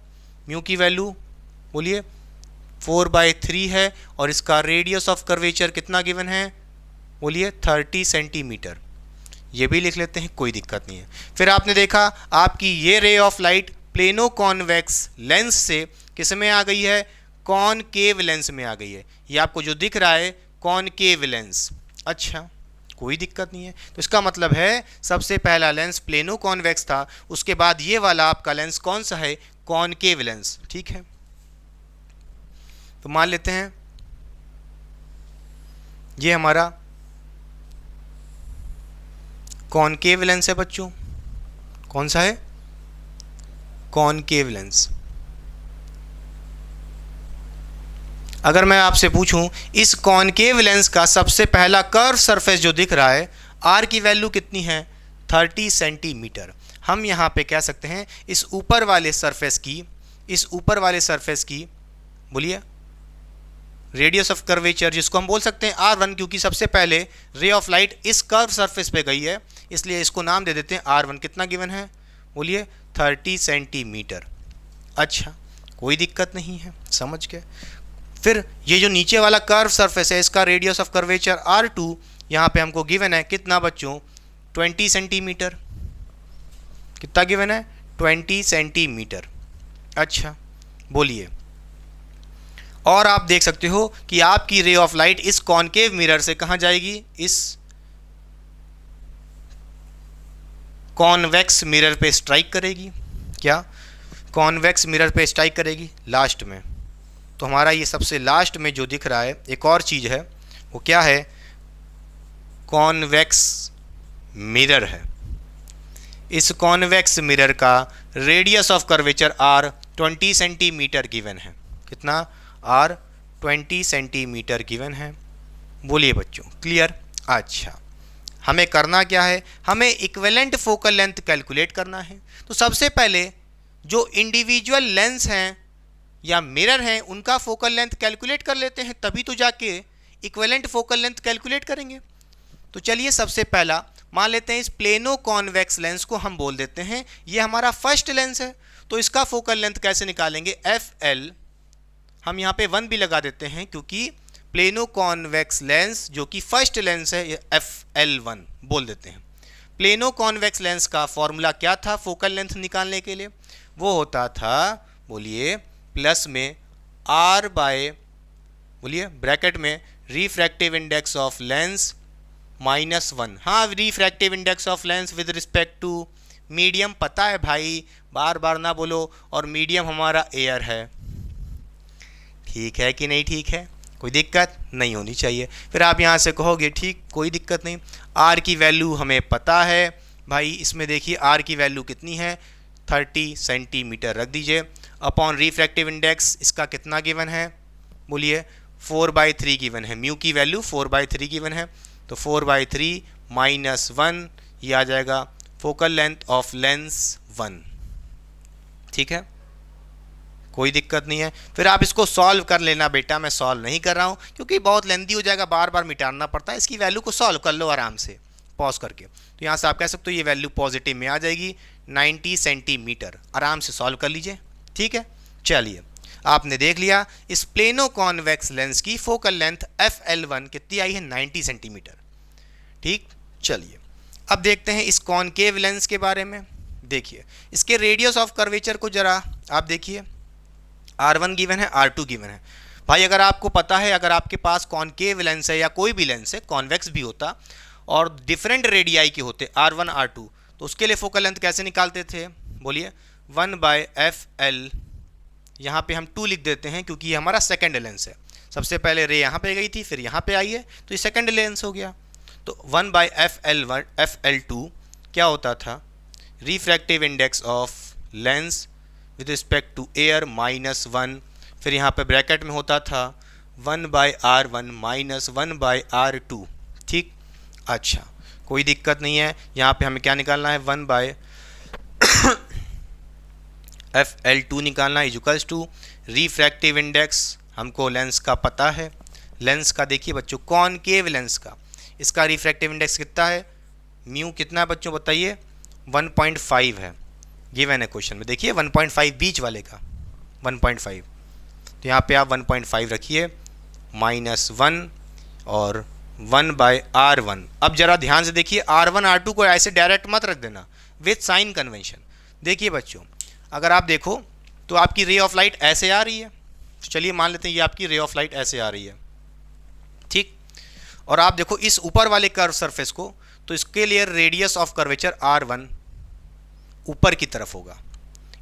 म्यू की वैल्यू बोलिए 4/3 है, और इसका रेडियस ऑफ कर्वेचर कितना गिवन है, बोलिए 30 सेंटीमीटर। ये भी लिख लेते हैं, कोई दिक्कत नहीं है। फिर आपने देखा आपकी ये ray of light plano convex lens से किस में आ गई है, कॉनकेव लेंस में आ गई है। ये आपको जो दिख रहा है कॉनकेव लेंस। अच्छा, कोई दिक्कत नहीं है। तो इसका मतलब है सबसे पहला लेंस प्लेनो कॉन्वेक्स था, उसके बाद ये वाला आपका लेंस कौन सा है, कॉनकेव लेंस, ठीक है। तो मान लेते हैं ये हमारा कॉनकेव लेंस है बच्चों। कौन सा है? Concave lens. अगर मैं आपसे पूछूं इस कॉनकेव लेंस का सबसे पहला कर्व सरफेस जो दिख रहा है, आर की वैल्यू कितनी है? 30 सेंटीमीटर। हम यहाँ पे कह सकते हैं इस ऊपर वाले सरफेस की बोलिए रेडियस ऑफ कर्वेचर, जिसको हम बोल सकते हैं R1, क्योंकि सबसे पहले रे ऑफ लाइट इस कर्व सरफेस पे गई है, इसलिए इसको नाम दे देते हैं R1। कितना गिवन है? बोलिए 30 सेंटीमीटर। अच्छा, कोई दिक्कत नहीं है, समझ गए। फिर ये जो नीचे वाला कर्व सरफेस है, इसका रेडियस ऑफ कर्वेचर R2 यहाँ पे हमको गिवन है कितना बच्चों? 20 सेंटीमीटर। कितना गिवन है? 20 सेंटीमीटर। अच्छा, बोलिए। और आप देख सकते हो कि आपकी रे ऑफ लाइट इस कॉनकेव मिरर से कहाँ जाएगी? इस कॉन्वेक्स मिरर पे स्ट्राइक करेगी। क्या? कॉन्वेक्स मिरर पे स्ट्राइक करेगी लास्ट में। तो हमारा ये सबसे लास्ट में जो दिख रहा है एक और चीज़ है, वो क्या है? कॉन्वेक्स मिरर है। इस कॉन्वेक्स मिरर का radius of curvature R 20 centimetre given है। कितना? R 20 सेंटीमीटर गिवन है। बोलिए बच्चों, क्लियर? अच्छा, हमें करना क्या है? हमें इक्विवेलेंट फोकल लेंथ कैलकुलेट करना है। तो सबसे पहले जो इंडिविजुअल लेंस हैं या मिरर हैं उनका फोकल लेंथ कैलकुलेट कर लेते हैं, तभी तो जाके इक्विवेलेंट फोकल लेंथ कैलकुलेट करेंगे। तो चलिए सबसे पहला मान लेते हैं इस प्लेनो कॉन्वेक्स लेंस को हम बोल देते हैं ये हमारा फर्स्ट लेंस है। तो इसका फोकल लेंथ कैसे निकालेंगे? FL, हम यहाँ पे 1 भी लगा देते हैं क्योंकि प्लेनो कॉन्वेक्स लेंस जो कि फर्स्ट लेंस है, ये FL1 बोल देते हैं। प्लेनो कॉन्वेक्स लेंस का फॉर्मूला क्या था फोकल लेंथ निकालने के लिए? वो होता था, बोलिए, प्लस में R बाय, बोलिए ब्रैकेट में, रिफ्रैक्टिव इंडेक्स ऑफ लेंस -1। हाँ, refractive index of lens with respect to medium, पता है भाई, बार बार ना बोलो। और मीडियम हमारा एयर है। ठीक है कि नहीं? ठीक है, कोई दिक्कत नहीं होनी चाहिए। फिर आप यहाँ से कहोगे ठीक, कोई दिक्कत नहीं, R की वैल्यू हमें पता है भाई। इसमें देखिए R की वैल्यू कितनी है? 30 सेंटीमीटर रख दीजिए। अपॉन रिफ्रैक्टिव इंडेक्स इसका कितना गिवन है? बोलिए 4/3 गिवन है। म्यू की वैल्यू 4/3 गिवन है। तो 4/3 -1 ये आ जाएगा फोकल लेंथ ऑफ लेंस 1। ठीक है, कोई दिक्कत नहीं है। फिर आप इसको सॉल्व कर लेना बेटा, मैं सॉल्व नहीं कर रहा हूँ क्योंकि बहुत लेंदी हो जाएगा, बार बार मिटाना पड़ता है। इसकी वैल्यू को सॉल्व कर लो आराम से पॉज करके। तो यहाँ से आप कह सकते हो ये वैल्यू पॉजिटिव में आ जाएगी 90 सेंटीमीटर। आराम से सॉल्व कर लीजिए। ठीक है, चलिए आपने देख लिया इस प्लेनो कॉन्वेक्स लेंस की फोकल लेंथ FL1 कितनी आई है? 90 सेंटीमीटर। ठीक, चलिए अब देखते हैं इस कॉनकेव लेंस के बारे में। देखिए इसके रेडियस ऑफ कर्वेचर को जरा आप देखिए, R1 गिवन है, R2 गिवन है। भाई अगर आपको पता है, अगर आपके पास कॉनकेव लेंस है या कोई भी लेंस है, कॉन्वेक्स भी होता और डिफरेंट रेडियाई के होते R1 R2, तो उसके लिए फोकल लेंथ कैसे निकालते थे? बोलिए 1/FL। यहाँ पे हम 2 लिख देते हैं क्योंकि ये हमारा सेकंड लेंस है। सबसे पहले रे यहाँ पे गई थी, फिर यहाँ पे आई है, तो ये सेकंड लेंस हो गया। तो 1/FL1 FL2 क्या होता था? Refractive index of lens with respect to air -1। फिर यहाँ पे ब्रैकेट में होता था 1/R1 -1/R2। ठीक, अच्छा, कोई दिक्कत नहीं है। यहाँ पे हमें क्या निकालना है? 1/FL2 निकालना इक्वल्स टू रिफ्रैक्टिव इंडेक्स, हमको लेंस का पता है। लेंस का देखिए बच्चों, कॉनकेव लेंस का इसका रिफ्रैक्टिव इंडेक्स कितना है? म्यू कितना है बच्चों बताइए? 1.5 है, गिवन है क्वेश्चन में। देखिए 1.5 बीच वाले का 1.5, तो यहाँ पे आप 1.5 रखिए -1 और 1/R1। अब जरा ध्यान से देखिए, R1 R2 को ऐसे डायरेक्ट मत रख देना, विथ साइन कन्वेंशन। देखिए बच्चों, अगर आप देखो तो आपकी रे ऑफ लाइट ऐसे आ रही है। चलिए मान लेते हैं ये आपकी रे ऑफ लाइट ऐसे आ रही है। ठीक, और आप देखो इस ऊपर वाले कर्व सरफेस को, तो इसके लिए रेडियस ऑफ कर्वेचर R1 ऊपर की तरफ होगा।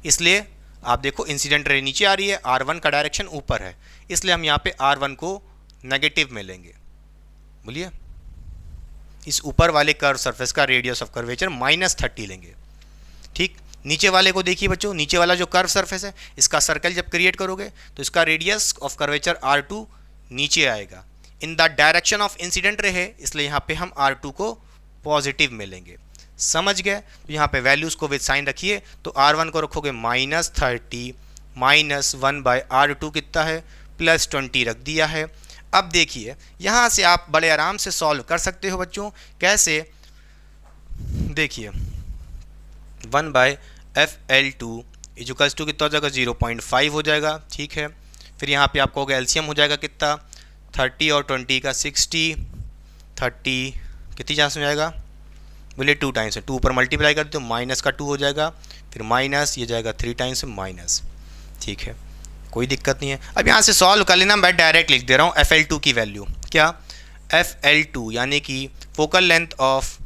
इसलिए आप देखो इंसिडेंट रे नीचे आ रही है, R1 का डायरेक्शन ऊपर है, इसलिए हम यहाँ पे R1 को नेगेटिव में लेंगे। बोलिए, इस ऊपर वाले कर्व सरफेस का रेडियस ऑफ कर्वेचर -30 लेंगे। ठीक, नीचे वाले को देखिए बच्चों, नीचे वाला जो कर्व सरफेस है इसका सर्कल जब क्रिएट करोगे तो इसका रेडियस ऑफ कर्वेचर R2 नीचे आएगा in the direction of incident ray है, इसलिए यहाँ पे हम R2 को पॉजिटिव में लेंगे। समझ गए? तो यहाँ पे वैल्यूज को विद साइन रखिए, तो R1 को रखोगे -30 -1/R2 कितना है +20 रख दिया है। अब देखिए यहाँ से आप बड़े आराम से सॉल्व कर सकते हो बच्चों। कैसे? देखिए 1/FL2 इजुकल्स टू कितना हो जाएगा 0.5 हो जाएगा। ठीक है, फिर यहाँ पे आपको एलसीएम हो जाएगा कितना 30 और 20 का 60, 30 कितनी चांस हो जाएगा, बोलिए 2 टाइम्स है, 2 पर मल्टीप्लाई कर दो माइनस का 2 हो जाएगा, फिर माइनस ये जाएगा 3 टाइम्स माइनस। ठीक है, कोई दिक्कत नहीं है। अब यहाँ से सॉल्व कर लेना, मैं डायरेक्ट लिख दे रहा हूँ FL2 की वैल्यू। क्या? FL2 यानी कि focal length of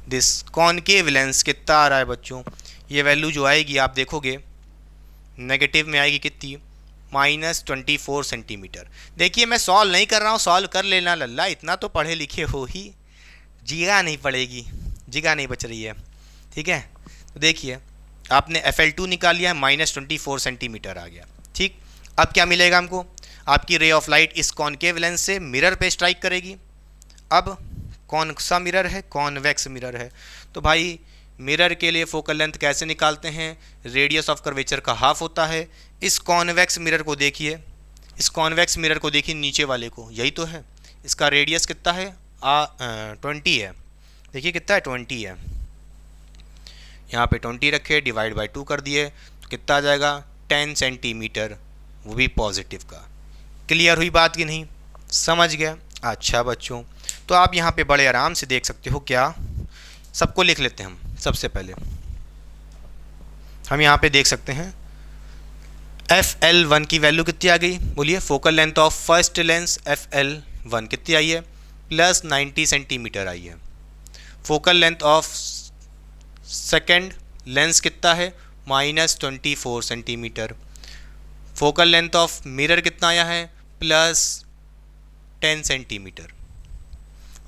this concave lens कितना आ रहा है बच्चों? ये वैल्यू जो आएगी आप देखोगे नेगेटिव में आएगी कितनी, -24 सेंटीमीटर। देखिए मैं सॉल्व नहीं कर रहा हूँ, सॉल्व कर लेना लल्ला, इतना तो पढ़े लिखे हो ही, जगह नहीं पड़ेगी, जगह नहीं बच रही है। ठीक है, तो देखिए आपने FL2 निकाल लिया है, -24 सेंटीमीटर आ गया। ठीक, अब क्या मिलेगा हमको? आपकी रे ऑफ लाइट इस कॉनकेव लेंस से मिरर पे स्ट्राइक करेगी। अब कौन सा मिरर है? कॉन्वेक्स मिरर है। तो भाई मिरर के लिए फोकल लेंथ कैसे निकालते हैं? रेडियस ऑफ कर्वेचर का हाफ होता है। इस कॉन्वेक्स मिरर को देखिए, इस कॉन्वेक्स मिरर को देखिए नीचे वाले को, यही तो है। इसका रेडियस कितना है? 20 है। देखिए कितना है? 20 है। यहाँ पे 20 रखे, डिवाइड बाई 2 कर दिए तो कितना आ जाएगा 10 सेंटीमीटर, वो भी पॉजिटिव का। क्लियर हुई बात कि नहीं? समझ गया? अच्छा बच्चों, तो आप यहाँ पे बड़े आराम से देख सकते हो। क्या? सबको लिख लेते हैं हम। सबसे पहले हम यहाँ पे देख सकते हैं FL1 की वैल्यू कितनी आ गई? बोलिए, focal length of first lens FL1 कितनी आई है? +90 सेंटीमीटर आई है। Focal length of second lens कितना है? -24 centimetre. Focal length of mirror कितना आया है? +10 सेंटीमीटर।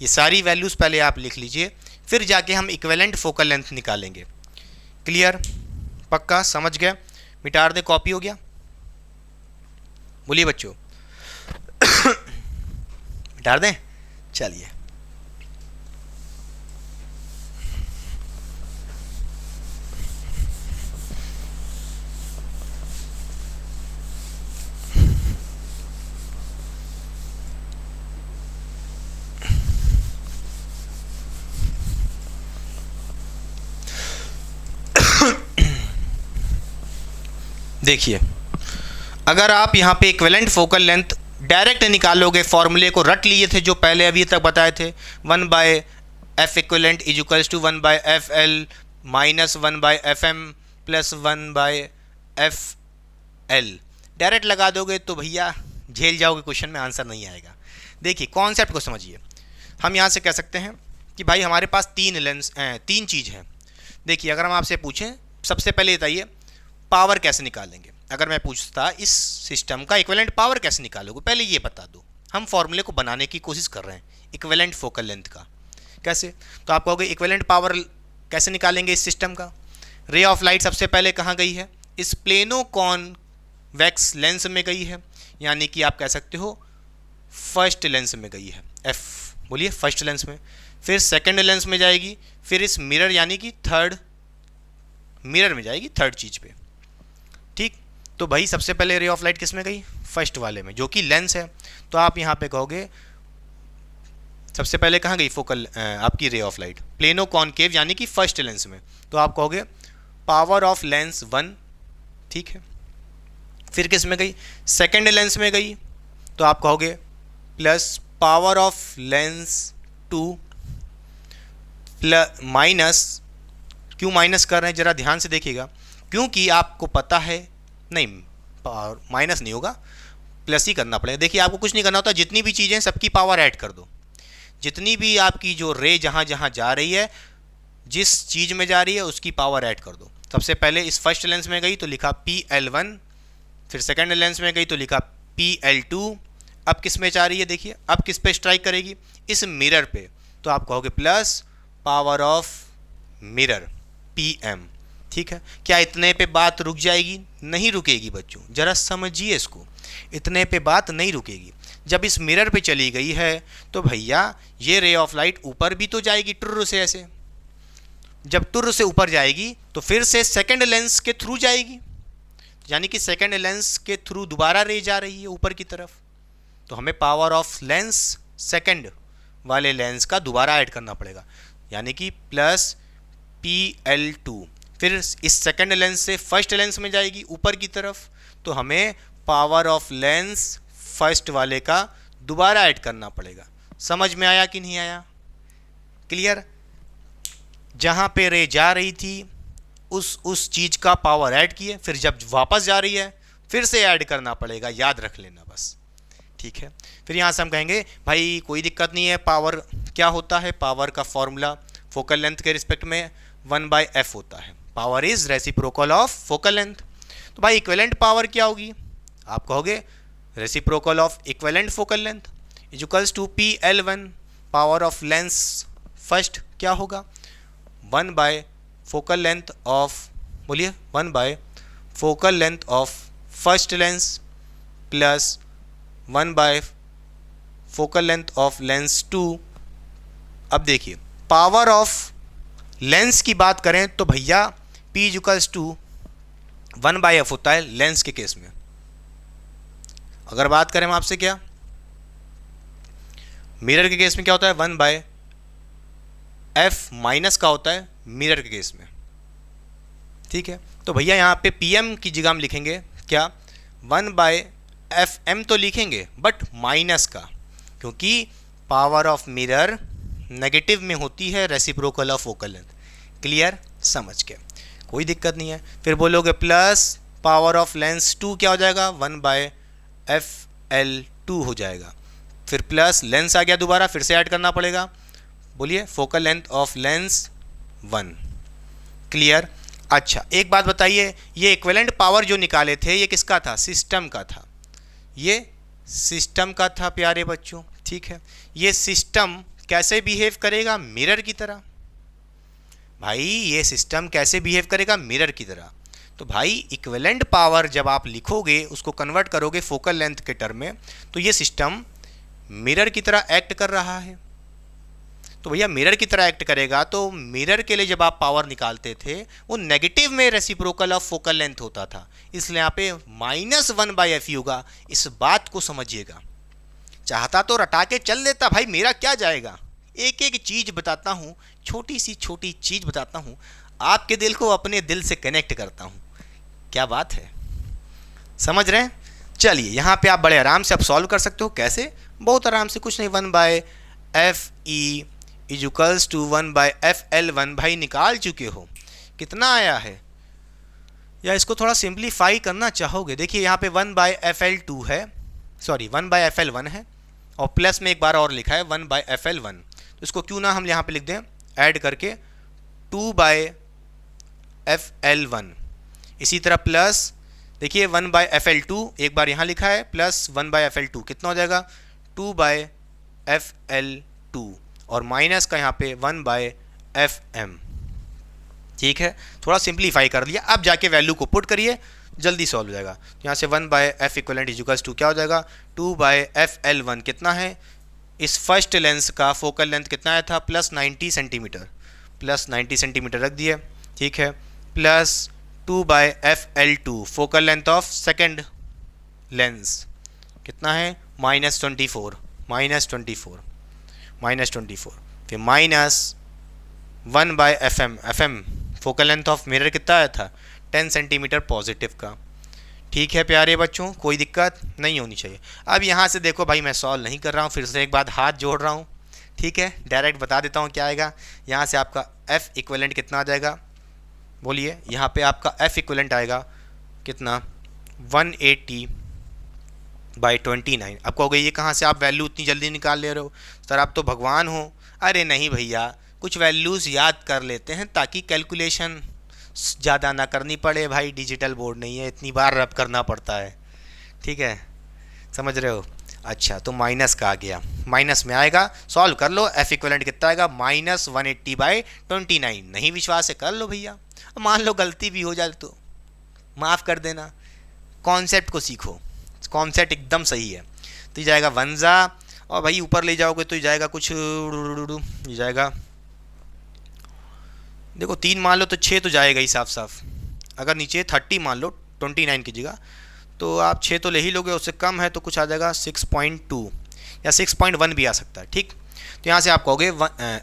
ये सारी वैल्यूज़ पहले आप लिख लीजिए, फिर जाके हम इक्विवेलेंट फोकल लेंथ निकालेंगे। क्लियर? पक्का समझ गए? मिटा दे, कॉपी हो गया? बोलिए बच्चों मिटा दें? चलिए देखिए, अगर आप यहाँ पे इक्विवेलेंट फोकल लेंथ डायरेक्ट निकालोगे, फॉर्मूले को रट लिए थे जो पहले अभी तक बताए थे, 1/F equivalent equals to 1/FL - 1/FM + 1/FL direct लगा दोगे तो भैया झेल जाओगे, क्वेश्चन में आंसर नहीं आएगा। देखिए कॉन्सेप्ट को समझिए। हम यहाँ से कह सकते हैं कि भाई हमारे पास तीन चीज़ है। देखिए अगर हम आपसे पूछें, सबसे पहले बताइए पावर कैसे निकालेंगे। अगर मैं पूछता इस सिस्टम का इक्विवेलेंट पावर कैसे निकालोगे, पहले ये बता दो। हम फॉर्मूले को बनाने की कोशिश कर रहे हैं इक्विवेलेंट फोकल लेंथ का। कैसे? तो आप कहोगे इक्विवेलेंट पावर कैसे निकालेंगे इस सिस्टम का? रे ऑफ लाइट सबसे पहले कहाँ गई है? इस प्लेनो कॉन्वेक्स लेंस में गई है, यानी कि आप कह सकते हो फर्स्ट लेंस में गई है। F बोलिए, फर्स्ट लेंस में। फिर सेकेंड लेंस में जाएगी, फिर इस मिरर यानी कि थर्ड मिरर में जाएगी, थर्ड चीज़ पे। ठीक, तो भाई सबसे पहले रे ऑफ लाइट किस में गई? फर्स्ट वाले में, जो कि लेंस है। तो आप यहाँ पे कहोगे सबसे पहले कहाँ गई फोकल आपकी ray of light? Plano concave यानी कि फर्स्ट लेंस में। तो आप कहोगे पावर ऑफ लेंस 1। ठीक है, फिर किस में गई? सेकेंड लेंस में गई, तो आप कहोगे plus power of lens 2 minus, क्यों माइनस कर रहे हैं जरा ध्यान से देखिएगा, क्योंकि आपको पता है, नहीं पावर माइनस नहीं होगा, प्लस ही करना पड़ेगा। देखिए आपको कुछ नहीं करना होता, जितनी भी चीज़ें सबकी पावर ऐड कर दो। जितनी भी आपकी जो रे जहाँ जहाँ जा रही है, जिस चीज़ में जा रही है उसकी पावर ऐड कर दो। सबसे पहले इस फर्स्ट लेंस में गई तो लिखा PL1, फिर सेकेंड लेंस में गई तो लिखा PL2, अब किस में जा रही है, देखिए अब किस पे स्ट्राइक करेगी, इस मिरर पे, तो आप कहोगे plus power of mirror PM। ठीक है, क्या इतने पे बात रुक जाएगी? नहीं रुकेगी बच्चों, जरा समझिए इसको, इतने पे बात नहीं रुकेगी। जब इस मिरर पे चली गई है तो भैया ये रे ऑफ लाइट ऊपर भी तो जाएगी टुर्र से ऐसे, जब टुर्र से ऊपर जाएगी तो फिर से सेकंड लेंस के थ्रू जाएगी, यानी कि सेकंड लेंस के थ्रू दोबारा रे जा रही है ऊपर की तरफ, तो हमें पावर ऑफ लेंस सेकंड वाले लेंस का दोबारा ऐड करना पड़ेगा, यानी कि प्लस PL2, फिर इस सेकंड लेंस से फर्स्ट लेंस में जाएगी ऊपर की तरफ, तो हमें पावर ऑफ लेंस फर्स्ट वाले का दोबारा ऐड करना पड़ेगा। समझ में आया कि नहीं आया? क्लियर? जहाँ पे रे जा रही थी उस चीज़ का पावर ऐड किए, फिर जब वापस जा रही है फिर से ऐड करना पड़ेगा, याद रख लेना बस। ठीक है, फिर यहाँ से हम कहेंगे भाई कोई दिक्कत नहीं है, पावर क्या होता है, पावर का फॉर्मूला फोकल लेंथ के रिस्पेक्ट में 1/f होता है, power is reciprocal of focal length. तो भाई इक्विवेलेंट पावर क्या होगी? आप कहोगे reciprocal of equivalent focal length equals to PL1, power of lens first क्या होगा, 1 फोकल लेंथ ऑफ, बोलिए 1 focal length of first lens plus 1 focal length of lens 2। अब देखिए पावर ऑफ लेंस की बात करें तो भैया P इक्वल्स टू 1/f होता है लेंस के केस में। अगर बात करें हम आपसे क्या, मिरर के केस में क्या होता है, 1/f माइनस का होता है मिरर के केस में। ठीक है, तो भैया यहाँ पे PM की जगह हम लिखेंगे क्या, 1/FM तो लिखेंगे बट माइनस का, क्योंकि पावर ऑफ मिरर नेगेटिव में होती है reciprocal of focal length. Clear? समझ के, कोई दिक्कत नहीं है। फिर बोलोगे प्लस पावर ऑफ लेंस 2 क्या हो जाएगा, 1/FL2 हो जाएगा, फिर प्लस लेंस आ गया दोबारा, फिर से ऐड करना पड़ेगा, बोलिए focal length of lens 1। Clear? अच्छा एक बात बताइए, ये इक्विवेलेंट पावर जो निकाले थे ये किसका था, सिस्टम का था, ये सिस्टम का था प्यारे बच्चों। ठीक है, ये सिस्टम कैसे बिहेव करेगा, मिरर की तरह। भाई ये सिस्टम कैसे बिहेव करेगा, मिरर की तरह। तो भाई इक्विवेलेंट पावर जब आप लिखोगे, उसको कन्वर्ट करोगे फोकल लेंथ के टर्म में, तो ये सिस्टम मिरर की तरह एक्ट कर रहा है। तो भैया मिरर की तरह एक्ट करेगा, तो मिरर के लिए जब आप पावर निकालते थे वो नेगेटिव में रेसिप्रोकल ऑफ फोकल लेंथ होता था, इसलिए यहाँ पे -1/f ही होगा। इस बात को समझिएगा। चाहता तो रटा के चल देता भाई, मेरा क्या जाएगा, एक एक चीज़ बताता हूँ, छोटी सी छोटी चीज़ बताता हूँ, आपके दिल को अपने दिल से कनेक्ट करता हूँ। क्या बात है, समझ रहे हैं? चलिए यहाँ पे आप बड़े आराम से आप सॉल्व कर सकते हो। कैसे? बहुत आराम से, कुछ नहीं, 1/FE इक्वल्स टू 1/FL1 भाई निकाल चुके हो, कितना आया है, या इसको थोड़ा सिंप्लीफाई करना चाहोगे, देखिए यहाँ पे 1/FL2 है, सॉरी 1/FL1 है, और प्लस में एक बार और लिखा है 1/FL1, तो इसको क्यों ना हम यहाँ पे लिख दें ऐड करके 2/FL1। इसी तरह प्लस देखिए 1/FL2 एक बार यहाँ लिखा है, प्लस 1/FL2 कितना हो जाएगा 2/FL2, और माइनस का यहाँ पे 1/FM। ठीक है, थोड़ा सिंप्लीफाई कर दिया। अब जाके वैल्यू को पुट करिए, जल्दी सॉल्व हो जाएगा। तो यहाँ से 1/f इक्वलेंट इक्वल्स टू क्या हो जाएगा 2/FL1 कितना है, इस फर्स्ट लेंस का फोकल लेंथ कितना आया था, +90 सेंटीमीटर, +90 सेंटीमीटर रख दिए। ठीक है, plus 2/FL2 focal length of second lens कितना है -24, फिर minus 1/FM, FM focal length of mirror कितना आया था 10 सेंटीमीटर पॉजिटिव का। ठीक है प्यारे बच्चों, कोई दिक्कत नहीं होनी चाहिए। अब यहाँ से देखो भाई, मैं सॉल्व नहीं कर रहा हूँ, फिर से एक बार हाथ जोड़ रहा हूँ। ठीक है, डायरेक्ट बता देता हूँ क्या आएगा। यहाँ से आपका F इक्विवेलेंट कितना आ जाएगा, बोलिए। यहाँ पे आपका F इक्विवेलेंट आएगा कितना 180/29। अब कहोगे ये कहाँ से आप वैल्यू इतनी जल्दी निकाल ले रहे हो सर, आप तो भगवान हो। अरे नहीं भैया, कुछ वैल्यूज़ याद कर लेते हैं ताकि कैलकुलेशन ज़्यादा ना करनी पड़े। भाई डिजिटल बोर्ड नहीं है, इतनी बार रब करना पड़ता है। ठीक है, समझ रहे हो। अच्छा, तो माइनस का आ गया, माइनस में आएगा, सॉल्व कर लो। एफ इक्वलेंट कितना आएगा, -180/29। नहीं विश्वास है कर लो भैया, मान लो गलती भी हो जाए तो माफ़ कर देना। कॉन्सेप्ट को सीखो, कॉन्सेप्ट एकदम सही है। तो ये जाएगा 1 और भाई ऊपर ले जाओगे तो ये जाएगा कुछ, ये जाएगा, देखो 3 मान लो तो 6 तो जाएगा ही साफ साफ। अगर नीचे 30 मान लो 29 की जगह, तो आप 6 तो ले ही लोगे, उससे कम है तो कुछ आ जाएगा 6.2 या 6.1 भी आ सकता है। ठीक, तो यहाँ से आप कहोगे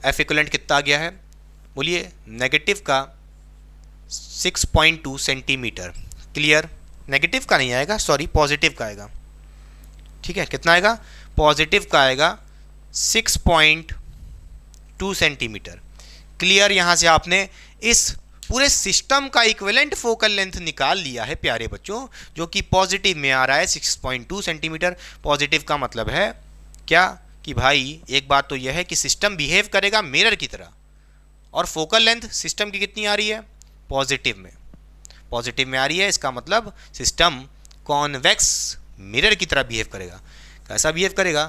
एफ इक्वलेंट कितना आ गया है, बोलिए नेगेटिव का 6.2 सेंटीमीटर। क्लियर, नेगेटिव का नहीं आएगा, सॉरी पॉजिटिव का आएगा। ठीक है, कितना आएगा, पॉजिटिव का आएगा 6.2 सेंटीमीटर। क्लियर, यहाँ से आपने इस पूरे सिस्टम का इक्विवेलेंट फोकल लेंथ निकाल लिया है प्यारे बच्चों, जो कि पॉजिटिव में आ रहा है 6.2 सेंटीमीटर। पॉजिटिव का मतलब है क्या कि भाई एक बात तो यह है कि सिस्टम बिहेव करेगा मिरर की तरह, और फोकल लेंथ सिस्टम की कितनी आ रही है, पॉजिटिव में, पॉजिटिव में आ रही है। इसका मतलब सिस्टम कॉन्वेक्स मिरर की तरह बिहेव करेगा। कैसा बिहेव करेगा,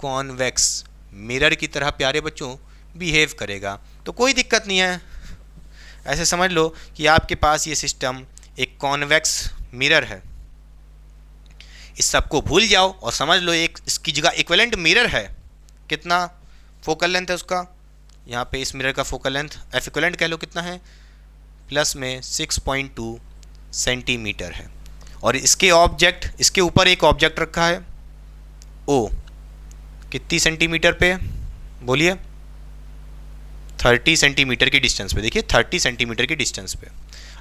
कॉन्वेक्स मिरर की तरह प्यारे बच्चों बिहेव करेगा। तो कोई दिक्कत नहीं है, ऐसे समझ लो कि आपके पास ये सिस्टम एक कॉन्वेक्स मिरर है। इस सब को भूल जाओ और समझ लो एक इसकी जगह इक्विवेलेंट मिरर है। कितना फोकल लेंथ है उसका, यहाँ पे इस मिरर का फोकल लेंथ एफ इक्विवेलेंट कह लो कितना है, प्लस में 6.2 सेंटीमीटर है। और इसके ऑब्जेक्ट, इसके ऊपर एक ऑब्जेक्ट रखा है ओ, कितनी सेंटीमीटर पे, बोलिए 30 सेंटीमीटर की डिस्टेंस पे। देखिए 30 सेंटीमीटर की डिस्टेंस पे।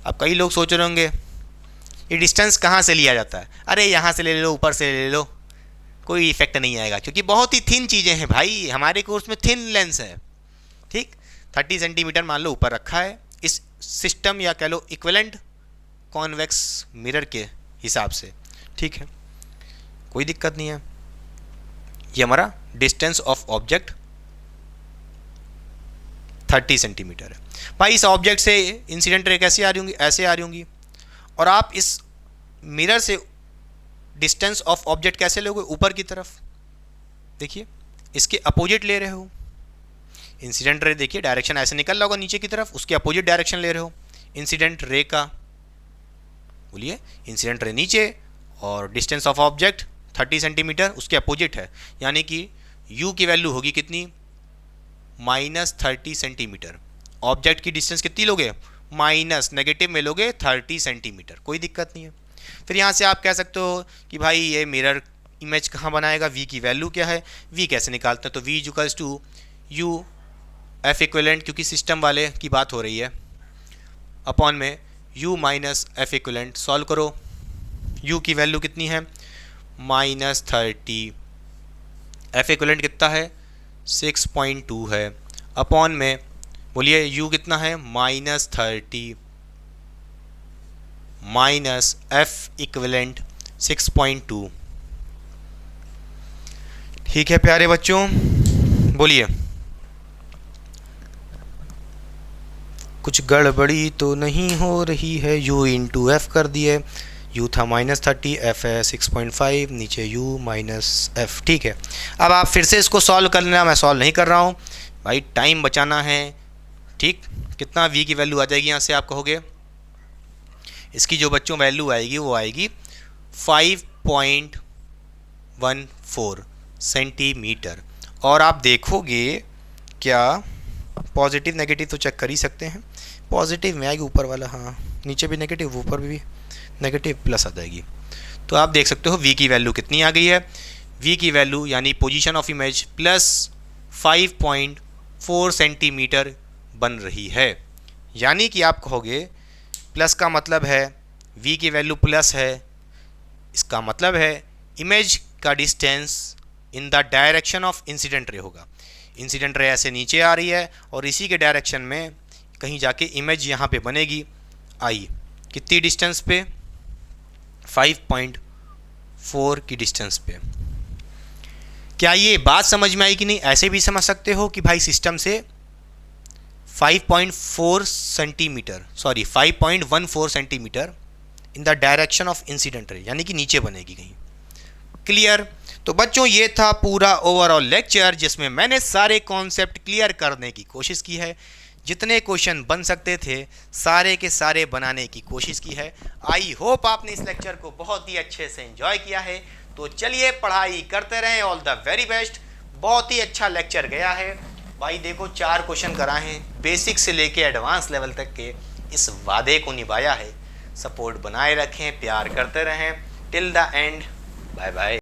अब कई लोग सोच रहे होंगे ये डिस्टेंस कहाँ से लिया जाता है, अरे यहाँ से ले लो, ऊपर से ले लो, कोई इफेक्ट नहीं आएगा, क्योंकि बहुत ही थिन चीज़ें हैं भाई, हमारे कोर्स में थिन लेंस है। ठीक, 30 सेंटीमीटर मान लो ऊपर रखा है इस सिस्टम या कह लो इक्विवेलेंट कॉन्वेक्स मिरर के हिसाब से। ठीक है, कोई दिक्कत नहीं है। ये हमारा डिस्टेंस ऑफ ऑब्जेक्ट 30 सेंटीमीटर है। भाई इस ऑब्जेक्ट से इंसिडेंट रे कैसे आ रही होंगी, ऐसे आ रही होंगी, और आप इस मिरर से डिस्टेंस ऑफ ऑब्जेक्ट कैसे लोगे, ऊपर की तरफ। देखिए इसके अपोजिट ले रहे हो, इंसिडेंट रे देखिए डायरेक्शन ऐसे निकल रहा होगा नीचे की तरफ, उसके अपोजिट डायरेक्शन ले रहे हो इंसिडेंट रे का। बोलिए इंसिडेंट रे नीचे और डिस्टेंस ऑफ ऑब्जेक्ट 30 सेंटीमीटर उसके अपोजिट है, यानी कि u की वैल्यू होगी कितनी, -30 सेंटीमीटर। ऑब्जेक्ट की डिस्टेंस कितनी लोगे, माइनस नेगेटिव में लोगे 30 सेंटीमीटर, कोई दिक्कत नहीं है। फिर यहाँ से आप कह सकते हो कि भाई ये मिरर इमेज कहाँ बनाएगा, v की वैल्यू क्या है, v कैसे निकालते हैं, तो v equals to u F equivalent, क्योंकि सिस्टम वाले की बात हो रही है, अपॉन में u minus F equivalent. Solve करो, u की वैल्यू कितनी है, -30, एफ इक्विवेलेंट कितना है 6.2 है, अपॉन में बोलिए u कितना है -30 माइनस एफ इक्विवेलेंट 6.2। ठीक है प्यारे बच्चों, बोलिए कुछ गड़बड़ी तो नहीं हो रही है, u इंटू एफ कर दिए, u था -30, f है 6.5, नीचे u माइनस एफ। ठीक है, अब आप फिर से इसको सॉल्व कर लेना, मैं सॉल्व नहीं कर रहा हूँ भाई, टाइम बचाना है। ठीक, कितना v की वैल्यू आ जाएगी, यहाँ से आप कहोगे इसकी जो बच्चों वैल्यू आएगी वो आएगी 5.14 सेंटीमीटर। और आप देखोगे क्या, पॉजिटिव नेगेटिव तो चेक कर ही सकते हैं, पॉजिटिव में आएगी ऊपर वाला, हाँ नीचे भी नेगेटिव, ऊपर भी नेगेटिव, प्लस आ जाएगी। तो आप देख सकते हो v की वैल्यू कितनी आ गई है, v की वैल्यू यानी position of image plus 5.4 centimetre बन रही है। यानी कि आप कहोगे प्लस का मतलब है v की वैल्यू प्लस है, इसका मतलब है इमेज का distance in the direction of incident ray होगा। इंसिडेंट रे ऐसे नीचे आ रही है और इसी के डायरेक्शन में कहीं जाके इमेज यहाँ पे बनेगी आई, कितनी डिस्टेंस पे, 5.4 की डिस्टेंस पे। क्या ये बात समझ में आई कि नहीं? ऐसे भी समझ सकते हो कि भाई सिस्टम से 5.4 centimetre, sorry 5.14 centimetre in the direction of incident ray, यानी कि नीचे बनेगी कहीं। क्लियर। तो बच्चों ये था पूरा ओवरऑल लेक्चर जिसमें मैंने सारे कॉन्सेप्ट क्लियर करने की कोशिश की है। जितने क्वेश्चन बन सकते थे सारे के सारे बनाने की कोशिश की है। आई होप आपने इस लेक्चर को बहुत ही अच्छे से एंजॉय किया है। तो चलिए पढ़ाई करते रहें। All the very best. बहुत ही अच्छा लेक्चर गया है भाई। देखो 4 क्वेश्चन कराए हैं, बेसिक से लेके एडवांस लेवल तक के। इस वादे को निभाया है। सपोर्ट बनाए रखें, प्यार करते रहें till the end. Bye bye.